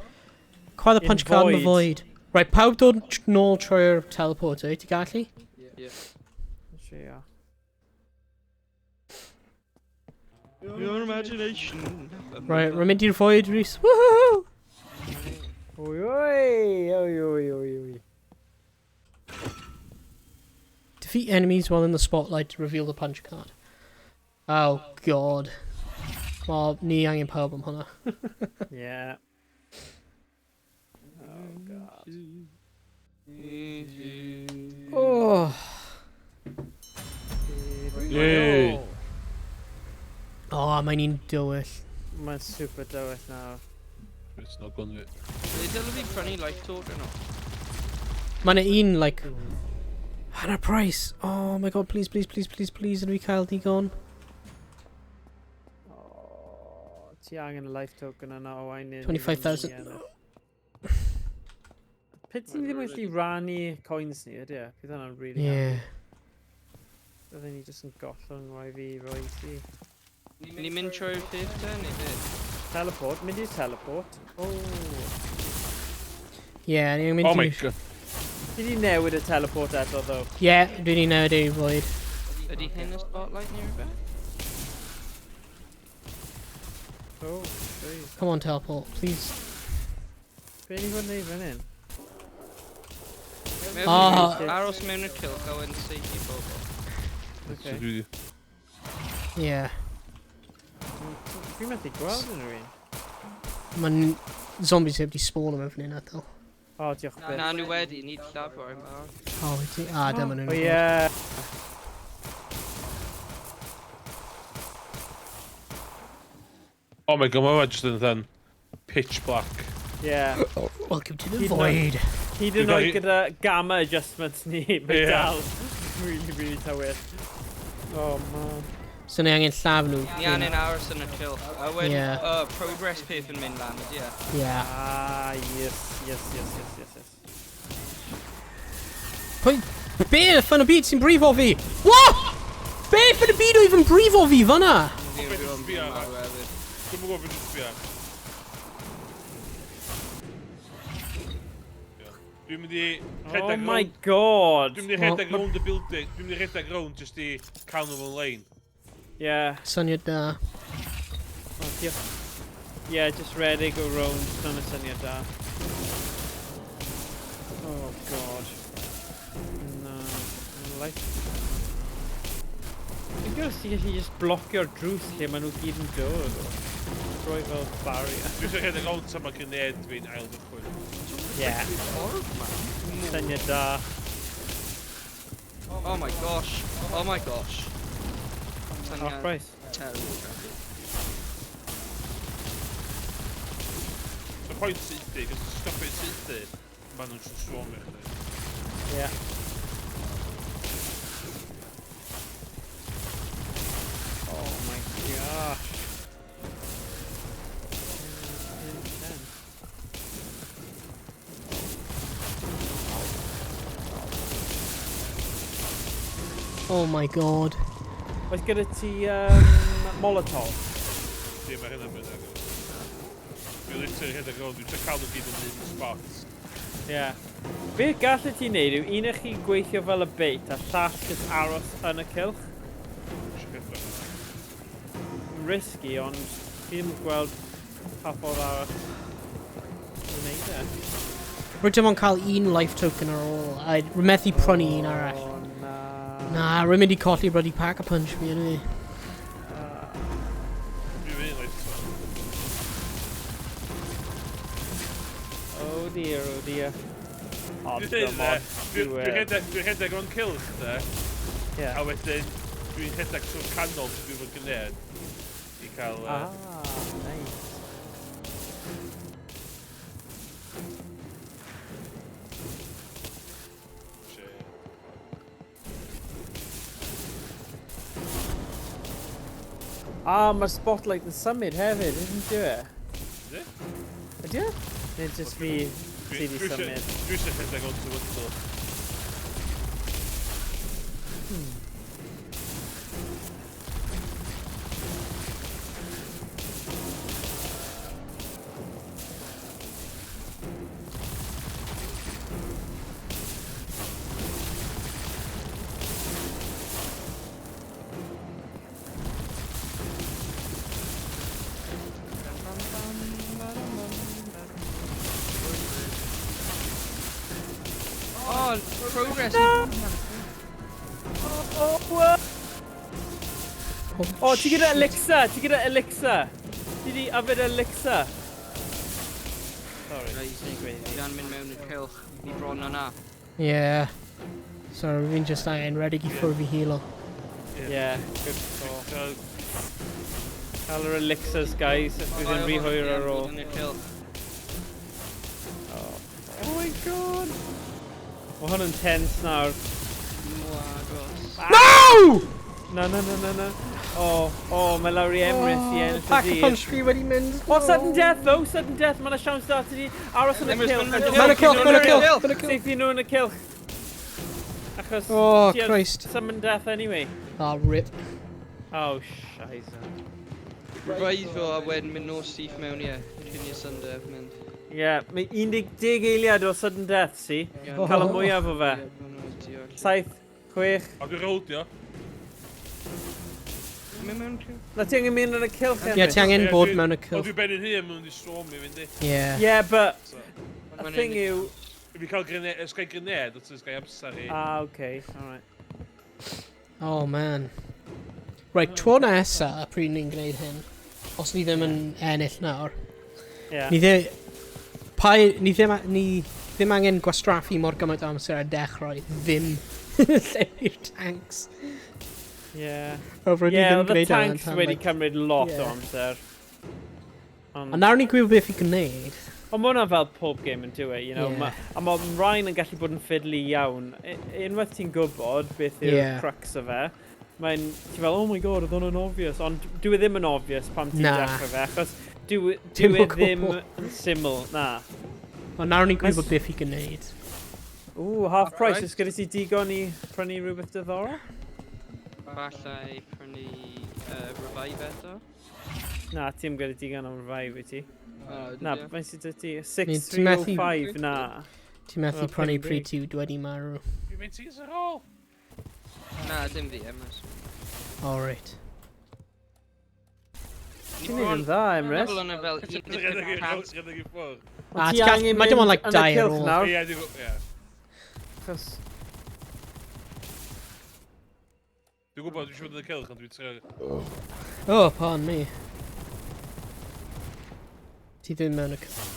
Chwarae punch card yn y void. Right, pawb dod nôl trwy'r teleporter, ti gallu? Ie. Trio. Your imagination. Right, rwy'n mynd i'r void, Rhys. Woohoo! Oi. Defeat enemies while in the spotlight to reveal the punch card. Oh, God. Wel, ni angen pawb am hwnna. Yeah. Oh, God. Oh. Yay. Oh, mae'n un dywyll. Mae'n super dywyll nawr. It's not gone yet. They dyle fi prynu life token o. Mae'n un, like... Hanner price. Oh my god, please, ydw i cael digon. Oh, ti angen y life token yna o Owain. 25,000. Pe ti ddim yn gallu rannu coins ni, ydy e? Bydd hwnna'n really Yeah. Byddwn ni jyst yn gollwng rhoi fi roi ti. Ni'n mynd trwy'r ffyrdd te, neu beth? Teleport, mynd i'r teleport. Oh. Yeah, ni'n mynd Oh my i'r... god. Ti di newid y teleport eto, ddo? Yeah, dwi ni newid i'r void. Ydy hyn y spotlight neu rhywbeth? Oh, please. Come on, teleport, please. Be ni fod yn neud fan hyn? Aros mewn y kill, gael yn seithi bobl. Okay. Yeah. Fi'n methu gweld yn rhywun. Mae'n zombies heb di spawn am efo ni'n adel. O, diolch byth. Na, nhw wedi, nid llaf o'r ymwneud. Oh, wyt ti? Ah, dyma nhw'n... O, ie. Oh my god, mae just yn then pitch black. Yeah. Welcome to the Hyd yn void. Hyd yn oed gyda gamma adjustments ni, mae Yeah. dal really tywyll. Oh, man. So ni angen llaf nhw. Ni angen aros yn y cylch. A wedyn, Ie. progress peth yn mynd lan, ydy e? Yeah. Ah, yes. Pwy? Be ffyn y byd sy'n brifo fi? What? Be ffyn y byd o even brifo fi fyna? Fi'n rhywun yn marw hefyd. Dwi'n gwybod beth yw'n sbio. Dwi'n mynd i Oh my god. Dwi'n mynd i rhedeg round y building. Dwi'n mynd i rhedeg round jyst i cael nhw mewn lein. Yeah. Syniad da. Oh, diolch. Yeah, just ready, go round. None y syniad da. Oh god. No. Like... Dwi'n gwrs ti gallu just blocio'r drws lle maen nhw gyd yn dod o. Rhoi fel barrier. Dwi'n eisiau rhedeg round tan mae grenade fi'n ail dychwyn. Yeah. Syniad da. Oh my gosh. Oh my gosh. Oh, Christ. Terrible. So pwynt sydd i, gos stopio sydd i, maen nhw'n sy'n swarmio chdi. Yeah. Oh my gosh. Oh my god. Oes gyda ti Molotov? Di, mae hynna'n mynd agos. Dwi'n literally rhedeg round, dwi'n cael nhw gyd yn un spots. Yeah. Be gallu ti neud yw un o'ch chi gweithio fel y bait a llall jyst aros yn y cylch? Risky, ond fi ddim yn gweld pa ffordd arall i wneud e. Rwy'n dim ond cael un life token ar ôl. A methu prynu un arall. Oh, na. Na, rwy'n mynd i colli bloody pack-a-punch fi yn fi. Dwi'n mynd like Oh dear, oh dear. Oh, Dwi'n rhedeg o'n cylch de, Yeah. a wedyn dwi'n rhedeg trwy'r canol sydd dwi'n fod gwneud i cael... Nice. Mae'r spotlight yn symud hefyd, isn't it? Is it? Ydy e? Neu just fi sydd i symud? Dwi eisiau rhedeg o'n tywydol. Oh, progress. Oh, ti gyda elixir! Ti gyda elixir! Ti di yfed elixir! Sorry, ti'n gweud. Fi'n mynd mewn i'r cylch. Ni bron yna. Yeah. So rwy'n just angen redig i ffwrdd i hilo. Yeah, good call. Cael yr elixirs, guys, if bydd yn rhy hwyr ar ôl. Yn y cylch. Oh my god! Mae hwn yn tense nawr. No! No. Oh, mae lawr i Emrys i ennill y Pack-a-punch dydd. fi wedi mynd. Oh, sudden death though, sudden death. Mae'n siawns da ti di aros yn y Emrys, cylch. mae'n y cylch, Mae'n y cylch. Seithi nhw yn y cylch. Achos Oh, ti ar Christ. sudden death anyway. Oh, rip. Oh, scheisse. Rhaid fo a wedyn mynd nos syth mewn ie. Cyn i'r syndef mynd. Yeah, mae 10 eiliad o sudden death, si? Cael y mwyaf o fe. 7, 6. A dwi'n roldio. Mynd mewn cylch. Na ti angen mynd yn y cylch, Ie, Emrys? ti angen bod mewn y O cylch. dwi'n beny'n hyn mewn i stormi fynd i. Yeah. Yeah, but So, the thing yw... fi cael grenade, ysgai grenade, os ysgai amser i. Ah, okay, alright. Oh, man. Right, tro nesa, pryd ni'n gwneud hyn, os ni ddim yn ennill nawr, Yeah. ni ddim angen gwastraffu mor gymaint o amser a dechrau, ddim lleu'r tanks. Yeah. Rydyn ni Yeah, ddim the gwneud tanks tan, wedi like- cymryd lot o Yeah. amser. A nawr ni'n gwybod beth i gwneud. Ond mae hwnna fel pob game yn do it, you know. Yeah. A mae Ryan yn gallu bod yn ffidlu iawn. Unwaith ti'n gwybod beth yw'r Yeah. crux o fe, Ti'n fel, oh my god, oedd hwn yn obvious. Ond dyw e ddim yn obvious pam ti'n dechrau fe, achos dyw e ddim yn syml, na. Ond nawr ni'n gwybod beth i gwneud. Ooh, half price. Ys gyda ti digon i prynu rhywbeth diddorol? Falle prynu revive eto. Na, ti'n gyda digon am revive i ti. Oh, Na, fain sydd ti? 6305, na. Ti'n methu prynu pryd ti wedi marw. Dwi'n mynd ti'n ar ôl? Na, dim fi, Emrys. Alright. Ti'n neud yn dda, Emrys. Fel yna fel 1 i ffwrdd. Mae dim ond like 2 ar ôl. Ie, ie. Achos... Dwi'n gwybod, dwi'n siŵr yn y cylch, ond dwi'n treo... Oh, pardon me. Ti ddim mewn y cyfr.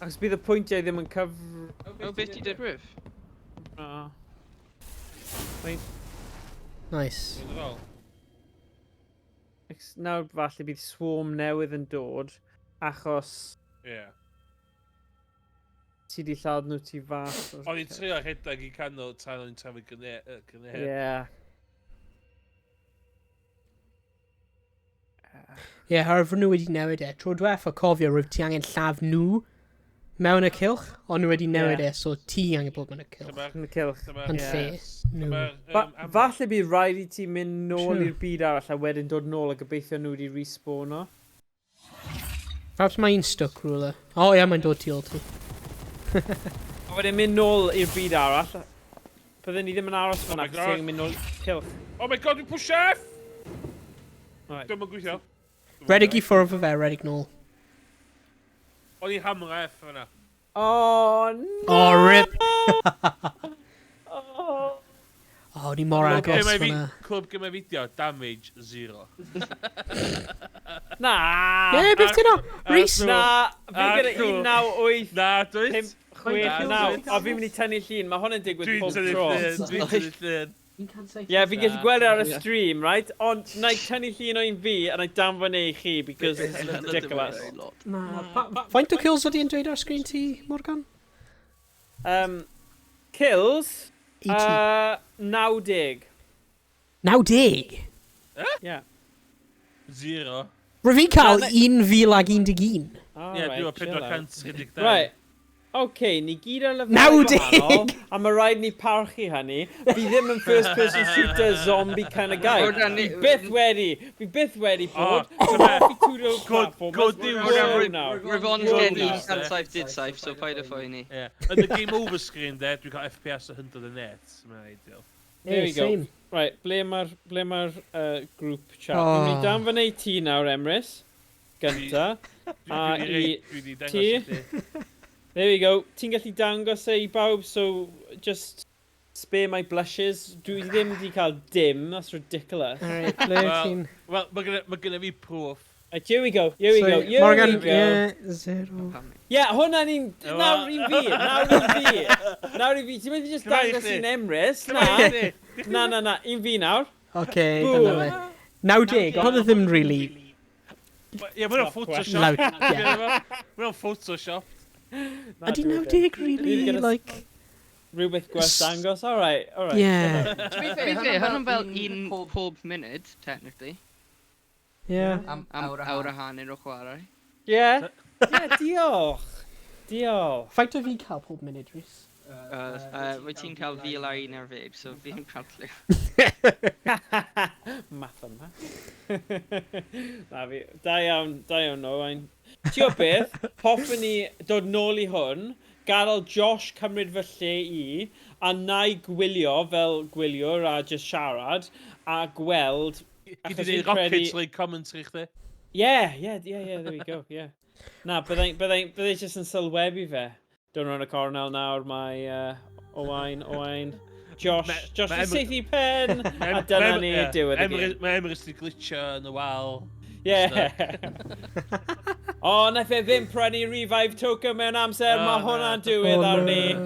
Achos bydd y pwyntiau ddim yn cyfr... O, beth ti dyd Rhys? No. Nice. Nawr falle bydd swarm newydd yn dod, achos Ie. ti di lladd nhw ti fath. O'n i'n trio rhedeg i canol tan o'n i'n trafod gyneb. Ie. Ie, harfer nhw wedi newid e. Tro diwetha cofio roedd ti angen lladd nhw mewn y cylch, ond nhw wedi newid e, so ti angen bod mewn y cylch. Yn y cylch. Yn lle nhw. Falle bydd rhaid i ti mynd nôl i'r byd arall a wedyn dod nôl a gobeithio nhw wedi respawno. Perhaps mae un stuck ruler. O ie, mae'n dod tu ôl ti. A wedyn mynd nôl i'r byd arall. Byddwn ni ddim yn aros fyna, cos ti'n mynd nôl i'r cylch. Oh my god, dwi'n push F! Right. Dwi'n mynd gweithio. Redig i ffwrdd o fe, redig nôl. O'n i'n hammer F fyna. Oh, no! Oh, rip! Oh. Oh, ni mor agos fyna. Clwb gyma fideo, damage 0. Na! Ie, beth ti'n o? Rhys? Na! Fi gyda 19, Na, dwi'n? 5, 6, 9. O, fi'n mynd i tynnu llun. Mae hwn yn digwydd pob tro. Dwi'n tynnu llun. Ie, fi'n gallu gweld ar y stream, right? Ond na i tynnu llun o'n fi a na i danfon e i chi because it's ridiculous. Faint o kills ydi yn dweud ar sgrin ti, Morgan? Kills? 90. 90. 90? Yeah. 0. Rwy fi cael 1,011. Ie, dwi'n 492. Right. Okay, ni gyd ar lefel 90! gwahanol, a mae rhaid ni parchu hynny. Fi ddim yn first person shooter zombie kind of guy. Fi byth wedi bod. Fi twro platform. Rivon's gen i saif did saif, so paid o ffoi ni. Yn y game over screen there, dwi'n cael FPS 100 yn net. Mae'n ideal. There we go. Right, ble mae'r group chat? Fi'n mynd i danfon ei ti nawr, Emrys. Gynta. A i ti. There we go. Ti'n gallu dangos e i bawb, so just spare my blushes. Dwi ddim wedi cael dim, that's ridiculous. Alright, ble ti'n... Wel, mae gennym fi proof. Right, here we go. Morgan, 0. Yeah, hwnna ni'n... Nawr i fi. Ti'n mynd i just dangos i'n Emrys? Na. Un fi nawr. Oce, dyna fe. 90, hwnna ddim really... Ie, mae'n Photoshop. Mae'n Photoshop. Ydy 90 really, like... Rhywbeth gwerth dangos, alright. Yeah. To be fair, hwnna'n fel un pob munud, technically. Yeah. Am awr a hanner o chwarae. Yeah, diolch. Faint o fi cael pob munud, Rhys? Wyt ti'n cael fil a un ar feb, so fi'n cael lle. Math yma. Na fi, da iawn Owain. Ti o beth, hoffwn ni dod nôl i hwn, gadael Josh cymryd fy lle i, a na i gwylio fel gwyliwr a just siarad, a gweld... Gyd i ddweud Rockets League commentary chdi? Yeah, there we go, yeah. Na, byddai just yn sylwebu fe. Don't run a cornel nawr, mae Owain, Josh yn seithi pen, a dyna ni diwedd y gêm. Mae Emrys di glitcho yn y wal. Yeah. O, naeth e ddim prynu revive token mewn amser, mae hwnna'n diwedd ar ni.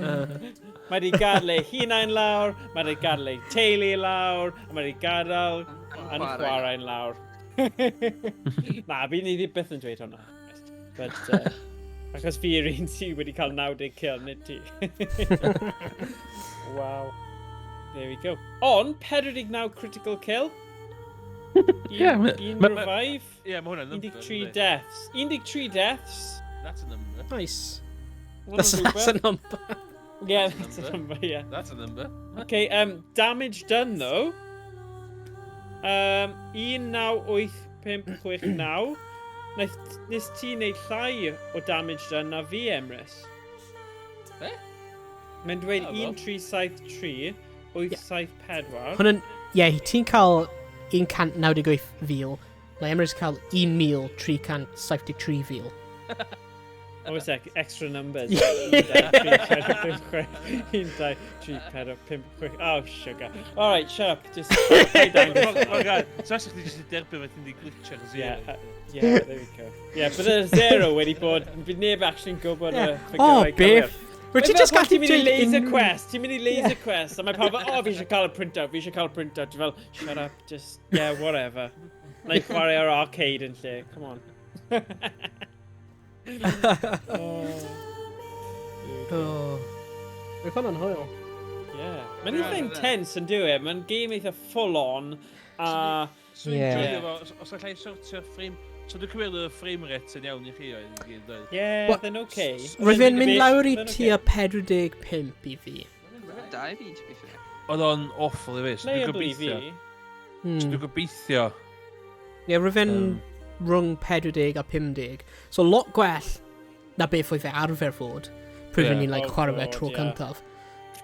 Mae di gadael ei hunain lawr, mae di gadael ei teulu lawr, a mae di gadael yn chwarae'n lawr. Na, fi ni byth yn dweud hwnna. But, achos fi yw'r un sydd wedi cael 90 kill, nid ti. Wow. There we go. On, 49 critical kill. Yeah, Un ma- revive. Ie, mae hwnna'n number. 13 deaths. 13 deaths. That's a number. Nice. Hwnna'n That's a rhywbeth. number. Yeah, That's a that's a number. number, yeah. That's a number. Okay, damage done though. 198569. Nes ti wneud llai o damage done na fi, Emrys. Be? Mae'n dweud O, 1373, 874. Hwna'n... Ie, ti'n cael 198,000. Mae Emrys cael 1,373,000. Oh, it's like extra numbers. Yeah. 1, 2, 3, 4, 5, 6. Oh, sugar. Alright, shut up. Just lie down. Oh god, so actually just i derbyn fe ti'n di glitcher zero. Yeah, there we go. Yeah, but there's zero wedi bod, bydd neb actually'n gwybod y Oh, ffigurau cywir. beth? Rwyt ti just gallu Ti'n mynd i dweud laser un- quest, ti'n mynd i laser quest, a mae pawb fel, fi eisiau cael y printout, fi eisiau cael y printout. Ti'n fel, shut up, just, yeah, whatever. Na i chwarae ar arcade yn lle, come on. Oh. Rwy'n hwnna'n hwyl. Yeah. Mae'n eitha intense yn dyw e, mae'n game eitha full on, a... So Yeah. enjoy efo, os allai sortio frame... So dwi'n cymryd y frame rate yn iawn i chi oedd i gyd oedd. Yeah, What? they'n okay. Rwy'n mynd lawr i They'n tua 45 i fi. Da i fi, to be fair. Oedd o'n awful i fi, so dwi'n Playable i fi. gobeithio. So dwi'n gobeithio. Ie, rwy'n rhwng 40 a 50. So lot gwell na beth oedd e arfer fod. Pryd Ie. ni'n Oh chwarae fe God, tro yeah. cyntaf.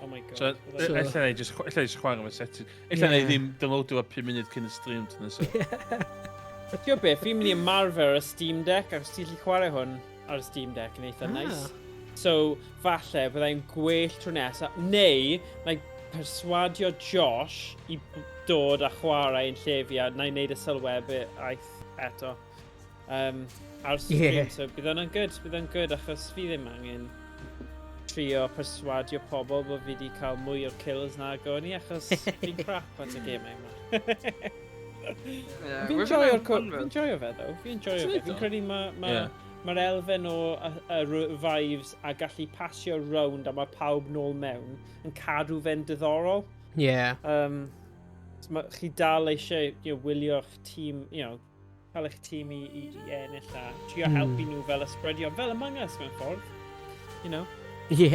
Oh my god. So, So- ella na i just chwarae fe setting. Ella na i Ie. ddim downloadio fe 5 munud cyn y stream tyn so. Ti'n gwybod beth, fi'n mynd i ymarfer y Steam Deck, ac os ti'n gallu chwarae hwn ar y Steam Deck yn eitha nice. So, falle byddai'n gwell tro nesaf, neu, like, perswadio Josh i dod a chwarae yn lle fi, a na i wneud y sylwebu aeth eto. Ar stream, Ie. so bydd hwnna'n good, achos fi ddim angen trio perswadio pobl bod fi wedi cael mwy o'r kills na agor ni, achos fi'n crap at y game yma. Yeah, Fi'n we're joio gonna fi'n joio fe ddo, fi'n joio fe. Fi'n credu Ie. mae'r elfen o revives a gallu pasio rownd a mae pawb nôl mewn yn cadw fe'n diddorol. Ie. Chi dal eisiau wylio'ch tîm, cael eich tîm i ennill a trio helpu nhw fel ysbrydio, fel Among Us mewn ffordd. Ie.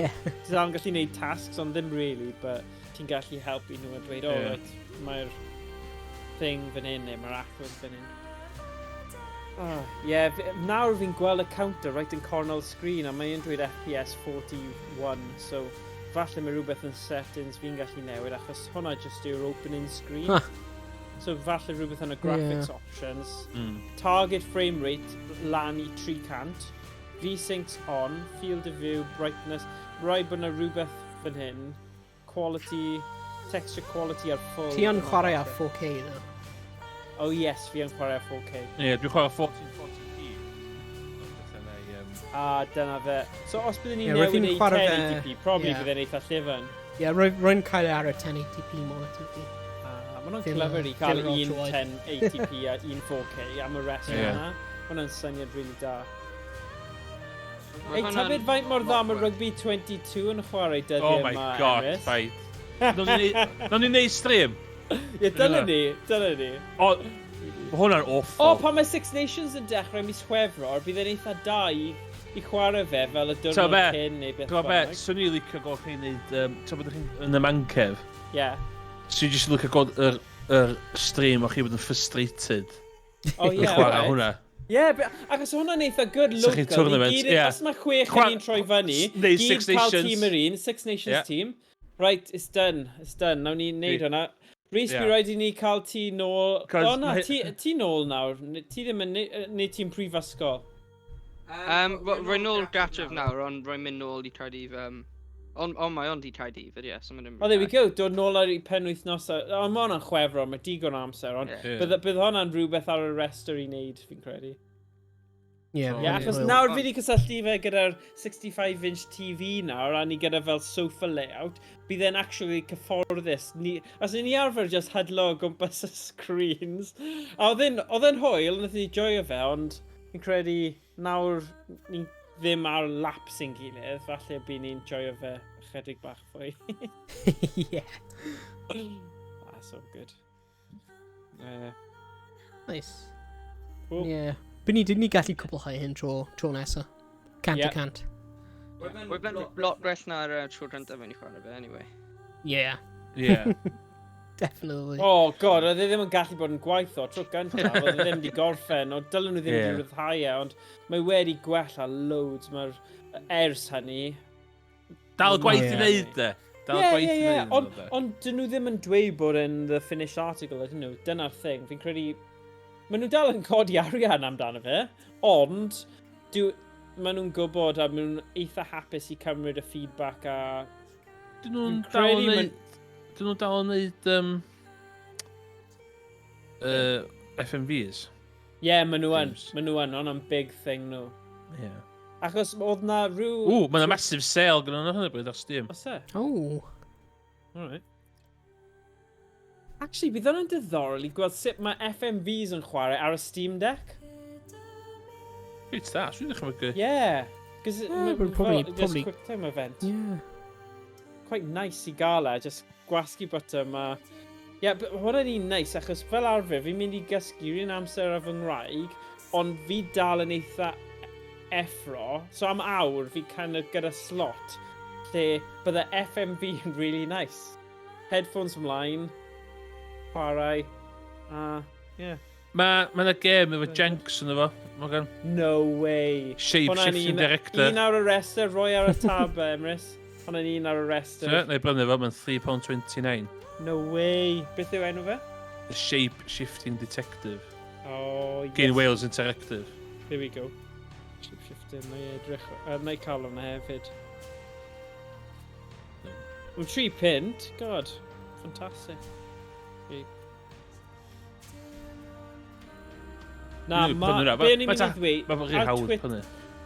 Ti dal yn gallu gwneud tasks ond ddim really, but ti'n gallu helpu nhw a dweud, Ie. right, mae'r thing fan hyn neu mae'r actors fan hyn. Nawr fi'n gweld y counter right yn cornel screen a mae'n dweud FPS 41, so falle mae rhywbeth yn settings fi'n gallu newid achos hwnna just yw'r opening screen. Huh. So falle rhywbeth yn y graphics options. Target frame rate lan i 300. V-Syncs on, field of view, brightness. Rhaid bod yna rhywbeth fan hyn. Quality, texture quality ar full. Ti yn chwarae ar 4K ddo? Oh yes, fi yn chwarae ar 4K. Ie, dwi'n chwarae 1440p. Dyna fe. So os byddwn ni'n Ie, roedd newid hi'n i chwarae fe- 1080p, probably ie. byddai'n eitha llyfan. Ie, rwy'n cael ar y 1080p monitor fi. Mae hwnna'n Ddim- clever i cael ddim un ultra-wide. 1080p a un 4K am y rest Ie. yna. Hwnna'n syniad really da. We're Ei, gonna- tybed faint mor dda mae Rugby 22 yn chwarae dyddiau Oh yma, my god, Emrys? bai. No'n ni'n neud stream? Ie, dyna ni. O, mae hwnna'n awful. O, pan mae Six Nations yn dechrau mis Chwefror, bydd e'n eitha da i chwarae fe fel y So diwrnod be, cyn neu beth Gwyd be, swn i'n licio gweld chi'n neud, ta bod chi'n yn y mancef, Ie. so you just licio gweld yr stream o chi bod yn frustrated O yn ie, chwarae right. hwnna. Ie, achos hwnna'n eitha good So chi'n local. tournament, Ni gyd, ie. os mae chwech Chwa- yn troi fyny, neu gyd Six cael Nations. tîm yr un, Six Nations Ie. team. Right, it's done. Nawn ni'n neud hwnna. Rhys, Ie. bydd rhaid i ni cael ti nôl... 'Cause O na, ma' ti nôl nawr. Ti ddim yn neud ti'n prifysgol. Rwy'n nôl gatref nawr, ond rwy'n mynd nôl i Caerdydd, mae ond i Caerdydd, ie, so mae'n... O, there we go, dod nôl ar ei penwythnosau. O, mae hwnna'n chwefro, mae digon o amser, ond Ie. bydd hwnna'n rhywbeth ar y restr i wneud, fi'n credu. Ie, Ie, achos nawr fi wedi cysylltu fe gyda'r 65-inch TV nawr, a ni gyda fel sofa layout, bydd e'n actually cyfforddus. Os ni arfer just hydlo o gwmpas y screens. A oedd e'n hwyl, nath ni joio fe, ond fi'n credu nawr ni ddim ar laps yn gilydd, falle bydd ni'n joio fe chydig bach fwy. Ie. So good. Nice. Cool. Yeah. But didn't ni gallu cwblhau hyn tro nesa? Cant Yeah. a cant. We've been lot gwell na'r tro gyntaf yn I chwarae fe, anyway. Yeah. Yeah. Definitely. Oh god, oedd e ddim yn gallu bod yn gwaith o tro gyntaf, oedd e ddim wedi gorffen, o dylen nhw ddim wedi ryddhau e, ond mae wedi gwella loads, mae'r ers hynny. Dal gwaith I wneud de. Dal gwaith I wneud. Ond dyn nhw ddim yn dweud bod yn the finished article, ydyn nhw, dyna'r thing. Fi'n credu, maen nhw dal yn codi arian amdano fe, ond maen nhw'n gwybod a maen nhw'n eitha hapus I cymryd y feedback a... Dyn nhw'n dal yn wneud... Dyn nhw'n dal yn wneud FMVs? Yeah, maen nhw yn, ond big thing nhw. Yeah. Achos oedd na rhyw... Ww, mae'n massive sale gyda nhw'n hynny bryd ar Steam. Os e? Oh. Alright. Actually, bydd hwnna'n diddorol I gweld sut mae FMVs yn chwarae ar y Steam Deck. It's that, dwi'n ddechrau mynd. Yeah. Cos probably- just quick time event. Yeah. Quite nice I gael e, just gwasgu bottom a... Yeah, but hwnna'n un nice, achos fel arfer, fi'n mynd I gysgu rhywun amser a fy ngwraig, ond fi dal yn eitha effro, so am awr fi kind of gyda slot, lle bydde FMV yn really nice. Headphones ymlaen, chwarae, yeah. Mae'n gêm efo Jenks yn efo, Morgan. No way. Shape-shifting director. Un ar y rester, roi ar y tab, Emrys. Hwnna'n un ar y rester. So, neu brynu fo, mae'n £3.29. No way. Beth yw enw fe? The Shape-shifting detective. Oh, yes. Gain Wales Interactive. Here we go. Shape-shifting, na I edrych... na I cael hwnna hefyd. Mae'n 3 pint. God, fantastic. Na, be ni'n mynd I ddweud... Mae'n rhy hawdd prynu.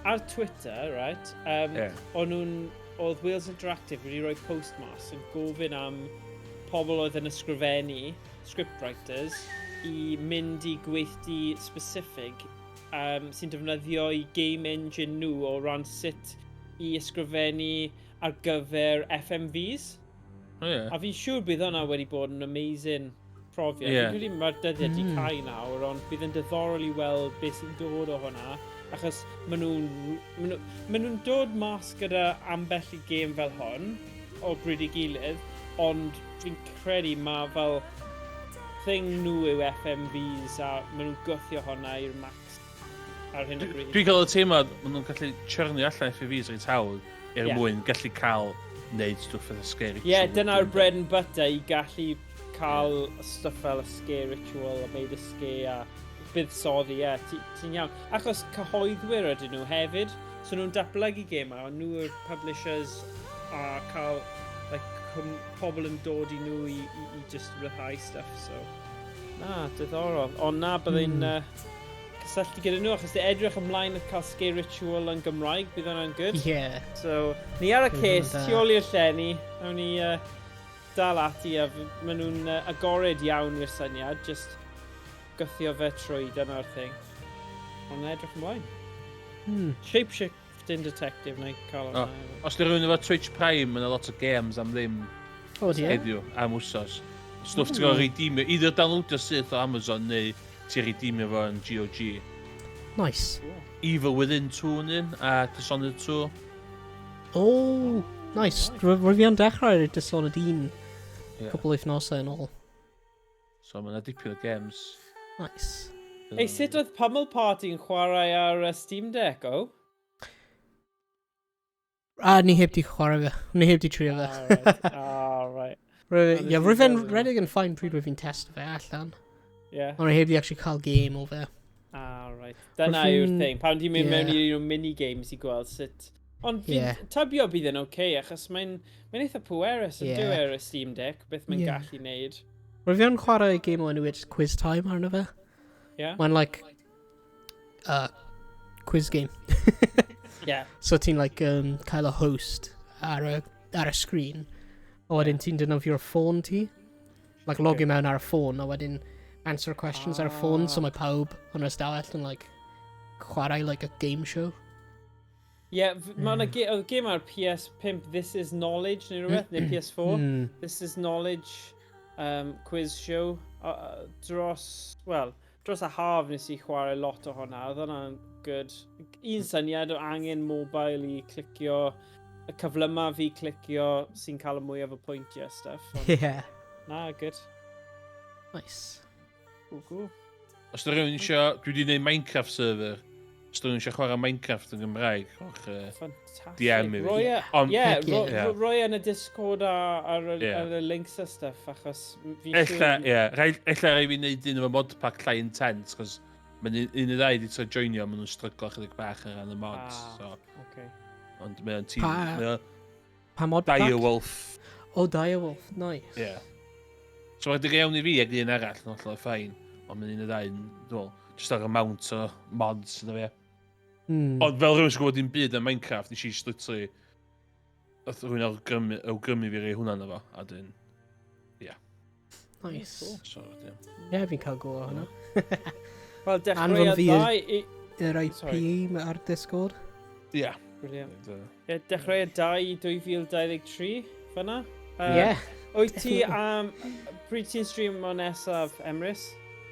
Ar Twitter, right, oedd Wales Interactive wedi rhoi post mas yn gofyn am pobl oedd yn ysgrifennu, scriptwriters, I mynd I gweithdi specific sy'n defnyddio I game engine nhw o ran sut I ysgrifennu ar gyfer FMVs. A fi'n siŵr bydd hwnna wedi bod yn amazing profiad. Fi'n credu mae'r dyddiau di cael nawr, ond bydd yn diddorol I weld beth sy'n dod o hwnna. Achos maen nhw'n dod mas gyda ambell I gêm fel hon, o bryd I gilydd, ond fi'n credu mae fel thing nhw yw FMVs a maen nhw'n gwthio hwnna i'r max ar hyn o bryd. Dwi'n cael y teimlad, maen nhw'n gallu chyrnu allan FMVs reit hawdd mwyn gallu cael neud stwff fatha Sker Ritual. Ie, dyna'r bread and butter I gallu cael stwff fel y Sker Ritual a Mae'r Sker a buddsoddi, ti'n iawn. Achos cyhoeddwyr ydyn nhw hefyd, so nhw'n datblygu gemau, ond nhw yw'r publishers a cael pobl yn dod I nhw I just rhyddhau stuff, so... Na, diddorol. Ond na, byddai'n cysylltu gyda nhw, achos di edrych ymlaen at cael Sker Ritual yn Gymraeg, bydd hwnna'n good. Yeah. So, ni ar y ces, tu ôl i'r llenni, nawn ni dal ati, a maen nhw'n agored iawn i'r syniad, just gythio fe trwy, dyna'r thing. Ond edrych ymlaen. Shape-shifting detective, na I cael hwnna. Os di rhywun efo Twitch Prime, mae'n a lot o games am ddim heddiw am wsos. Stwff ti'n gael redeemio, either downloadio syth o Amazon neu ti'n redeemio fo yn GOG. Nice. Evil Within 2 yn un, a Dishonored 2. Oh, nice. Rwy fi am dechrau Dishonored 1 cwbl wythnosau yn ôl. So mae'n dipyn o games. Nice. Ei, sut oedd Pummel Party yn chwarae ar Steam Deck, o? Ni heb di chwarae fe. Ni heb di trio fe. Right. Rwy fe'n redig yn ffain pryd rwy fi'n test fe allan. Ond rwy heb di actually cael game o fe. Right. Dyna yw'r thing. Pan ti'n mynd mewn I un mini-games I gweld sut... Ond fi'n tybio bydd yn oce, achos mae'n eitha pwerus yn dyw ar y Steam Deck, beth mae'n gallu neud. Rwy fi yn chwarae game o enw Quiz Time arno fe. Mae'n like... quiz game. So ti'n like cael a host ar y screen. A wedyn ti'n defnyddio'r ffôn ti. Like logio mewn ar y ffôn, a wedyn answer questions ar y ffôn, so mae pawb yn ystafell yn like chwarae like a game show. Mae'n game ar PS5, This is Knowledge, neu rhywbeth, neu PS4. This is Knowledge quiz show dros, wel, dros y haf nes i chwarae lot o hwnna, oedd hwnna'n good. Un syniad o angen mobile i clicio, y cyflyma fi clicio sy'n cael y mwyaf o pwyntiau stuff. Yeah. Na, good. Nice. Cool. Os da rhywun eisiau, dwi wedi gwneud Minecraft server. Os da rhywun eisiau chwarae Minecraft yn Gymraeg, Fantastic. DM i fi. Roi yn y Discord ar y links a stuff, achos fi Ella rai fi wneud un o'r modpack llai intense, cos mae'n un y ddau wedi troi joinio, maen nhw'n stryglo chydig bach ar ran y mods. Ond mae'n tîm... Pa modpack? Direwolf. Direwolf, nice. Ie. So mae'n dig iawn i fi ag un arall, yn hollol ffain. Ond mae'n un y ddau, dwi'n just ar amount o mods yna fe. Ond fel rhywun sy'n gwybod dim byd am Minecraft, nes i slwtri oedd rhywun awgrymu fi rei hwnna na fo, a dyn, ia. Nice. Ie, fi'n cael go o hwnna. Wel, dechreuad dda i... Yr IP ar Discord. Ie. Brilliant. Dechreuad da i 2023, fyna? Ie. Wyt ti pryd ti'n stream o nesaf, Emrys?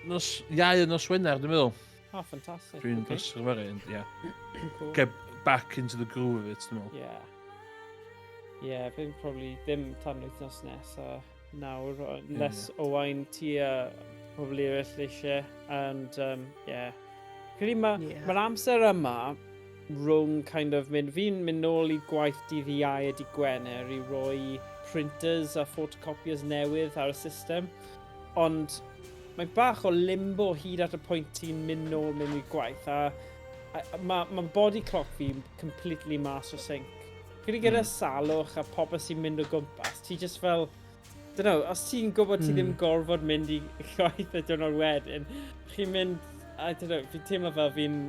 Nos Wener, dwi'n meddwl. Oh, fantastic. Dwi'n ysgrifennu, ie. Get back into the groove of it, dwi'n meddwl. Ie, fi'n probably ddim tan wythnos nesa nawr, unless Owain ti a pobl eraill eisiau. And, ie. Credu mae'r amser yma rhwng kind of fi'n mynd nôl i gwaith dydd Iau a dydd Gwener i roi printers a photocopiers newydd ar y system. Ond mae bach o limbo hyd at y pwynt ti'n mynd nôl mewn i gwaith. A mae body clock fi completely mas o sync. Gyda salwch a popeth sy'n mynd o gwmpas, ti just fel... Dunno, os ti'n gwybod ti ddim gorfod mynd i gwaith y diwrnod wedyn, chi'n mynd... I don't know, fi'n teimlo fel fi'n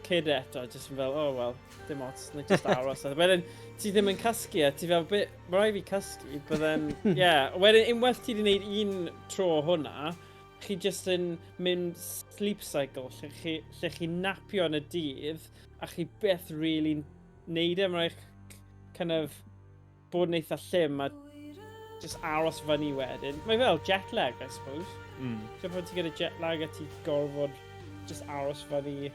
kid eto, just fel, oh well, dim ots, na just aros. Wedyn, ti ddim yn cysgu, a ti fel, mae rhaid fi cysgu, but then, wedyn, unwaith ti wedi gwneud un tro o hwnna, chi just yn mynd sleep cycle, lle chi napio yn y dydd, a chi beth really neud e, mae rhaid kind of bod yn eitha llym, a just aros fyny wedyn. Mae fel jet lag, I suppose. So bod ti gyda jet lag a ti gorfod just aros fyny,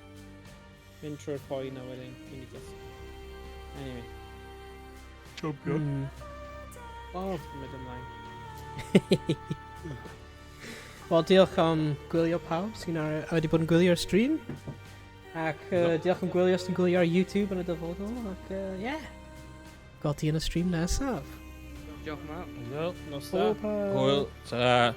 mynd trwy'r poen a wedyn, mynd i gysgu. Anyway. Champion. Mynd ymlaen. Wel, diolch am gwylio pawb sy'n wedi bod yn gwylio ar stream. Ac diolch am gwylio os ti'n gwylio ar YouTube yn y dyfodol. Ac gweld ti yn y stream nesaf. Diolch yn fawr. Nos da. Hwyl. Ta.